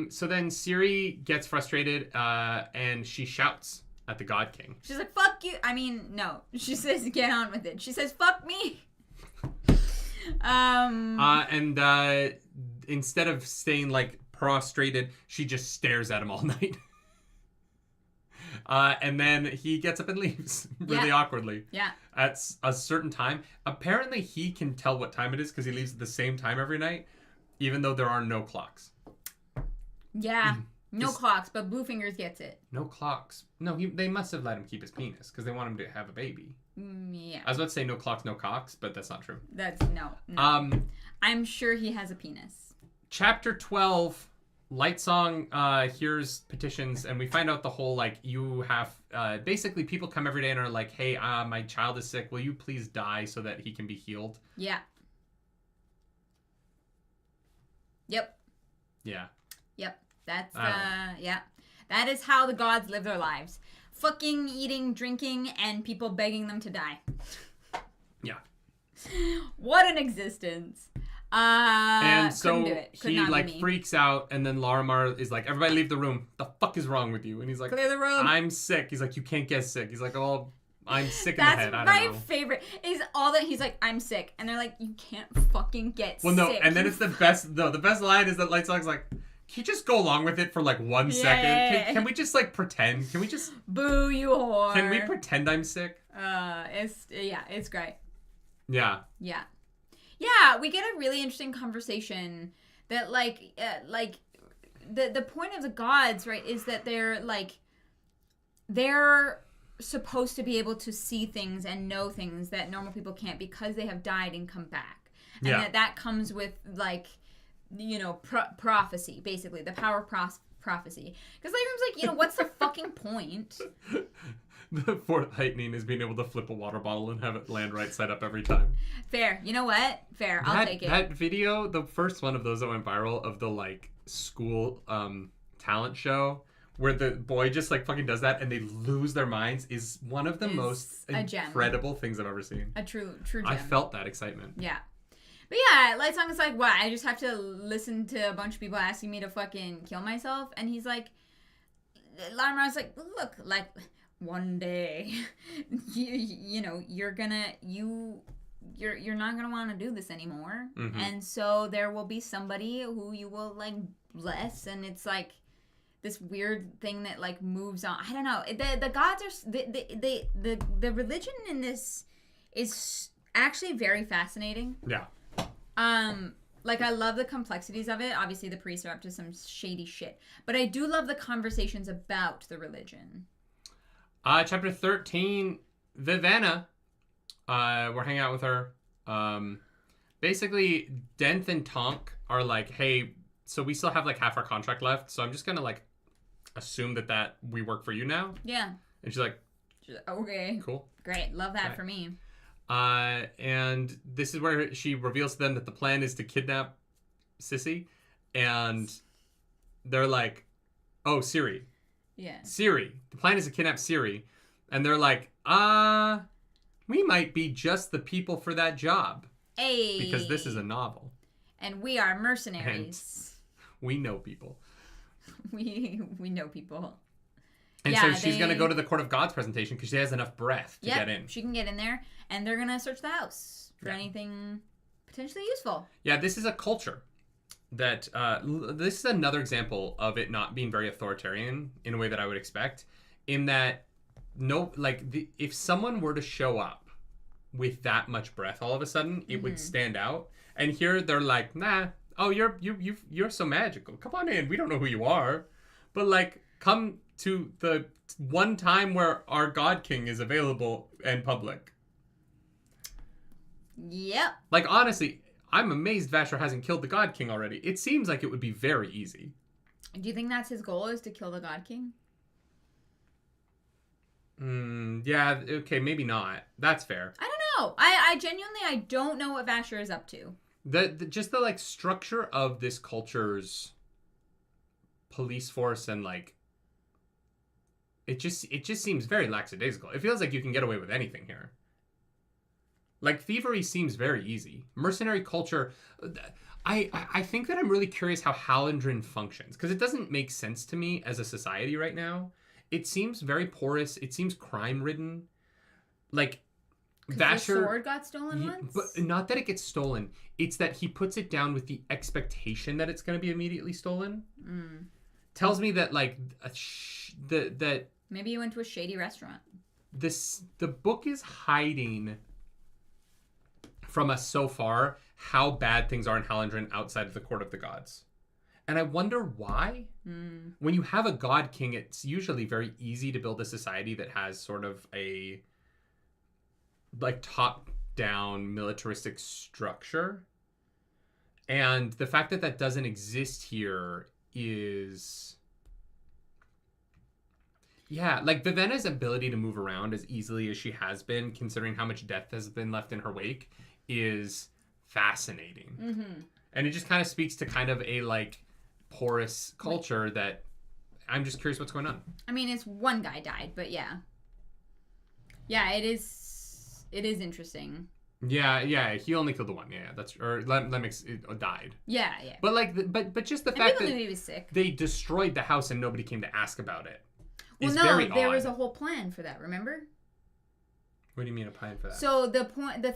So then Siri gets frustrated and she shouts at the God King. She's like, fuck you. I mean, no. She says, get on with it. She says, fuck me. And instead of staying like prostrated, she just stares at him all night. And then he gets up and leaves really awkwardly. Yeah. At a certain time. Apparently he can tell what time it is because he leaves at the same time every night, even though there are no clocks. Yeah. No clocks, but Bluefingers gets it. No clocks. No, they must have let him keep his penis because they want him to have a baby. Yeah. I was about to say no clocks, no cocks, but that's not true. That's no. I'm sure he has a penis. Chapter 12, Lightsong hears petitions, and we find out the whole, like, you have, basically people come every day and are like, hey, my child is sick. Will you please die so that he can be healed? Yeah. Yep. Yeah. Yep. That's, yeah. That is how the gods live their lives. Fucking, eating, drinking, and people begging them to die. Yeah. What an existence. And so couldn't do it. Could he not be like me. freaks out, and then Larimar is like, "Everybody leave the room. The fuck is wrong with you?" And he's like, Clear the room. "I'm sick." He's like, "You can't get sick." He's like, "Oh, I'm sick in the That's head. I my don't know." favorite. Is all that he's like, I'm sick, and they're like, you can't fucking get Well, no, sick. and then it's the best. No, the best line is that Light Song's like, "Can you just go along with it for like 1 second? Yeah. Can we just like pretend? Can we just Boo, you whore. Can we pretend I'm sick?" It's great. Yeah. Yeah, we get a really interesting conversation that the point of the gods, right, is that they're supposed to be able to see things and know things that normal people can't because they have died and come back. And that comes with prophecy, basically, the power of prophecy. Because Lightroom's like, what's the fucking point? The fourth heightening is being able to flip a water bottle and have it land right side up every time. Fair. You know what? Fair. I'll take it. That video, the first one of those that went viral of the like school talent show where the boy just like fucking does that and they lose their minds is one of the most incredible things I've ever seen. A true gem. I felt that excitement. Yeah. But yeah, Lightsong is like, what? I just have to listen to a bunch of people asking me to fucking kill myself? And he's like, Larimar's like, look, like, one day, you're not gonna want to do this anymore. Mm-hmm. And so there will be somebody who you will, like, bless, and it's like this weird thing that like moves on. I don't know. The gods are the religion in this is actually very fascinating. Yeah. Like, I love the complexities of it. Obviously, the priests are up to some shady shit, but I do love the conversations about the religion. Chapter 13, Vivenna. We're hanging out with her. Basically, Denth and Tonk are like, hey, so we still have like half our contract left, so I'm just gonna like assume that we work for you now. Yeah. And she's like, okay. Cool. Great. Love that for me. And this is where she reveals to them that the plan is to kidnap Sissy. And they're like, oh, Siri. Yeah. Siri. The plan is to kidnap Siri. And they're like, we might be just the people for that job. Hey. Because this is a novel. And we are mercenaries. And we know people. We know people. And so she's going to go to the Court of Gods presentation because she has enough breath to get in. She can get in there. And they're going to search the house for anything potentially useful. Yeah, this is a culture that... this is another example of it not being very authoritarian in a way that I would expect. In that, if someone were to show up with that much breath all of a sudden, it would stand out. And here they're like, nah, oh, you're so magical. Come on in. We don't know who you are. But like, come to the one time where our God King is available and public. Yep. Like, honestly, I'm amazed Vasher hasn't killed the God King already. It seems like it would be very easy. Do you think that's his goal, is to kill the God King? Yeah, okay, maybe not. That's fair. I don't know. I genuinely don't know what Vasher is up to. Just the like structure of this culture's police force and like it just seems very lackadaisical. It feels like you can get away with anything here. Like, thievery seems very easy. Mercenary culture, I think that I'm really curious how Hallandren functions, because it doesn't make sense to me as a society right now. It seems very porous. It seems crime-ridden. Like, Vasher... The sword got stolen once? But not that it gets stolen. It's that he puts it down with the expectation that it's going to be immediately stolen. Tells me that, like, that... Maybe he went to a shady restaurant. The book is hiding from us so far how bad things are in Hallandren outside of the Court of the Gods. And I wonder why. When you have a God King, it's usually very easy to build a society that has sort of a like top-down militaristic structure. And the fact that that doesn't exist here is... Yeah, like Vivenna's ability to move around as easily as she has been, considering how much death has been left in her wake, is fascinating. And it just kind of speaks to kind of a like porous culture that I'm just curious what's going on. I mean, it's one guy died, but yeah. Yeah, it is interesting. Yeah. He only killed the one. Yeah, that's or Lemix died. Yeah. But like, but just the And fact people that knew he was sick. they destroyed the house and nobody came to ask about it. Well, is no, very there odd. was a whole plan for that. Remember? What do you mean a plan for that? So the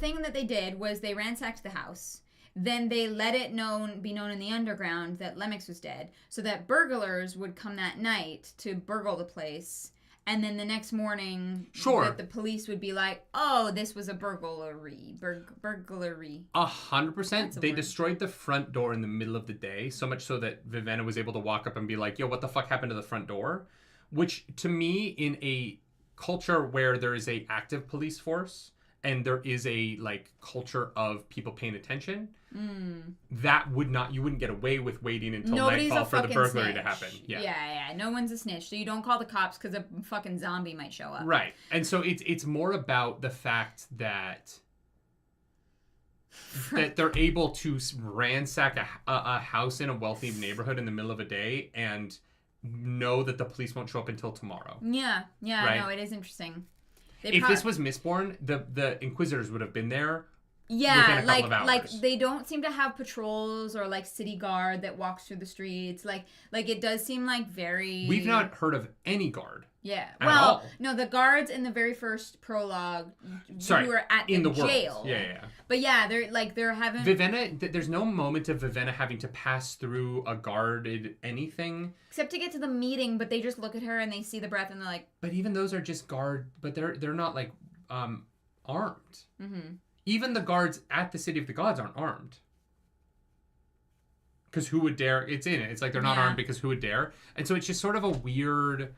thing that they did was they ransacked the house. Then they let it be known in the underground that Lemix was dead, so that burglars would come that night to burgle the place. And then the next morning, that the police would be like, "Oh, this was a burglary." Burglary. 100%. They destroyed the front door in the middle of the day, so much so that Vivenna was able to walk up and be like, "Yo, what the fuck happened to the front door?" Which, to me, in a culture where there is a active police force and there is a like culture of people paying attention, that you wouldn't get away with waiting until nightfall for the burglary to happen. Yeah. No one's a snitch, so you don't call the cops because a fucking zombie might show up. Right, and so it's more about the fact that they're able to ransack a house in a wealthy neighborhood in the middle of a day and know that the police won't show up until tomorrow. Yeah, right? No, it is interesting. If this was Mistborn, the Inquisitors would have been there. Yeah, within a couple of hours. like they don't seem to have patrols or like city guard that walks through the streets. Like it does seem like very. We've not heard of any guard. Yeah. At Well, all. No, the guards in the very first prologue who were at in the jail. World. Yeah. But yeah, they're having Vivenna. There's no moment of Vivenna having to pass through a guarded anything. Except to get to the meeting, but they just look at her and they see the breath and they're like. But even those are just guard. But they're not like armed. Mm-hmm. Even the guards at the City of the Gods aren't armed. Because who would dare? It's in it. It's like they're not armed because who would dare? And so it's just sort of a weird.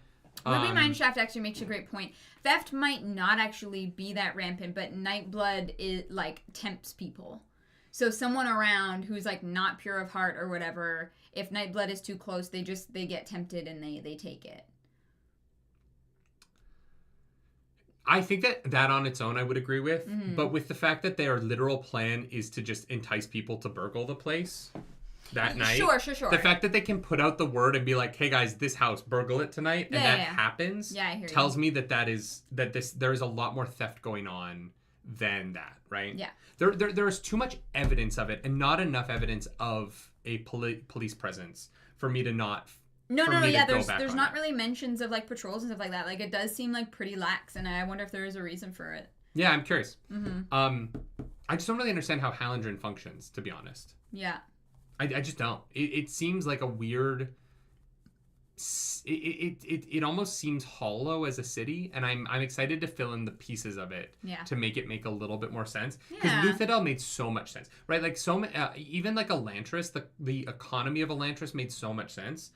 Ruby Mineshaft actually makes a great point. Theft might not actually be that rampant, but Nightblood is like tempts people. So someone around who's like not pure of heart or whatever, if Nightblood is too close, they get tempted and they take it. I think that on its own I would agree with, but with the fact that their literal plan is to just entice people to burgle the place that night. Sure. The fact that they can put out the word and be like, "Hey guys, this house, burgle it tonight," and that happens, tells me that there is a lot more theft going on than that, right? Yeah. There is too much evidence of it, and not enough evidence of a police presence for me to not. No. Yeah, there's not really mentions of like patrols and stuff like that. Like it does seem like pretty lax, and I wonder if there is a reason for it. Yeah, I'm curious. I just don't really understand how Hallandren functions, to be honest. Yeah. I just don't. It seems like a weird. It almost seems hollow as a city, and I'm excited to fill in the pieces of it to make it make a little bit more sense. Because Luthadel made so much sense, right? Like even like Elantris, the economy of Elantris made so much sense.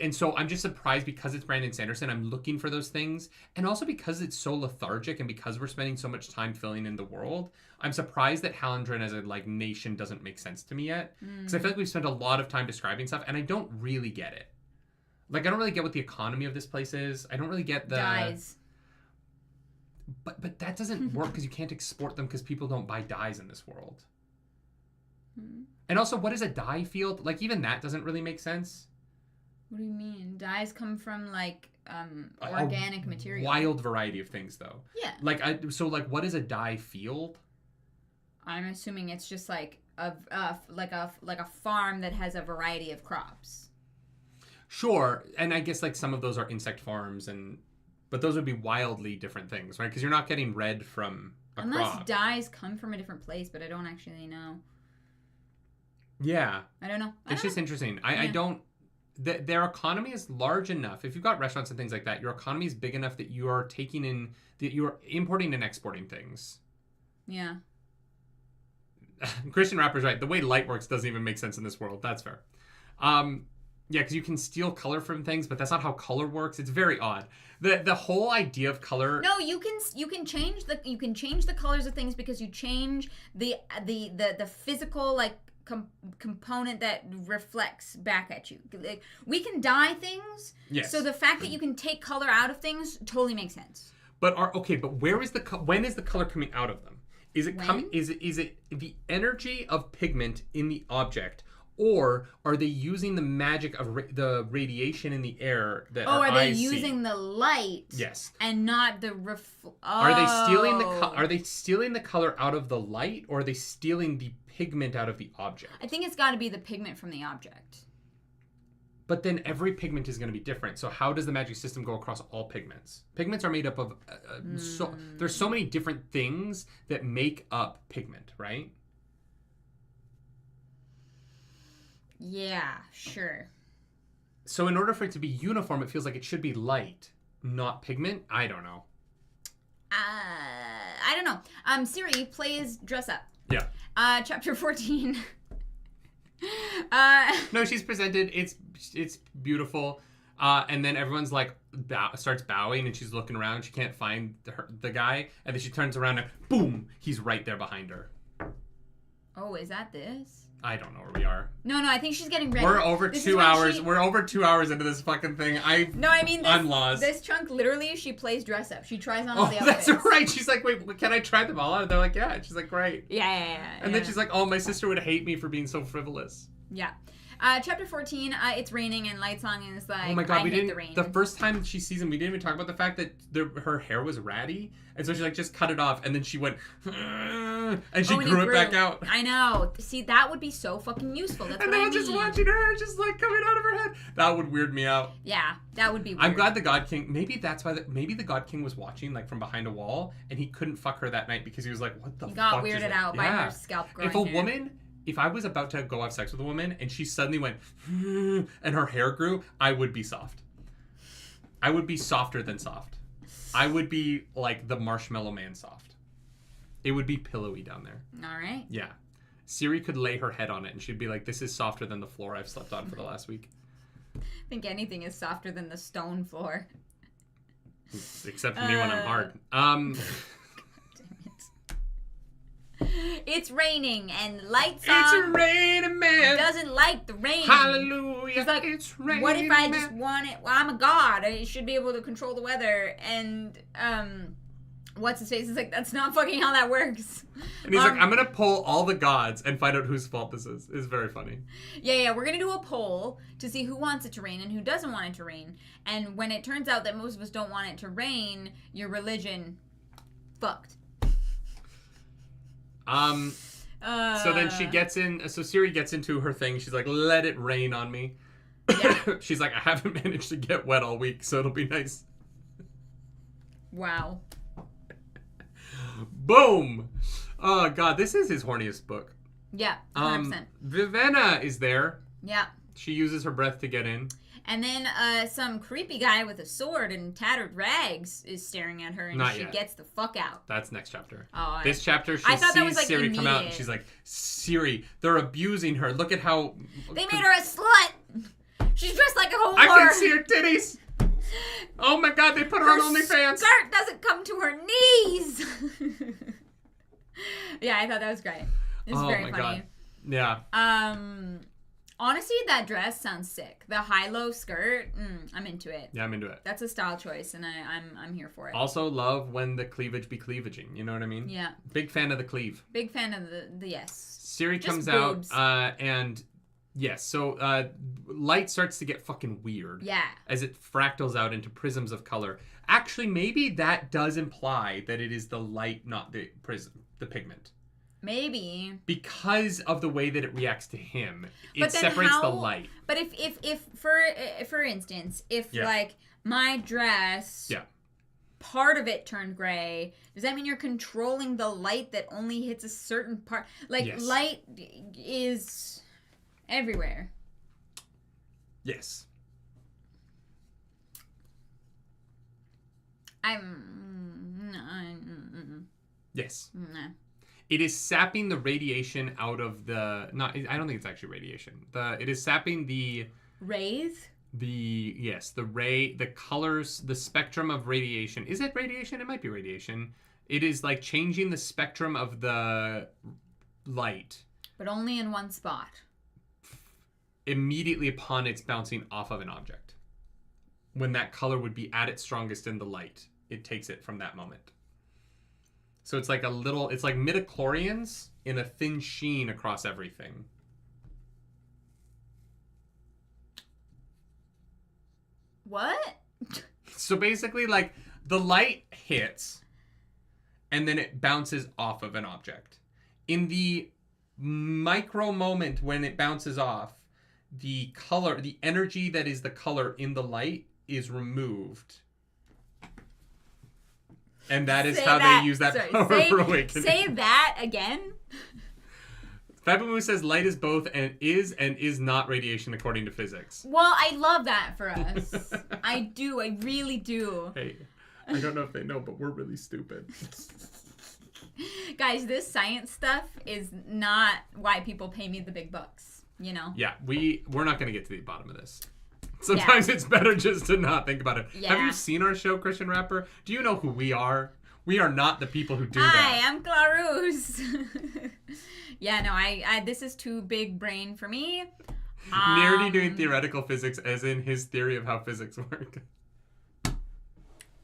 And so I'm just surprised because it's Brandon Sanderson. I'm looking for those things. And also because it's so lethargic and because we're spending so much time filling in the world, I'm surprised that Hallandren as a like nation doesn't make sense to me yet. Because I feel like we've spent a lot of time describing stuff and I don't really get it. Like I don't really get what the economy of this place is. I don't really get the... Dyes. But that doesn't work because you can't export them because people don't buy dyes in this world. And also, what is a dye field? Like even that doesn't really make sense. What do you mean? Dyes come from like organic material. Wild variety of things, though. Yeah. Like what is a dye field? I'm assuming it's just like a farm that has a variety of crops. Sure, and I guess like some of those are insect farms, but those would be wildly different things, right? Because you're not getting red from a crop. Unless dyes come from a different place, but I don't actually know. Yeah. I don't know. It's just interesting. I don't. Their economy is large enough. If you've got restaurants and things like that, your economy is big enough that you are that you are importing and exporting things. Yeah. Christian Rapper's right. The way light works doesn't even make sense in this world. That's fair. Yeah, because you can steal color from things, but that's not how color works. It's very odd. The whole idea of color. No, you can change the colors of things because you change the physical like component that reflects back at you. Like, we can dye things. Yes. So the fact that you can take color out of things totally makes sense. But where is when is the color coming out of them? Is it coming? Is it the energy of pigment in the object Or are they using the magic of the radiation in the air that our are they eyes using see? the light? Yes. And not the Are they stealing are they stealing the color out of the light, or are they stealing the pigment out of the object? I think it's got to be the pigment from the object. But then every pigment is going to be different. So how does the magic system go across all pigments? Pigments are made up of there's so many different things that make up pigment, right? Yeah, sure. So in order for it to be uniform, it feels like it should be light, not pigment. I don't know. I don't know. Siri plays dress up. Yeah. Chapter 14. No, she's presented. It's beautiful. And then everyone's like starts bowing, and she's looking around. She can't find the guy, and then she turns around and boom, he's right there behind her. Oh, is that this? I don't know where we are. No, I think she's getting ready. We're over 2 hours. We're over 2 hours into this fucking thing. I'm lost. This chunk, literally, she plays dress up. She tries on all the outfits. That's right. She's like, wait, can I try them all on? And they're like, yeah. And she's like, great. Yeah. And then she's like, oh, my sister would hate me for being so frivolous. Yeah. Chapter 14, it's raining, and Lightsong is like, oh my god, I hate the rain. The first time she sees him, we didn't even talk about the fact that her hair was ratty, and so she like just cut it off, and then she went, and she grew it back out. I know. See, that would be so fucking useful. That's and what I then mean. just watching her just like coming out of her head. That would weird me out. Yeah, that would be weird. I'm glad the God King, maybe that's why, maybe the God King was watching like from behind a wall, and he couldn't fuck her that night because he was like, what the fuck? He got weirded out by her scalp growing hair. If I was about to go have sex with a woman and she suddenly went and her hair grew, I would be soft. I would be softer than soft. I would be like the Marshmallow Man soft. It would be pillowy down there. All right. Yeah. Siri could lay her head on it and she'd be like, this is softer than the floor I've slept on for the last week. I think anything is softer than the stone floor. Except for me when I'm hard. It's raining and Lightsong. It's raining, man. Doesn't like the rain. Hallelujah. He's like, it's raining. What if I just want it? Well, I'm a god. I should be able to control the weather. And what's his face is like, that's not fucking how that works. And he's like, I'm gonna poll all the gods and find out whose fault this is. It's very funny. Yeah. We're gonna do a poll to see who wants it to rain and who doesn't want it to rain. And when it turns out that most of us don't want it to rain, your religion fucked. So then she gets in, so Siri gets into her thing. She's like, let it rain on me. Yeah. She's like, I haven't managed to get wet all week, so it'll be nice. Wow. Boom. Oh, God, this is his horniest book. Yeah, 100%. Vivenna is there. Yeah. She uses her breath to get in. And then some creepy guy with a sword and tattered rags is staring at her, and she gets the fuck out. That's next chapter. Oh, this chapter, she sees Siri come out, and she's like, Siri, they're abusing her. Look at how... They made her a slut! She's dressed like a whore! I can see her titties! Oh my god, they put her on OnlyFans! Her skirt doesn't come to her knees! Yeah, I thought that was great. It was very funny. God. Yeah. Honestly, that dress sounds sick. The high-low skirt, I'm into it. Yeah, I'm into it. That's a style choice, and I'm here for it. Also, love when the cleavage be cleavaging. You know what I mean? Yeah. Big fan of the cleave. Big fan of the yes. Siri Just comes boobs. out, and yes, so light starts to get fucking weird. Yeah. As it fractals out into prisms of color. Actually, maybe that does imply that it is the light, not the prism, the pigment. Maybe. Because of the way that it reacts to him. It separates the light. But if for instance, if like my dress part of it turned gray, does that mean you're controlling the light that only hits a certain part? Like light is everywhere. Yes. Yes. Nah. It is sapping the radiation out of the... I don't think it's actually radiation. It is sapping the... Rays? The colors, the spectrum of radiation. Is it radiation? It might be radiation. It is like changing the spectrum of the light. But only in one spot. Immediately upon it's bouncing off of an object. When that color would be at its strongest in the light. It takes it from that moment. So it's like it's like midichlorians in a thin sheen across everything. What? So basically, like, the light hits, and then it bounces off of an object. In the micro moment when it bounces off, the color, the energy that is the color in the light is removed. And that is how they use that power for awakening. Say that again. Fabumu says light is both and is not radiation according to physics. Well, I love that for us. I do. I really do. Hey, I don't know if they know, but we're really stupid. Guys, this science stuff is not why people pay me the big bucks, you know? Yeah, we're not going to get to the bottom of this. Sometimes it's better just to not think about it. Yeah. Have you seen our show, Christian Rapper? Do you know who we are? We are not the people who do that. Hi, I'm Clarus. Yeah, no, I this is too big brain for me. Nerdy doing theoretical physics as in his theory of how physics work.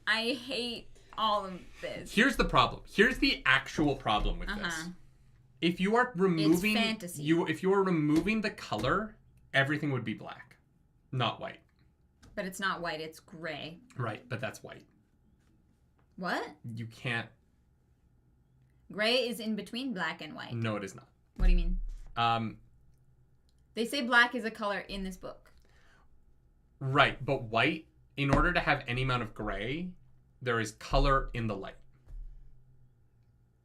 I hate all of this. Here's the problem. Here's the actual problem with this. If you are removing it's fantasy. If you are removing the color, everything would be black, not white. But it's not white, it's gray. Right, but that's white. What? You can't. Gray is in between black and white. No, it is not. What do you mean? They say black is a color in this book. Right, but white, in order to have any amount of gray, there is color in the light.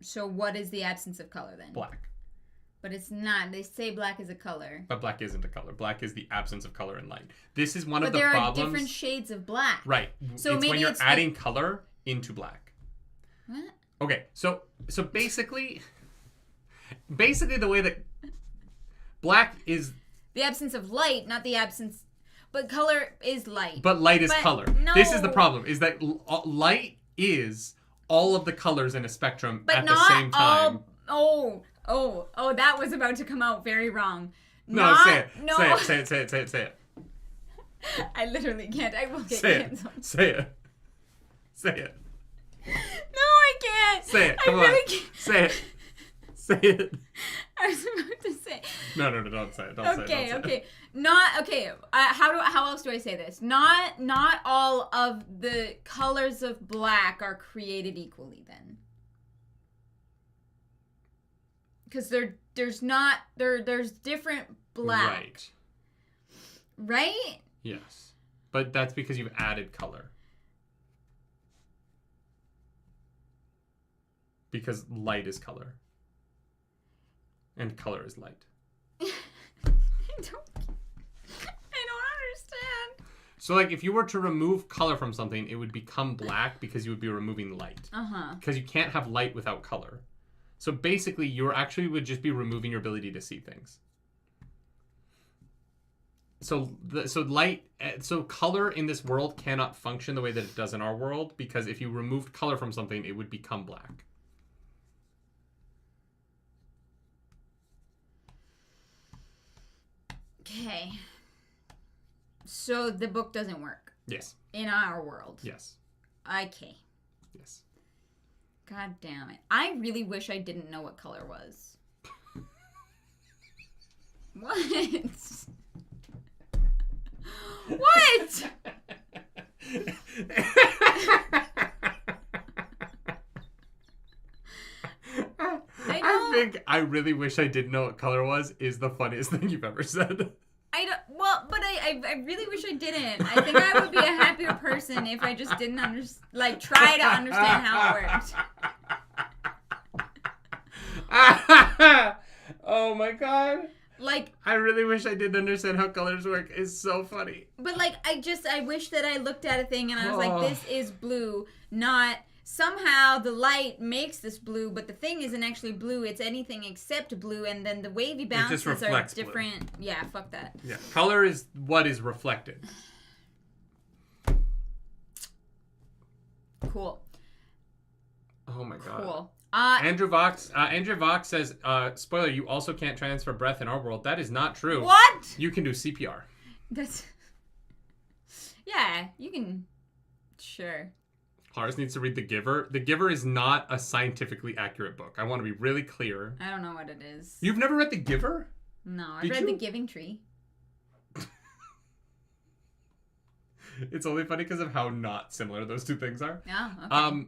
So what is the absence of color then? Black. But it's not. They say black is a color. But black isn't a color. Black is the absence of color in light. This is one of the problems. problems. But there are different shades of black. Right. So it's maybe when you're adding color into black. What? Okay, so basically the way that black is the absence of light, not the absence, but color is light. But light is color. No. This is the problem: is that light is all of the colors in a spectrum but at the same time. Oh, that was about to come out very wrong. No, say it. I literally can't. I will get canceled. Say it. No, I can't. Say it. Come on. Can't. Say it. Say it. I was about to say. No, don't say it. Okay. Not okay. How else do I say this? Not all of the colors of black are created equally. Then, because there's different black. Right. Yes, but that's because you've added color. Because light is color. And color is light. I don't understand. So, like, if you were to remove color from something, it would become black because you would be removing light. Because you can't have light without color. So, basically, you actually would just be removing your ability to see things. So color in this world cannot function the way that it does in our world, because if you removed color from something, it would become black. Okay. So the book doesn't work. Yes. In our world. Yes. Okay. Yes. God damn it. I really wish I didn't know what color was. What? What? I think I really wish I didn't know what color was is the funniest thing you've ever said. I really wish I didn't. I think I would be a happier person if I just didn't try to understand how it worked. Oh my god. Like, I really wish I didn't understand how colors work. It's so funny. But I wish that I looked at a thing and I was like, this is blue, not somehow the light makes this blue, but the thing isn't actually blue. It's anything except blue, and then the wavy bounces are different. Blue. Yeah, fuck that. Yeah, color is what is reflected. Cool. Oh my god. Cool. Andrew Vox says, spoiler, you also can't transfer breath in our world. That is not true. What? You can do CPR. Yeah, you can. Sure. Lars needs to read The Giver. The Giver is not a scientifically accurate book. I want to be really clear. I don't know what it is. You've never read The Giver? No, I've read The Giving Tree. It's only funny because of how not similar those two things are. Oh, okay.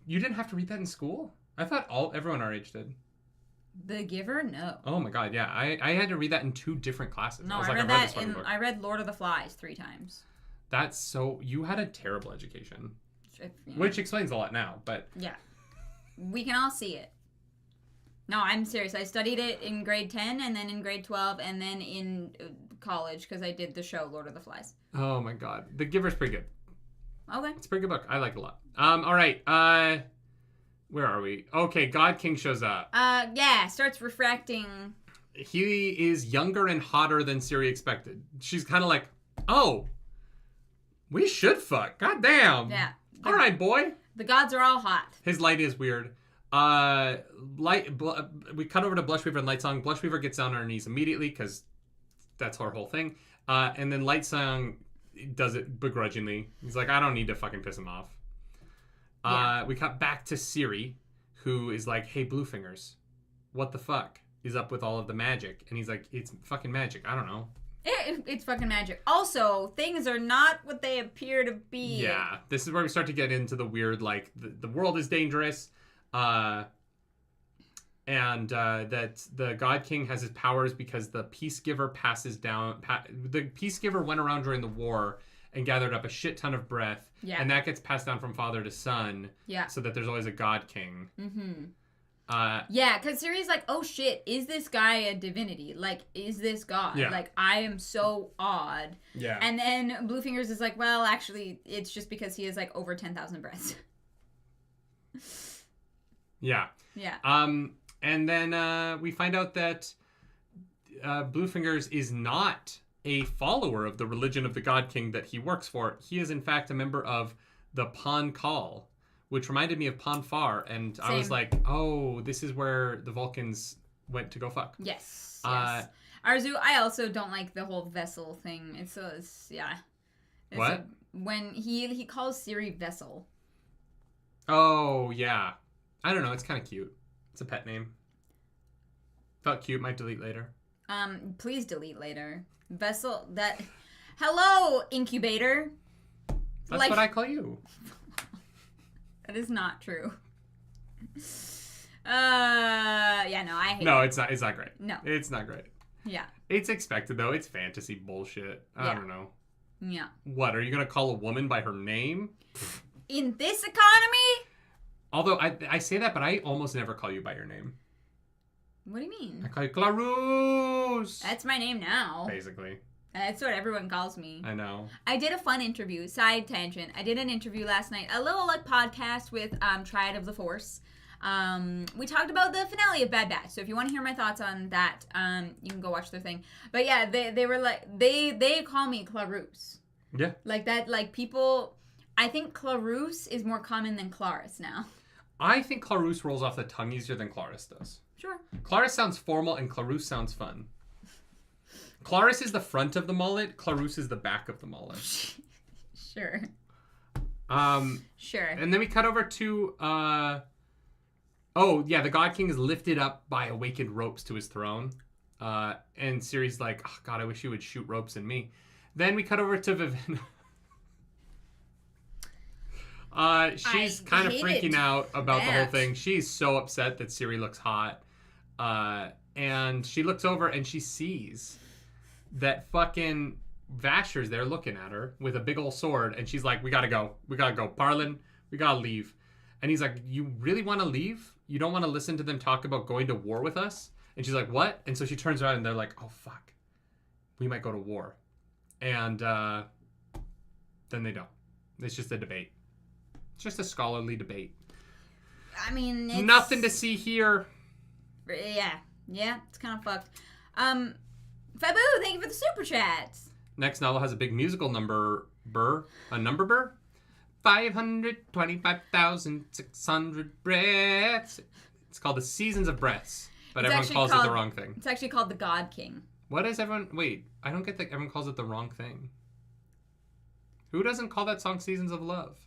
You didn't have to read that in school? I thought everyone our age did. The Giver? No. Oh my god, yeah. I had to read that in 2 different classes. No, I was I like, read I read that this fucking book. I read Lord of the Flies 3 times. That's so... You had a terrible education. If, Which explains a lot now, but... Yeah. We can all see it. No, I'm serious. I studied it in grade 10 and then in grade 12 and then in college because I did the show Lord of the Flies. Oh my god. The Giver's pretty good. Okay. It's a pretty good book. I like it a lot. All right. Where are we? Okay, God King shows up. Yeah, starts refracting. He is younger and hotter than Siri expected. She's kind of like, oh, we should fuck. God damn. Yeah. All right, boy. The gods are all hot. His light is weird. We cut over to Blushweaver and Lightsong. Blushweaver gets down on her knees immediately because that's her whole thing. And then Lightsong does it begrudgingly. He's like, I don't need to fucking piss him off. Yeah. We cut back to Siri, who is like, hey, Bluefingers, what the fuck is up with all of the magic? And he's like, it's fucking magic. I don't know. It's fucking magic. Also, things are not what they appear to be. Yeah, this is where we start to get into the weird, like, the world is dangerous. And that the God King has his powers because the Peacegiver passes down... the Peacegiver went around during the war and gathered up a shit ton of breath. Yeah. And that gets passed down from father to son. Yeah. So that there's always a God King. Mm-hmm. Yeah, because Siri's like, oh shit, is this guy a divinity? Like, is this God? Yeah. Like, I am so odd. Yeah. And then Bluefingers is like, well, actually, it's just because he has like over 10,000 breaths. Yeah. Yeah. And then we find out that Bluefingers is not a follower of the religion of the God King that he works for. He is, in fact, a member of the Pon Call, which reminded me of Pon Far. And I was like, oh, this is where the Vulcans went to go fuck. Yes. Yes. Arzu, I also don't like the whole vessel thing. It's yeah. What? When he calls Siri vessel. Oh, yeah. I don't know. It's kind of cute. It's a pet name. Felt cute. Might delete later. Please delete later. Vessel, that... Hello, incubator. That's what I call you. That is not true. Yeah, no, I hate No, it. it's not great. No. It's not great. Yeah. It's expected, though. It's fantasy bullshit. I don't know. Yeah. What, are you going to call a woman by her name? In this economy? Although, I say that, but I almost never call you by your name. What do you mean? I call you Clarus. That's my name now. Basically. That's what everyone calls me. I know. I did a fun interview. Side tangent. I did an interview last night. A little like podcast with Triad of the Force. We talked about the finale of Bad Batch. So if you want to hear my thoughts on that, you can go watch their thing. But yeah, they were like they call me Clarus. Yeah. Like that. Like people. I think Clarus is more common than Clarus now. I think Clarus rolls off the tongue easier than Clarus does. Sure. Clarus sounds formal and Clarus sounds fun. Clarus is the front of the mullet. Clarus is the back of the mullet. Sure. Sure. And then we cut over to... oh, yeah, the God King is lifted up by awakened ropes to his throne. And Siri's like, oh, God, I wish you would shoot ropes in me. Then we cut over to Vivenna. She's kind of freaking out about the whole thing. She's so upset that Siri looks hot. And she looks over and she sees that fucking Vasher's there looking at her with a big old sword. And she's like, we gotta go. We gotta go. Parlin, we gotta leave. And he's like, you really want to leave? You don't want to listen to them talk about going to war with us? And she's like, what? And so she turns around and they're like, oh, fuck. We might go to war. And then they don't. It's just a debate. It's just a scholarly debate. I mean, it's... Nothing to see here. Yeah, it's kind of fucked. Fabu, thank you for the super chats. Next novel has a big musical number. A number burr? 525,600 breaths. It's called The Seasons of Breaths, but everyone calls it the wrong thing. It's actually called The God King. What is everyone... Wait, I don't get that everyone calls it the wrong thing. Who doesn't call that song Seasons of Love?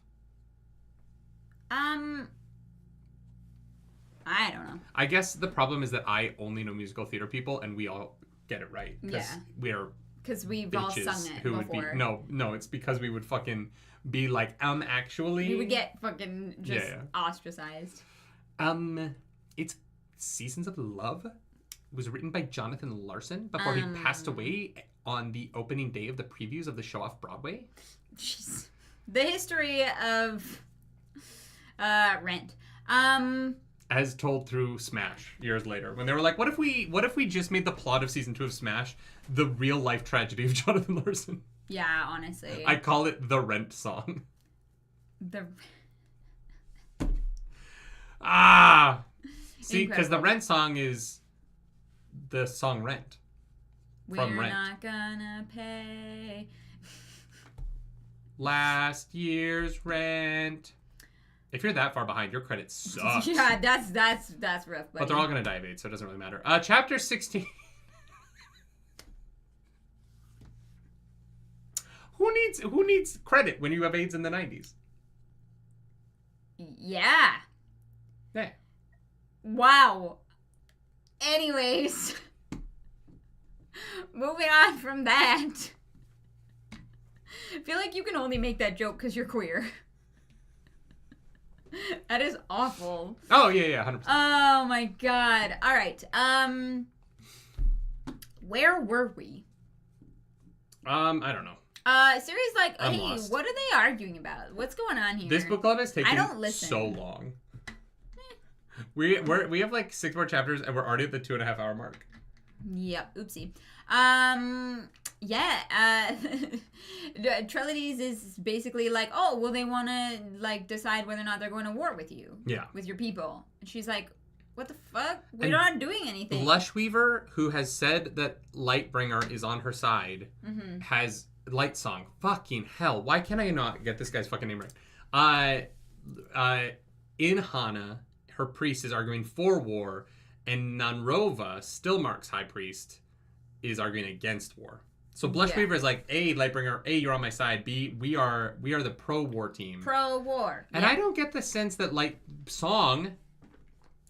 I don't know. I guess the problem is that I only know musical theater people, and we all get it right. Because we are Because we've all sung it who before. would be no, it's because we would fucking be like, actually. We would get fucking just ostracized. It's Seasons of Love. It was written by Jonathan Larson before he passed away on the opening day of the previews of the show off Broadway. Jeez. The history of Rent. As told through Smash years later, when they were like, what if we just made the plot of season 2 of Smash the real life tragedy of Jonathan Larson? Yeah, honestly. I call it the Rent song. See, because the Rent song is the song Rent. We're not gonna pay last year's rent. If you're that far behind, your credit sucks. Yeah, that's rough. Buddy. But they're all gonna die of AIDS, so it doesn't really matter. Chapter 16. Who needs credit when you have AIDS in the 90s? Yeah. Yeah. Wow. Anyways, moving on from that. I feel like you can only make that joke because you're queer. That is awful. Oh, yeah, 100%. Oh, my God. All right. Where were we? I don't know. Siri's like, hey, what are they arguing about? What's going on here? This book club has taken so long. We have like 6 more chapters and we're already at the 2.5 hour mark. Yep. Oopsie. Trelides is basically like, oh, well, they want to like decide whether or not they're going to war with you. Yeah. With your people. And she's like, what the fuck? We're not doing anything. Blushweaver, who has said that Lightbringer is on her side, has Light Song. Fucking hell. Why can I not get this guy's fucking name right? In Hana, her priest is arguing for war, and Nanrova, Stillmark's high priest, is arguing against war. So Blushweaver is like, A, Lightbringer, A, you're on my side. B, we are the pro-war team. Pro-war. And I don't get the sense that Light Song...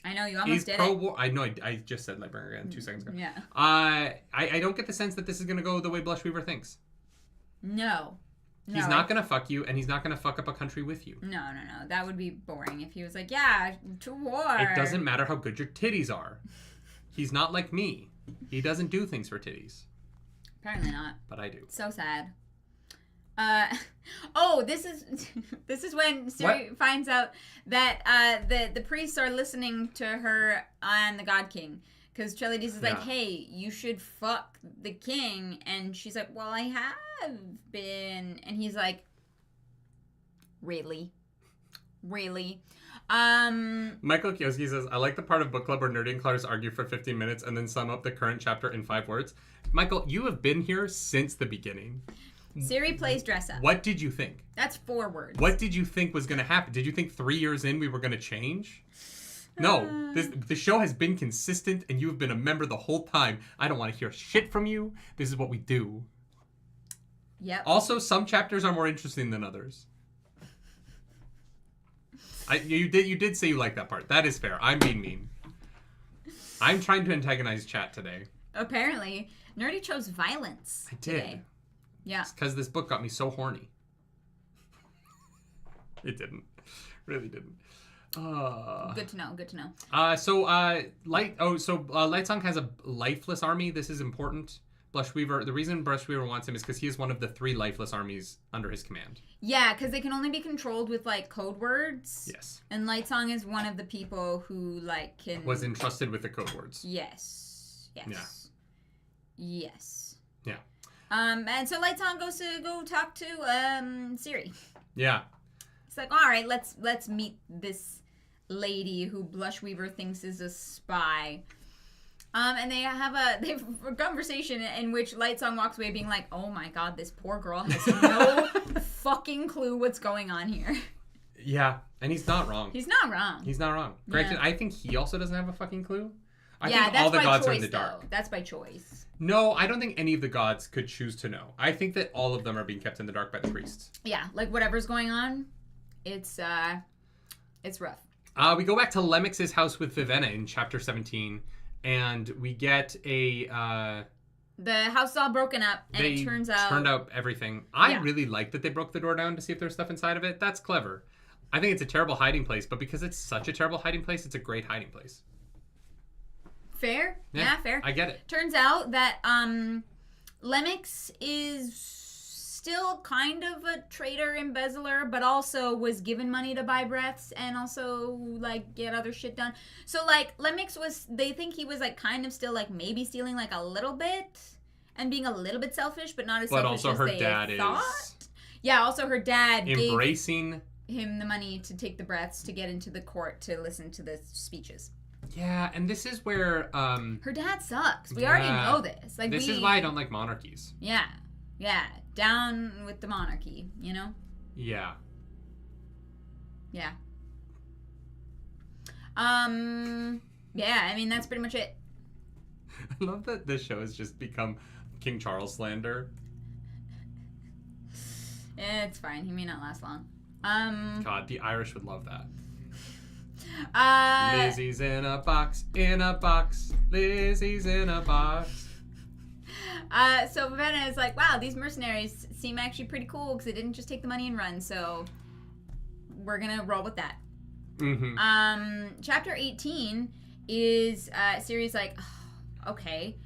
I know, you almost did pro-war. I know, I just said Lightbringer again 2 seconds ago. Yeah. I don't get the sense that this is going to go the way Blushweaver thinks. No. He's not going to fuck you, and he's not going to fuck up a country with you. No. That would be boring if he was like, yeah, to war. It doesn't matter how good your titties are. He's not like me. He doesn't do things for titties. Apparently not. But I do. So sad. This is when Siri finds out that the priests are listening to her and the God King. Because Trelides is like, hey, you should fuck the king. And she's like, well, I have been. And he's like, really? Really? Michael Kioski says, I like the part of book club where Nerdy and Clarus argue for 15 minutes and then sum up the current chapter in 5 words. Michael, you have been here since the beginning. Siri plays dress up. What did you think? That's 4 words. What did you think was going to happen? Did you think 3 years in we were going to change? No. The show has been consistent and you have been a member the whole time. I don't want to hear shit from you. This is what we do. Yep. Also, some chapters are more interesting than others. You did say you like that part. That is fair. I'm being mean. I'm trying to antagonize chat today. Apparently. Nerdy chose violence. I did. Today. Yeah. It's because this book got me so horny. It didn't. Really didn't. Good to know. Lightsong has a lifeless army. This is important. Blushweaver, the reason Blushweaver wants him is because he is one of the 3 lifeless armies under his command. Yeah, because they can only be controlled with, like, code words. Yes. And Lightsong is one of the people who, like, can... Was entrusted with the code words. Yes. Yeah. Yes. Yeah. And so Lightsong goes to go talk to, Siri. Yeah. It's like, all right, let's meet this lady who Blushweaver thinks is a spy. And they have a conversation in which Lightsong walks away being like, oh my god, this poor girl has no fucking clue what's going on here. Yeah, and he's not wrong. He's not wrong. Granted, I think he also doesn't have a fucking clue. I think that's all the by gods choice, are in the dark. Though. That's by choice. No, I don't think any of the gods could choose to know. I think that all of them are being kept in the dark by the priests. Yeah, like whatever's going on, it's rough. We go back to Lemix's house with Vivenna in chapter 17. And we get a The house is all broken up, and it turns out... turned out everything. I really like that they broke the door down to see if there's stuff inside of it. That's clever. I think it's a terrible hiding place, but because it's such a terrible hiding place, it's a great hiding place. Fair. Yeah, fair. I get it. Turns out that Lemix is still kind of a traitor, embezzler, but also was given money to buy breaths and also, like, get other shit done. So, like, Lemix was, they think he was, like, kind of still, like, maybe stealing, like, a little bit and being a little bit selfish, but not as selfish as they thought. Yeah, also her dad embracing him the money to take the breaths to get into the court to listen to the speeches. Yeah, and this is where... her dad sucks. We already know this. Like, this is why I don't like monarchies. Yeah. Yeah. Down with the monarchy, you know? Yeah. Yeah. Yeah, I mean, that's pretty much it. I love that this show has just become King Charles slander. It's fine. He may not last long. God, the Irish would love that. Lizzie's in a box, Lizzie's in a box. So Vivenna is like, wow, these mercenaries seem actually pretty cool because they didn't just take the money and run, so we're gonna roll with that. Mm-hmm. Chapter 18 is Siri's like, oh, okay,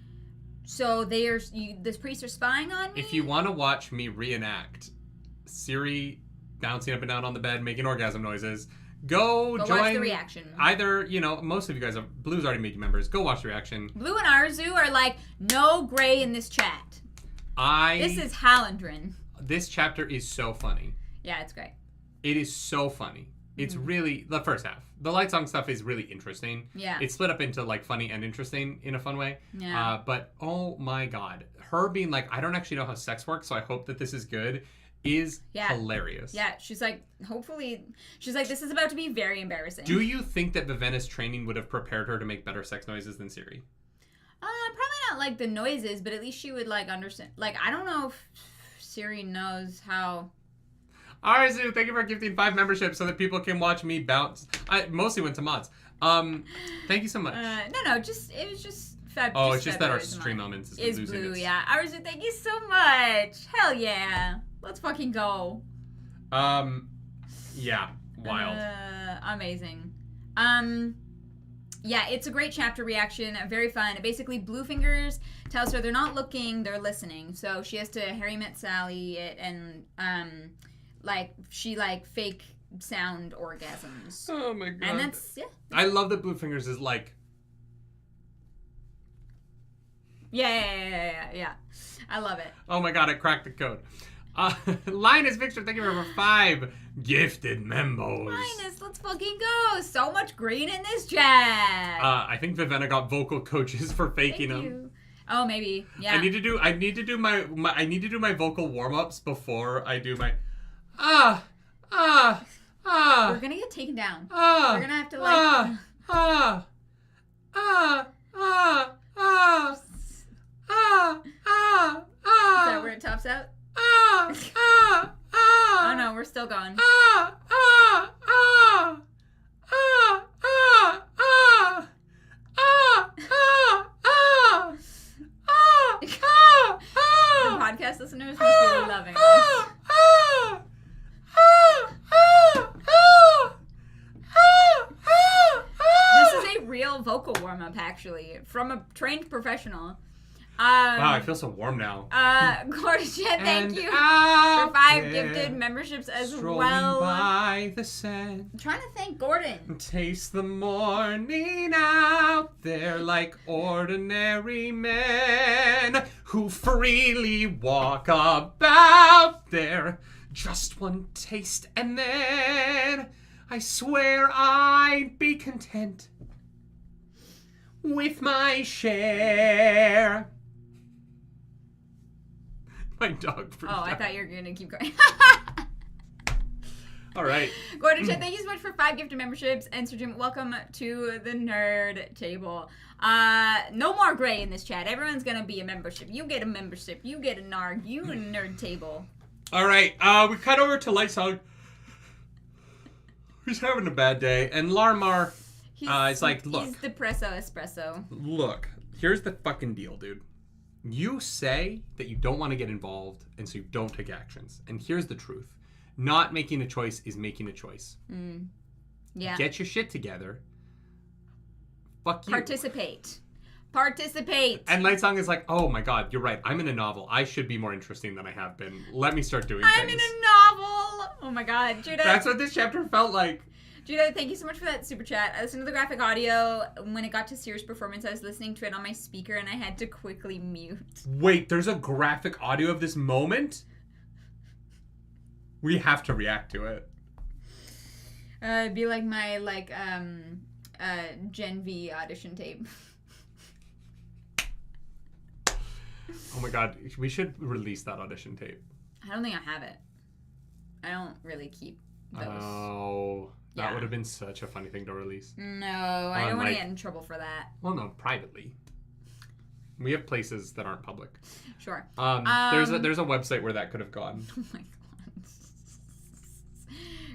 so this priest are spying on me? If you want to watch me reenact Siri bouncing up and down on the bed, making orgasm noises, Go join watch the reaction. Either, most of you guys Blue's already made you members. Go watch the reaction. Blue and Arzu are like, no gray in this chat. This is Hallandren. This chapter is so funny. Yeah, it's great. It is so funny. It's really, the first half. The light song stuff is really interesting. Yeah. It's split up into, like, funny and interesting in a fun way. Yeah. But, oh my God. Her being like, I don't actually know how sex works, so I hope that this is good, is hilarious. Yeah, she's like, this is about to be very embarrassing. Do you think that Vivenna's training would have prepared her to make better sex noises than Siri? Probably not, like, the noises, but at least she would, like, understand. Like, I don't know if Siri knows how... Arzu, thank you for gifting 5 memberships so that people can watch me bounce. I mostly went to mods. Thank you so much. No, it was just fabulous. Oh, it's just that our stream elements is losing blue, its... yeah. Arzu, thank you so much. Hell yeah. Let's fucking go. Yeah. Wild. Amazing. Yeah, it's a great chapter reaction. Very fun. Basically, Bluefingers tells her they're not looking, they're listening. So she has to Harry Met Sally it and, she fake sound orgasms. Oh my God. And that's, yeah. I love that Bluefingers is like... Yeah. I love it. Oh my God, I cracked the code. Linus Victor, thank you for 5 gifted members. Linus, let's fucking go. So much green in this chat. I think Vivenna got vocal coaches for faking them. Oh, maybe. Yeah. I need to do my vocal warm-ups before I do my We're gonna get taken down. We're gonna have to Is that where it tops out? Oh no, we're still going. The podcast listeners must be loving this. This is a real vocal warm-up, actually, from a trained professional. Wow, I feel so warm now. Gorgeous, thank you for 5 gifted memberships as well. By the sand. I'm trying to thank Gordon. Taste the morning out there like ordinary men who freely walk about there. Just one taste and then I swear I'd be content with my share. My dog freaked out. I thought you were going to keep going. All right. Gordon Chet, thank you so much for 5 gifted memberships. And Sir Jim, welcome to the Nerd Table. No more gray in this chat. Everyone's going to be a membership. You get a membership. You get a narg. You a Nerd Table. All right. We cut over to Lightsong. He's having a bad day. And Larmar is like, look. He's depresso espresso. Look. Here's the fucking deal, dude. You say that you don't want to get involved, and so you don't take actions. And here's the truth. Not making a choice is making a choice. Yeah. Get your shit together. Fuck you. Participate. And Lightsong is like, oh my god, you're right. I'm in a novel. I should be more interesting than I have been. Let me start doing I'm things. in a novel. Oh my god, Judah. That's what this chapter felt like. Judah, thank you so much for that super chat. I listened to the graphic audio. When it got to Siri's performance, I was listening to it on my speaker and I had to quickly mute. Wait, there's a graphic audio of this moment? We have to react to it. It'd be like my, Gen V audition tape. Oh my god, we should release that audition tape. I don't think I have it. I don't really keep those. Oh, that would have been such a funny thing to release. No, I don't want to get in trouble for that. Well, no, privately. We have places that aren't public. Sure. There's a website where that could have gone. Oh my god.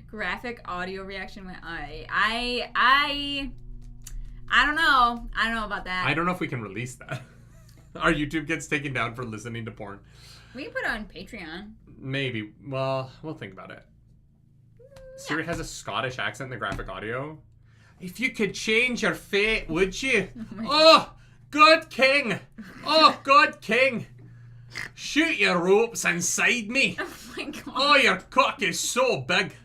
Graphic audio reaction went. I don't know. I don't know about that. I don't know if we can release that. Our YouTube gets taken down for listening to porn. We can put it on Patreon. Maybe. Well, we'll think about it. Siri has a Scottish accent in the graphic audio. If you could change your fate, would you? Oh, God King! Oh, God King! Shoot your ropes inside me! Oh my god. Oh, your cock is so big!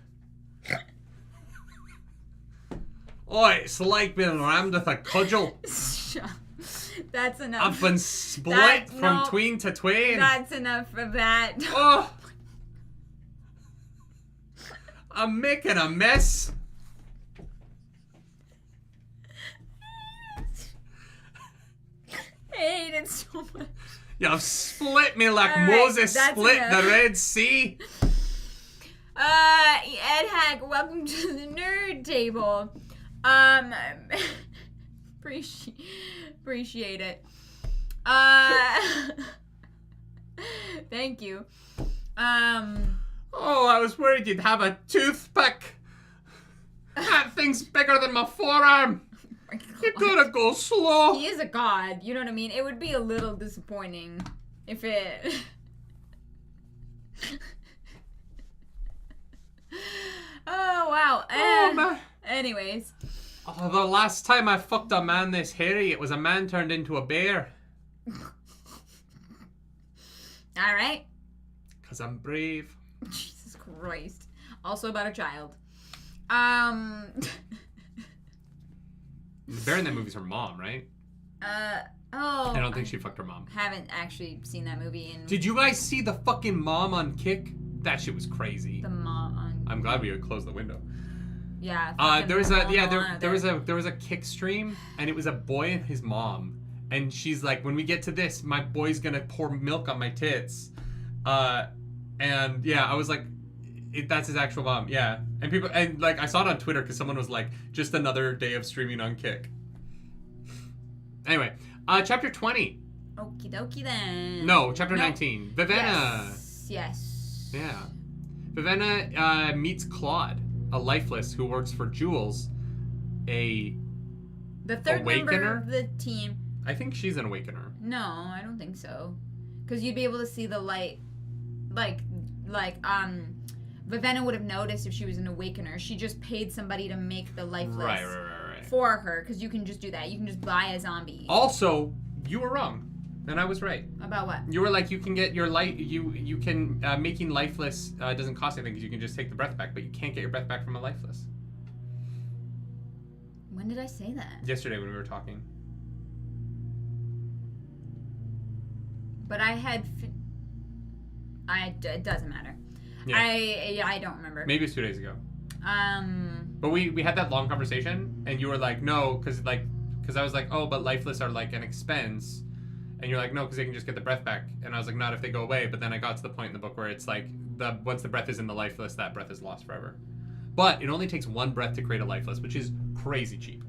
Oh, it's like being rammed with a cudgel. That's enough. I've been split from tween to twain. That's enough of that. Oh! I'm making a mess. I hate it so much. You've split me like All right, Moses split enough. the Red Sea. Ed Hack, welcome to the Nerd Table. Appreciate it. Thank you. Oh, I was worried you'd have a toothpick. That thing's bigger than my forearm. Oh You gotta go slow. He is a god, you know what I mean? It would be a little disappointing if it... Oh, wow. Oh, man. Anyways. Oh, the last time I fucked a man this hairy, it was a man turned into a bear. Alright. 'Cause I'm brave. Jesus Christ. Also about a child. The bear in that movie's her mom, right? Oh. I don't think she fucked her mom. Haven't actually seen that movie in... Did you guys see the fucking mom on Kick? That shit was crazy. The mom on... I'm glad we would close the window. Yeah. There was a Kick stream, and it was a boy and his mom, and she's like, when we get to this, my boy's gonna pour milk on my tits, and yeah, I was like, that's his actual mom, yeah, and people, and like I saw it on Twitter because someone was like, just another day of streaming on Kick. Anyway, chapter 20. Okie dokie then. No, chapter 19. Vivenna. Yes. Yeah. Vivenna meets Claude, a lifeless who works for Jules, the third member Awakener? of the team. I think she's an Awakener. No, I don't think so. Because you'd be able to see the light, Vivenna would have noticed if she was an Awakener. She just paid somebody to make the lifeless Right. for her, because you can just do that. You can just buy a zombie. Also, you were wrong, and I was right. About what? You were like, you can get your you can making lifeless doesn't cost anything because you can just take the breath back, but you can't get your breath back from a lifeless. When did I say that? Yesterday when we were talking. But I had. It doesn't matter. Yeah. I don't remember. Maybe it was 2 days ago. But we had that long conversation, and you were like, no, because I was like, oh, but lifeless are like an expense, and you're like, no, because they can just get the breath back, and I was like, not if they go away. But then I got to the point in the book where it's like once the breath is in the lifeless, that breath is lost forever. But it only takes one breath to create a lifeless, which is crazy cheap.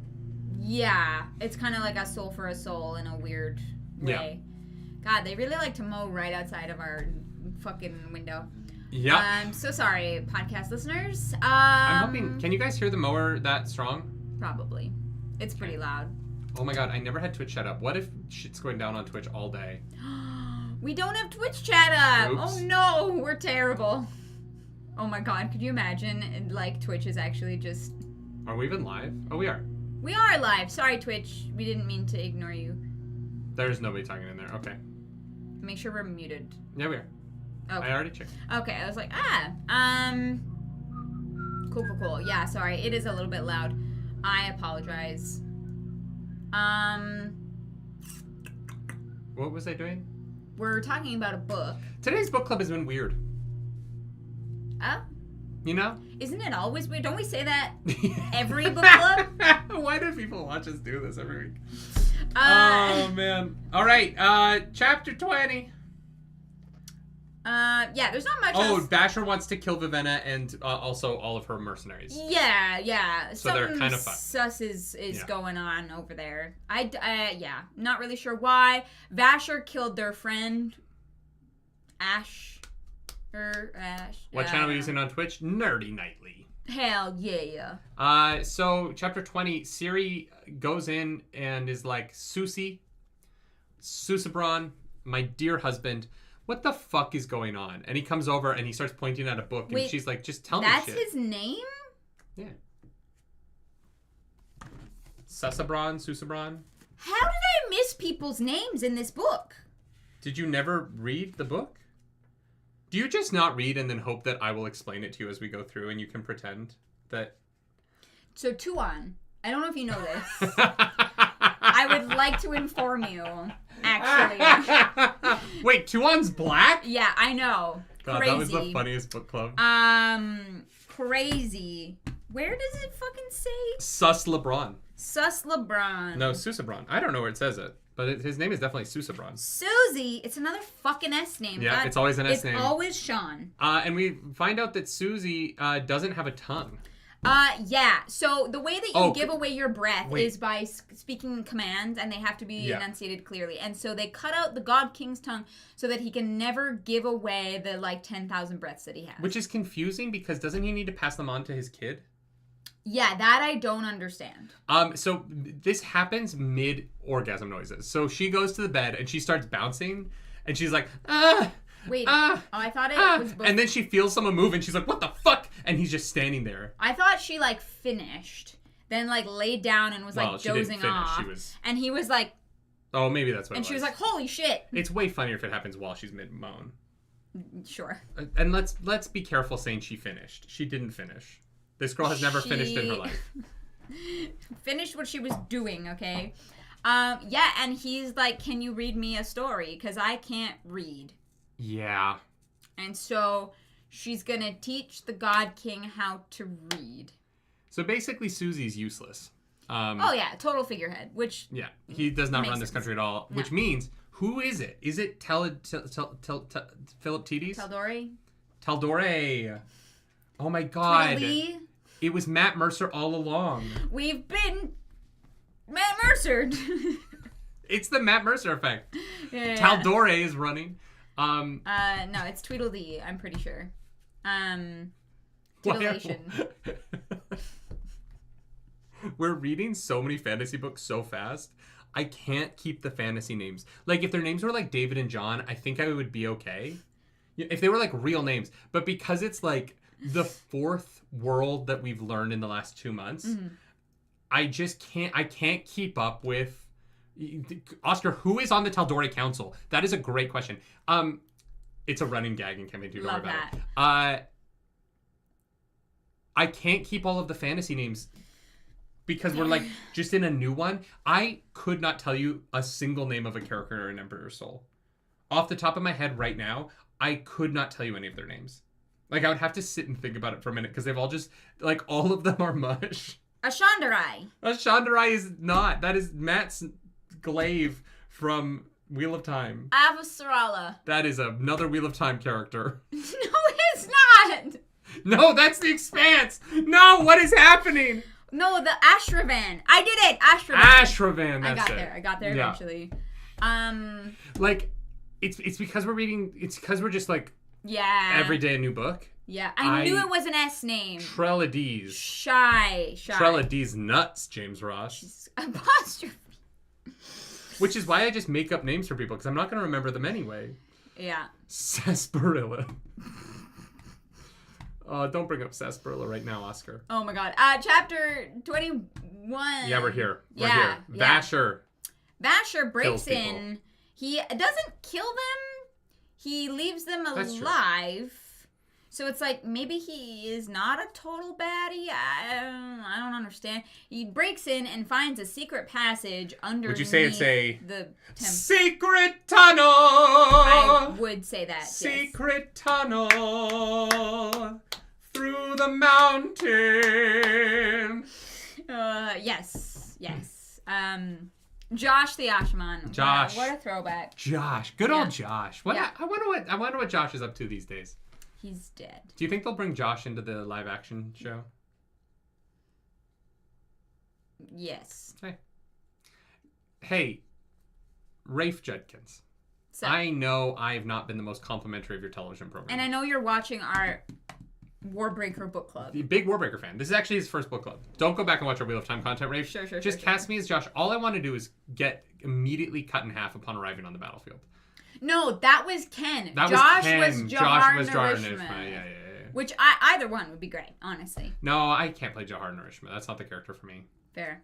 Yeah, it's kind of like a soul for a soul in a weird way. Yeah. God, they really like to mow right outside of our fucking window. Yeah. I'm so sorry, podcast listeners. I'm hoping. Can you guys hear the mower that strong? Probably. It's pretty loud. Oh my god, I never had Twitch chat up. What if shit's going down on Twitch all day? We don't have Twitch chat up. Oops. Oh no, we're terrible. Oh my god, could you imagine, like, Twitch is actually just... Are we even live? Oh, we are. We are live. Sorry, Twitch. We didn't mean to ignore you. There's nobody talking in there. Okay. Make sure we're muted. Yeah, we are. Okay. I already checked. Okay, I was like, Cool. Yeah, sorry. It is a little bit loud. I apologize. What was I doing? We're talking about a book. Today's book club has been weird. Oh? You know? Isn't it always weird? Don't we say that every book club? Why do people watch us do this every week? Oh, man. All right, chapter 20. Yeah, there's not much Oh, else. Vasher wants to kill Vivenna and also all of her mercenaries. Yeah. So they're kind of fucked. Sus is going on over there. Yeah, not really sure why. Vasher killed their friend, Ash. What channel are we using on Twitch? Nerdynightly. Hell yeah. So chapter 20, Siri goes in and is like, Susabron, my dear husband, what the fuck is going on? And he comes over and he starts pointing at a book. And she's like, just tell me shit. That's his name? Yeah. Susabron? How did I miss people's names in this book? Did you never read the book? Do you just not read and then hope that I will explain it to you as we go through and you can pretend that... So, Tuan, I don't know if you know this. I would like to inform you, actually. Wait, Tuan's black? Yeah, I know. God, crazy. That was the funniest book club. Crazy. Where does it fucking say? Sus LeBron. No, Susabron. I don't know where it says it, but his name is definitely Susabron. Susie, it's another fucking S name. Yeah, it's always an S name. It's always Sean. And we find out that Susie doesn't have a tongue. Yeah. So the way that you give away your breath is by speaking commands, and they have to be enunciated clearly. And so they cut out the God King's tongue so that he can never give away the 10,000 breaths that he has. Which is confusing because doesn't he need to pass them on to his kid? Yeah, that I don't understand. So this happens mid-orgasm noises. So she goes to the bed and she starts bouncing, and she's like, Wait, I thought it was... And then she feels someone move, and she's like, what the fuck? And he's just standing there. I thought she, finished, then, laid down and was, dozing off. And he was like... Oh, maybe that's what it was. And she was like, holy shit. It's way funnier if it happens while she's mid-moan. Sure. And let's be careful saying she finished. She didn't finish. This girl has never finished in her life. Finished what she was doing, okay? Yeah, and he's like, can you read me a story? Because I can't read. Yeah. And so she's going to teach the God King how to read. So basically, Susie's useless. Oh, yeah, total figurehead, which... Yeah, he does not run this country at all, which means, who is it? Is it Philip Tides? Taldore. Oh, my God. Really? It was Matt Mercer all along. We've been Matt Mercered. It's the Matt Mercer effect. Yeah. Taldore is running. No, it's Tweedledee, I'm pretty sure. Titillation. We're reading so many fantasy books so fast. I can't keep the fantasy names. If their names were like David and John, I think I would be okay. If they were real names. But because it's the fourth world that we've learned in the last 2 months, I can't keep up with... Oscar, who is on the Taldore Council? That is a great question. It's a running gag in Campaign 2. Don't worry about it. I can't keep all of the fantasy names because we're just in a new one. I could not tell you a single name of a character in Emperor's Soul. Off the top of my head right now, I could not tell you any of their names. I would have to sit and think about it for a minute because they've all just, all of them are mush. Ashandarai. Ashandarai is not. That is Matt's glaive from Wheel of Time. Avasarala. That is another Wheel of Time character. No, it's not. No, that's the Expanse. No, what is happening? No, the Ashravan. I did it. Ashravan. That's I got there eventually. It's because we're reading. It's because we're just every day a new book. Yeah, I knew it was an S name. Treladies. Shy. Treladies nuts, James Ross. Apostrophe. Which is why I just make up names for people, because I'm not going to remember them anyway. Yeah. Sarsaparilla. Don't bring up sarsaparilla right now, Oscar. Oh my god. Chapter 21. Yeah, we're here. We're Yeah, here. yeah. Vasher breaks in. He doesn't kill them. He leaves them alive. So it's like, maybe he is not a total baddie. I don't understand. He breaks in and finds a secret passage underneath. Would you say it's a the secret tunnel? I would say that. Secret tunnel through the mountain. Yes. Josh the Ashman. Josh. What a throwback. Josh. Good old Josh. I wonder what Josh is up to these days. He's dead. Do you think they'll bring Josh into the live action show? Yes. Hey, Rafe Judkins. So, I know I've not been the most complimentary of your television program. and I know you're watching our Warbreaker book club. The big Warbreaker fan. This is actually his first book club. Don't go back and watch our Wheel of Time content, Rafe. Sure. Just cast me as Josh. All I want to do is get immediately cut in half upon arriving on the battlefield. No, that was Ken. Josh was Jahar Narishma. Yeah. Which either one would be great, honestly. No, I can't play Jahar Narishma. That's not the character for me. Fair.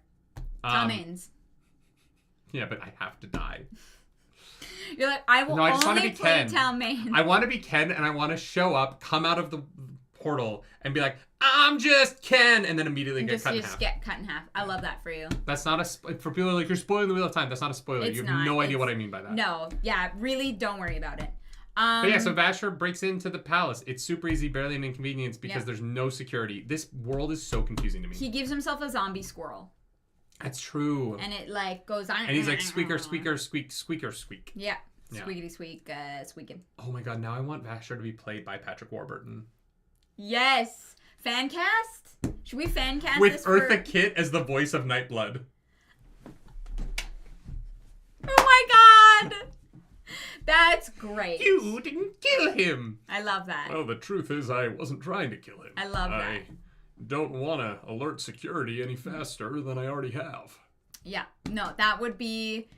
Talmains. Yeah, but I have to die. You're like, I will only play Talmains. I want to be Ken, and I want to show up, come out of the portal, and be like, I'm just Ken, and then immediately get cut in half. Just get cut in half. I love that for you. That's not for people like, you're spoiling the Wheel of Time. That's not a spoiler. You have no idea what I mean by that. No, yeah, really don't worry about it. But yeah, so Vasher breaks into the palace. It's super easy, barely an inconvenience, because there's no security. This world is so confusing to me. He gives himself a zombie squirrel. That's true. And it like goes on. And he's like, squeaker, squeaker, squeak, squeaker, squeak. Yeah. Squeakity squeak, squeaking. Oh my god, now I want Vasher to be played by Patrick Warburton. Yes. Fan cast? Should we fan cast with this Eartha Kitt as the voice of Nightblood? Oh my god! That's great. You didn't kill him! I love that. Well, the truth is I wasn't trying to kill him. I love that. I don't want to alert security any faster than I already have. Yeah. No, that would be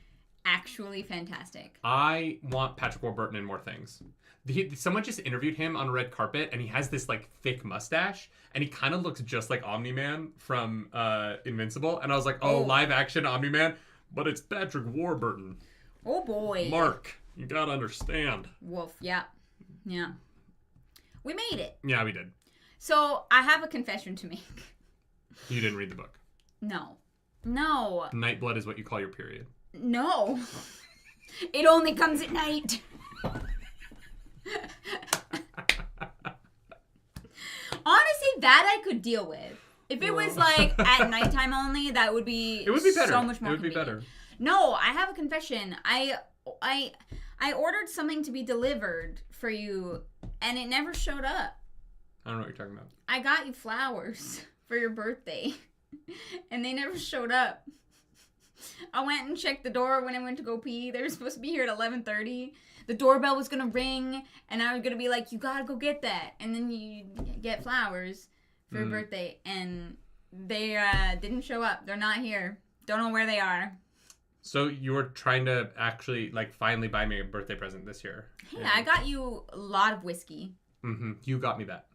actually fantastic. I want Patrick Warburton in more things. Someone just interviewed him on a red carpet, and he has this like thick mustache, and he kind of looks just like Omni-Man from Invincible. And I was like, oh, live action Omni-Man, but it's Patrick Warburton. Oh boy. Mark, you gotta understand. Wolf, yeah. We made it. Yeah, we did. So I have a confession to make. You didn't read the book. No. Nightblood is what you call your period. No. It only comes at night. Honestly, that I could deal with. If it was like at nighttime only, that would be it would be better. So much more It would be convenient. better. No, I have a confession. I ordered something to be delivered for you, and it never showed up. I don't know what you're talking about. I got you flowers for your birthday, and they never showed up. I went and checked the door when I went to go pee. They were supposed to be here at 11:30. The doorbell was going to ring, and I was going to be like, you got to go get that. And then you get flowers for your birthday, and they didn't show up. They're not here. Don't know where they are. So you were trying to actually, like, finally buy me a birthday present this year. Hey, I got you a lot of whiskey. Mm-hmm. You got me that.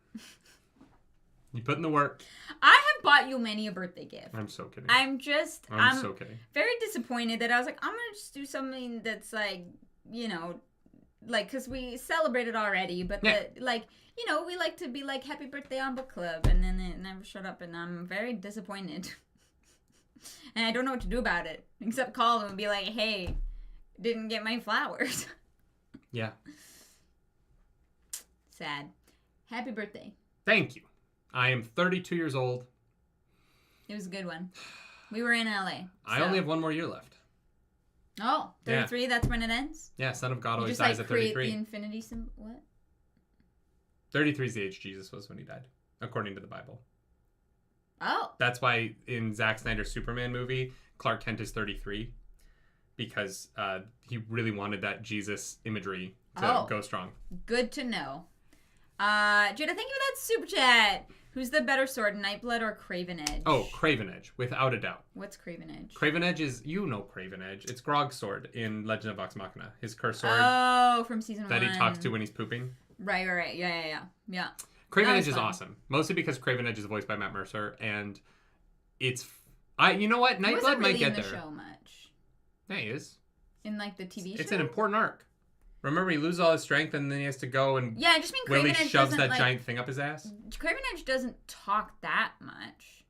You put in the work. I have bought you many a birthday gift. I'm so kidding. I'm so kidding. Very disappointed that I was like, I'm going to just do something that's like, you know, like, because we celebrated already, but like, you know, we like to be like, happy birthday on book club, and then it never showed up, and I'm very disappointed. And I don't know what to do about it, except call them and be like, hey, didn't get my flowers. Yeah. Sad. Happy birthday. Thank you. I am 32 years old. It was a good one. We were in LA. So. I only have one more year left. Oh, 33, yeah. That's when it ends? Yeah, Son of God always just, dies like, at 33. create the infinity symbol. What? 33 is the age Jesus was when he died, according to the Bible. Oh. That's why in Zack Snyder's Superman movie, Clark Kent is 33, because he really wanted that Jesus imagery to go strong. Good to know. Judah, thank you for that super chat. Who's the better sword, Nightblood or Craven Edge? Oh, Craven Edge, without a doubt. What's Craven Edge? Craven Edge is, you know Craven Edge. It's Grog's sword in Legend of Vox Machina. His curse sword. Oh, from season 1. That he talks to when he's pooping. Right. Yeah. Craven Edge is awesome. Mostly because Craven Edge is voiced by Matt Mercer, and it's... you know what? Nightblood might get there. He wasn't really in the show much. Yeah, he is. In, like, the TV show? It's an important arc. Remember, he loses all his strength, and then he has to go and... Yeah, I just mean Craven Edge Willie shoves that giant thing up his ass. Craven Edge doesn't talk that much.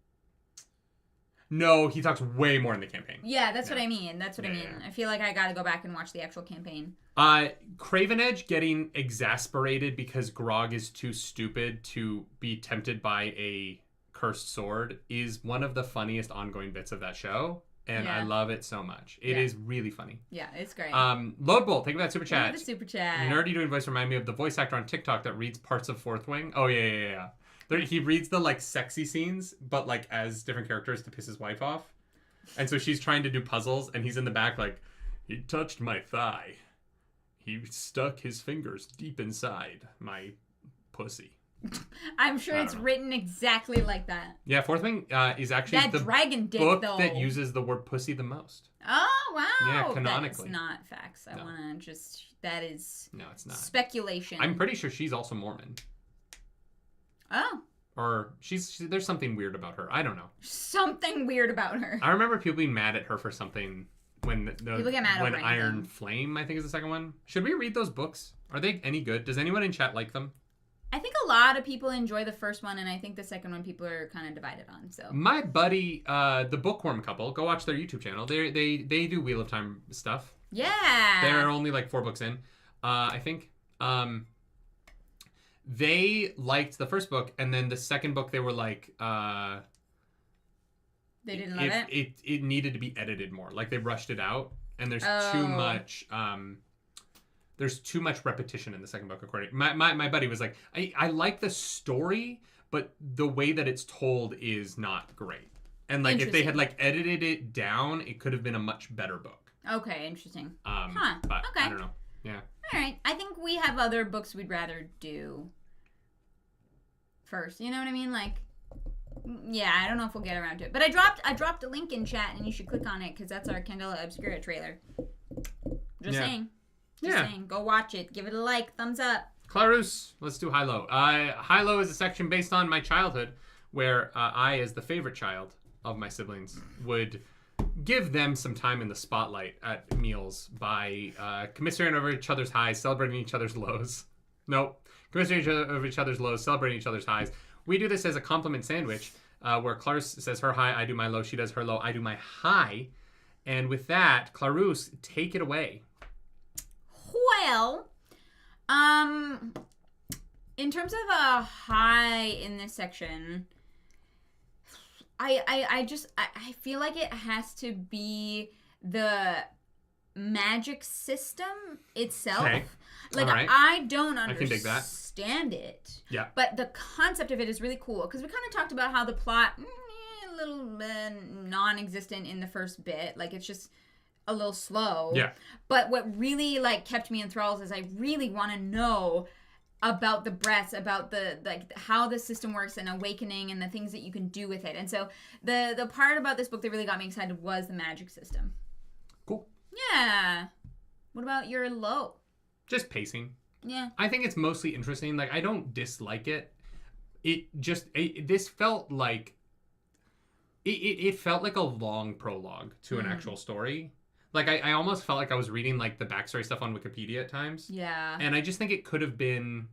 No, he talks way more in the campaign. Yeah, that's what I mean. That's what I mean. I feel like I gotta go back and watch the actual campaign. Craven Edge getting exasperated because Grog is too stupid to be tempted by a cursed sword is one of the funniest ongoing bits of that show. And I love it so much. It is really funny. Yeah, it's great. Loadbolt, thank you for that super chat. The super chat. Nerdy doing voice remind me of the voice actor on TikTok that reads parts of Fourth Wing. Oh, yeah. He reads the, like, sexy scenes, but, like, as different characters to piss his wife off. And so she's trying to do puzzles, and he's in the back like, he touched my thigh. He stuck his fingers deep inside my pussy. I'm sure it's written exactly like that. Yeah, Fourth Wing is actually that the dragon dick, book though. that uses the word pussy the most. Oh, wow. Yeah, canonically. That's not facts. I want to just... That is... No, it's not. Speculation. I'm pretty sure she's also Mormon. Oh. Or there's something weird about her. I don't know. Something weird about her. I remember people being mad at her for something when people get mad when over Iron anything. Flame, I think, is the second one. Should we read those books? Are they any good? Does anyone in chat like them? I think a lot of people enjoy the first one, and I think the second one people are kind of divided on. So my buddy, the Bookworm couple, go watch their YouTube channel. They do Wheel of Time stuff. Yeah. They're only like 4 books in, I think. They liked the first book, and then the second book they were like, they didn't love it. It needed to be edited more. Like they rushed it out, and there's too much. There's too much repetition in the second book. According my buddy was like, I like the story, but the way that it's told is not great. And like if they had like edited it down, it could have been a much better book. Okay, interesting. But okay. I don't know. Yeah. All right. I think we have other books we'd rather do first. You know what I mean? Like, yeah, I don't know if we'll get around to it. But I dropped a link in chat, and you should click on it because that's our Candela Obscura trailer. Just saying. Just saying. Go watch it. Give it a like. Thumbs up. Clarus, let's do High-Low. High-Low is a section based on my childhood where I, as the favorite child of my siblings, would give them some time in the spotlight at meals by commiserating over each other's highs, celebrating each other's lows. Nope. Commiserating over each other's lows, celebrating each other's highs. We do this as a compliment sandwich where Clarus says her high, I do my low. She does her low, I do my high. And with that, Clarus, take it away. Well, in terms of a high in this section, I feel like it has to be the magic system itself. Okay. Like, right. I don't I can dig that. understand it. Yeah. But the concept of it is really cool because we kind of talked about how the plot a little non-existent in the first bit. Like, it's just a little slow. Yeah. But what really like kept me enthralled is I really want to know about the breaths, about the like how the system works and awakening and the things that you can do with it. And so the part about this book that really got me excited was the magic system. Cool. Yeah. What about your low? Just pacing. Yeah. I think it's mostly interesting. Like, I don't dislike it. This felt like it felt like a long prologue to an actual story. Like, I almost felt like I was reading, like, the backstory stuff on Wikipedia at times. Yeah. And I just think it could have been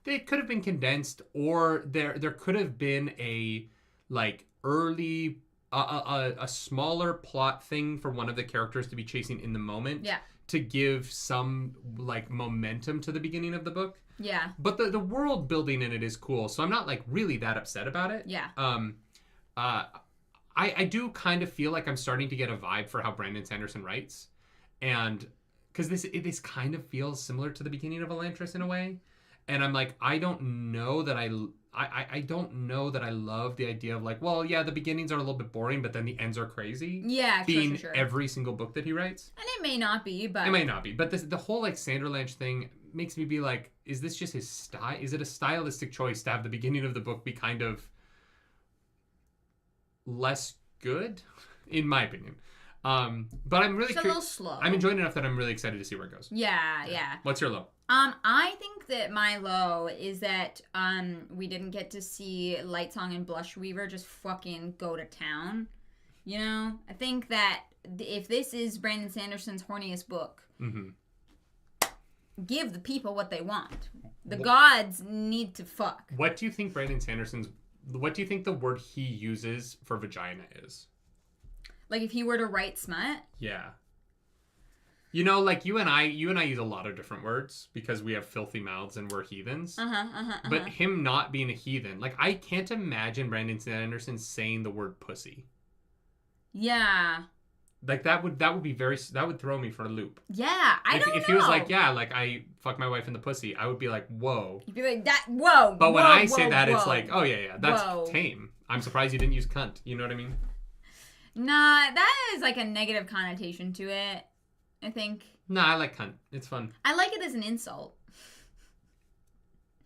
condensed, or there could have been a, like, early, a smaller plot thing for one of the characters to be chasing in the moment. Yeah. To give some, like, momentum to the beginning of the book. Yeah. But the world building in it is cool, so I'm not, like, really that upset about it. Yeah. I do kind of feel like I'm starting to get a vibe for how Brandon Sanderson writes. And because this kind of feels similar to the beginning of Elantris in a way. And I'm like, I don't know that I don't know that I love the idea of like, well, yeah, the beginnings are a little bit boring, but then the ends are crazy. Yeah, being sure. every single book that he writes. And it may not be, but... It may not be. But the whole, like, Sanderlanche thing makes me be like, is this just his style? Is it a stylistic choice to have the beginning of the book be kind of less good? In my opinion. But I'm really a little slow. I'm enjoying it enough that I'm really excited to see where it goes. Yeah. What's your low? I think that my low is that we didn't get to see Lightsong and Blushweaver just fucking go to town. You know? I think that if this is Brandon Sanderson's horniest book, give the people what they want. The gods need to fuck. What do you think what do you think the word he uses for vagina is? Like if he were to write smut? Yeah. You know, like you and I use a lot of different words because we have filthy mouths and we're heathens. But him not being a heathen, like I can't imagine Brandon Sanderson saying the word pussy. Yeah. Like that would throw me for a loop. Yeah, I don't know. If he was like, yeah, like I fuck my wife in the pussy, I would be like, whoa. You'd be like, that, whoa. But when I say that, it's like, oh yeah, that's tame. I'm surprised you didn't use cunt. You know what I mean? Nah, that is like a negative connotation to it, I think. Nah, I like cunt. It's fun. I like it as an insult.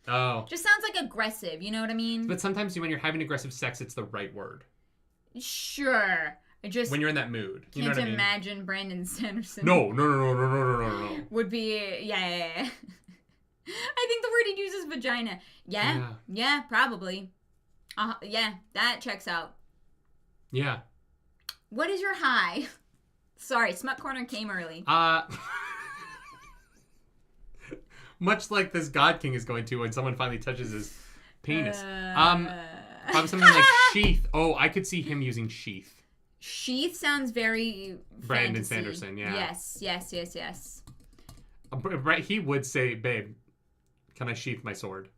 Oh. Just sounds like aggressive, you know what I mean? But sometimes when you're having aggressive sex, it's the right word. Sure. I just when you're in that mood. You know what I mean? Imagine Brandon Sanderson. No. Would be, yeah. I think the word he uses vagina. Yeah, probably. Yeah, that checks out. Yeah. What is your high? Sorry, Smut Corner came early. Much like this God King is going to when someone finally touches his penis. Probably something like sheath. Oh, I could see him using sheath. Sheath sounds very Brandon fantasy. Sanderson, yeah. Yes. He would say, babe, can I sheath my sword?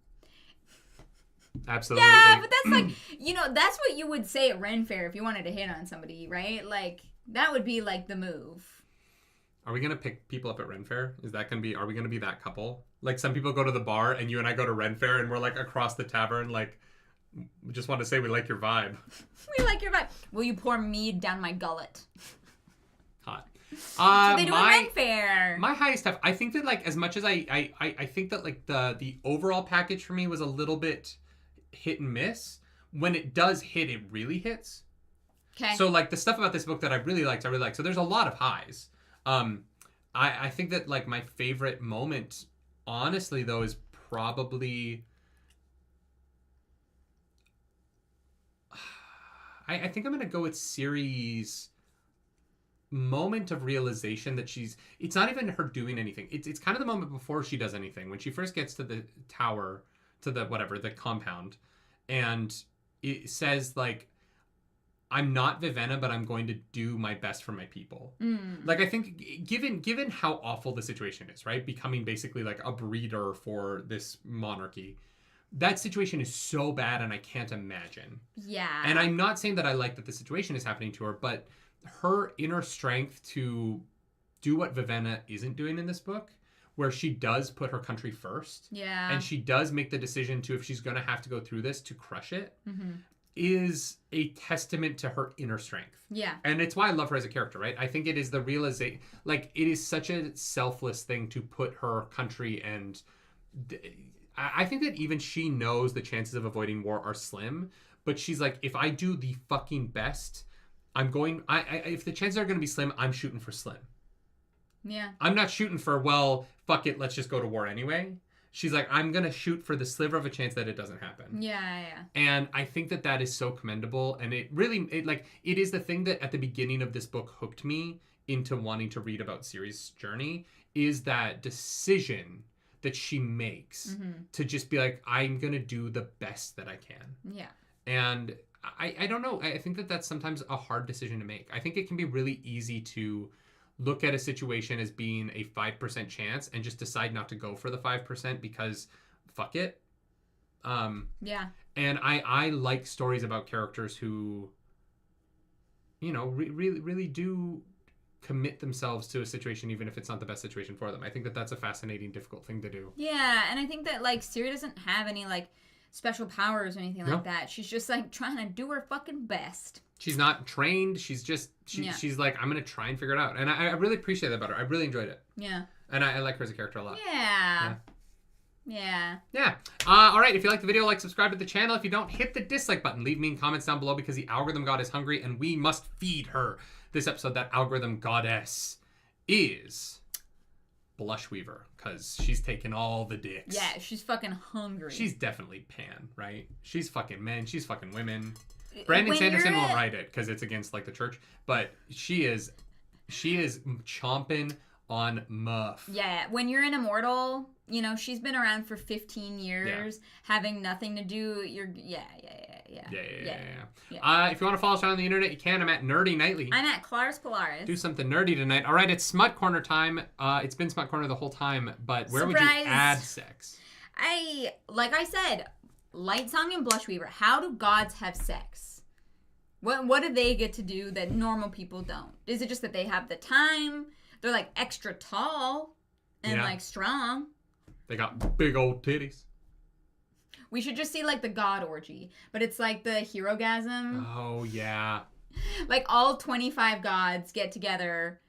Absolutely. Yeah, but that's like, that's what you would say at Ren Fair if you wanted to hit on somebody, right? Like, that would be like the move. Are we going to pick people up at Ren Fair? Are we going to be that couple? Like, some people go to the bar and you and I go to Ren Fair and we're like across the tavern, like, we just want to say we like your vibe. We like your vibe. Will you pour mead down my gullet? Hot. So they do a Ren Fair. My highest stuff, I think that, like, as much as I think that, like, the overall package for me was a little bit hit and miss. When it does hit, it really hits. Okay. So, like, the stuff about this book that I really liked. So there's a lot of highs. I think that, like, my favorite moment, honestly, though, is probably... I think I'm going to go with Siri's moment of realization that it's not even her doing anything. It's kind of the moment before she does anything. When she first gets to the tower, to the compound, and it says, like, I'm not Vivenna, but I'm going to do my best for my people. Like, I think given how awful the situation is, right? Becoming basically like a breeder for this monarchy. That situation is so bad, and I can't imagine. Yeah. And I'm not saying that I like that the situation is happening to her, but her inner strength to do what Vivenna isn't doing in this book, where she does put her country first. Yeah. And she does make the decision to, if she's going to have to go through this, to crush it, is a testament to her inner strength. Yeah. And it's why I love her as a character, right? I think it is the realization, like, it is such a selfless thing to put her country and... I think that even she knows the chances of avoiding war are slim, but she's like, if I do the fucking best, if the chances are going to be slim, I'm shooting for slim. Yeah. I'm not shooting for, well, fuck it, let's just go to war anyway. She's like, I'm going to shoot for the sliver of a chance that it doesn't happen. Yeah. And I think that is so commendable. And it is the thing that at the beginning of this book hooked me into wanting to read about Siri's journey, is that decision that she makes to just be like, I'm going to do the best that I can. Yeah. And I don't know. I think that that's sometimes a hard decision to make. I think it can be really easy to look at a situation as being a 5% chance and just decide not to go for the 5% because fuck it. Yeah. And I like stories about characters who, really do commit themselves to a situation even if it's not the best situation for them. I think that that's a fascinating, difficult thing to do. Yeah, and I think that, like, Siri doesn't have any, like, special powers or anything like that. She's just, like, trying to do her fucking best. She's not trained. She's just, she's like, I'm going to try and figure it out. And I really appreciate that about her. I really enjoyed it. Yeah. And I like her as a character a lot. Yeah. All right. If you like the video, like, subscribe to the channel. If you don't, hit the dislike button. Leave mean comments down below because the algorithm god is hungry and we must feed her. This episode, that algorithm goddess is Blushweaver because she's taking all the dicks. Yeah, she's fucking hungry. She's definitely Pan, right? She's fucking men. She's fucking women. Brandon Sanderson won't write it because it's against, like, the church, but she is chomping on Muff. Yeah, when you're an immortal, you know, she's been around for 15 years, having nothing to do. Yeah. If you want to follow us on the internet, you can. I'm at nerdynightly. I'm at Claris Polaris. Do something nerdy tonight. All right, it's Smut Corner time. It's been Smut Corner the whole time, but where would you add sex? Like I said, Lightsong and Blushweaver. How do gods have sex? What do they get to do that normal people don't? Is it just that they have the time? They're, like, extra tall and, like, strong. They got big old titties. We should just see, like, the god orgy. But it's, like, the hero-gasm. Oh, yeah. Like, all 25 gods get together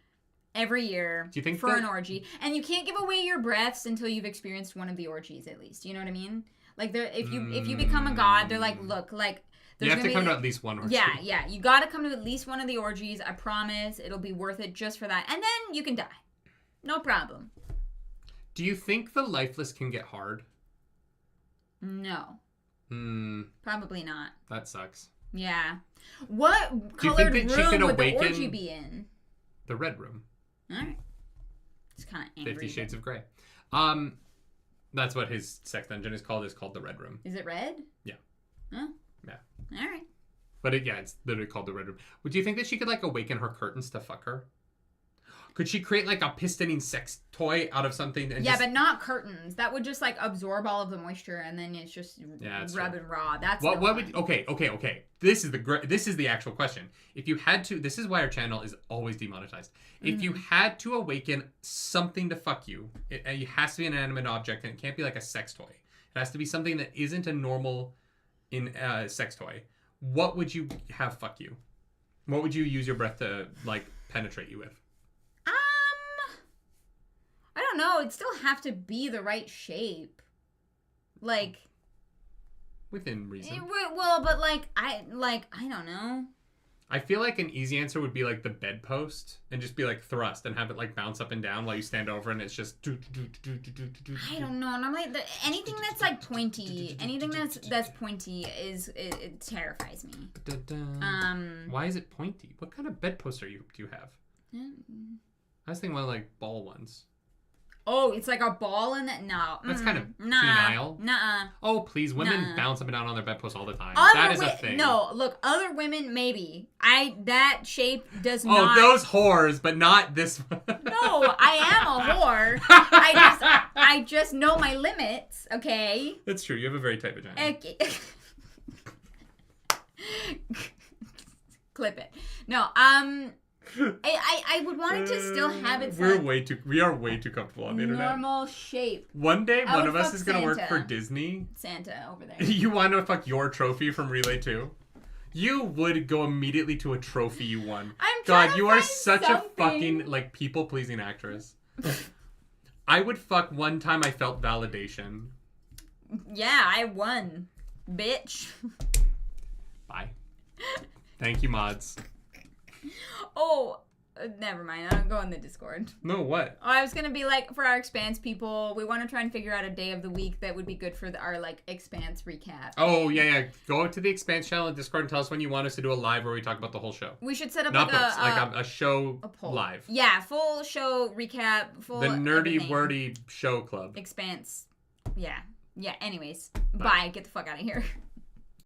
every year for an orgy. And you can't give away your breaths until you've experienced one of the orgies, at least. You know what I mean? Like, if you become a god, they're like, look, like... You have to come to at least one orgy. Yeah. You gotta come to at least one of the orgies. I promise. It'll be worth it just for that. And then you can die. No problem. Do you think the lifeless can get hard? No. Probably not. That sucks. Yeah. What colored room would the orgy be in? The red room. Alright. It's kind of angry. 50 Shades of Grey. That's what his sex dungeon is called. It's called the Red Room. Is it red? Yeah. Huh? Yeah. All right. But it's literally called the Red Room. Would you think that she could, like, awaken her curtains to fuck her? Could she create, like, a pistoning sex toy out of something? And but not curtains. That would just, like, absorb all of the moisture, and then it's just rubbing raw. That's what would? Okay. This is the actual question. If you had to, this is why our channel is always demonetized. If you had to awaken something to fuck you, it has to be an inanimate object, and it can't be like a sex toy. It has to be something that isn't a normal sex toy. What would you have fuck you? What would you use your breath to, like, penetrate you with? I don't know. It'd still have to be the right shape. Like, within reason. Well, but I don't know. I feel like an easy answer would be, like, the bedpost and just be, like, thrust and have it, like, bounce up and down while you stand over and it's just... I don't know. Normally, anything that's, like, pointy, it terrifies me. Why is it pointy? What kind of bedpost do you have? I was thinking one of, like, ball ones. Oh, it's like a ball in that? No. That's kind of penile. Nuh-uh. Oh, please. Women bounce up and down on their bedposts all the time. That is a thing. No, look, other women, maybe. That shape does not. Oh, those whores, but not this one. No, I am a whore. I just know my limits, okay? That's true. You have a very tight vagina. Okay. Clip it. No, I would want it to still have its we are way too comfortable on the internet. Normal shape. One day, one of us is going to work for Disney. Santa over there. You want to fuck your trophy from Relay 2? You would go immediately to a trophy you won. God, you are such a fucking, like, people-pleasing actress. I would fuck one time I felt validation. Yeah, I won. Bitch. Bye. Thank you, mods. Oh, never mind. I'll go on the Discord. No, what? Oh, I was going to be like, for our Expanse people, we want to try and figure out a day of the week that would be good for our, like, Expanse recap. Oh, yeah. Go to the Expanse channel on Discord and tell us when you want us to do a live where we talk about the whole show. We should set up a show live. Yeah, full show recap. The nerdy, wordy show club. Expanse. Yeah. Anyways. Bye. Get the fuck out of here.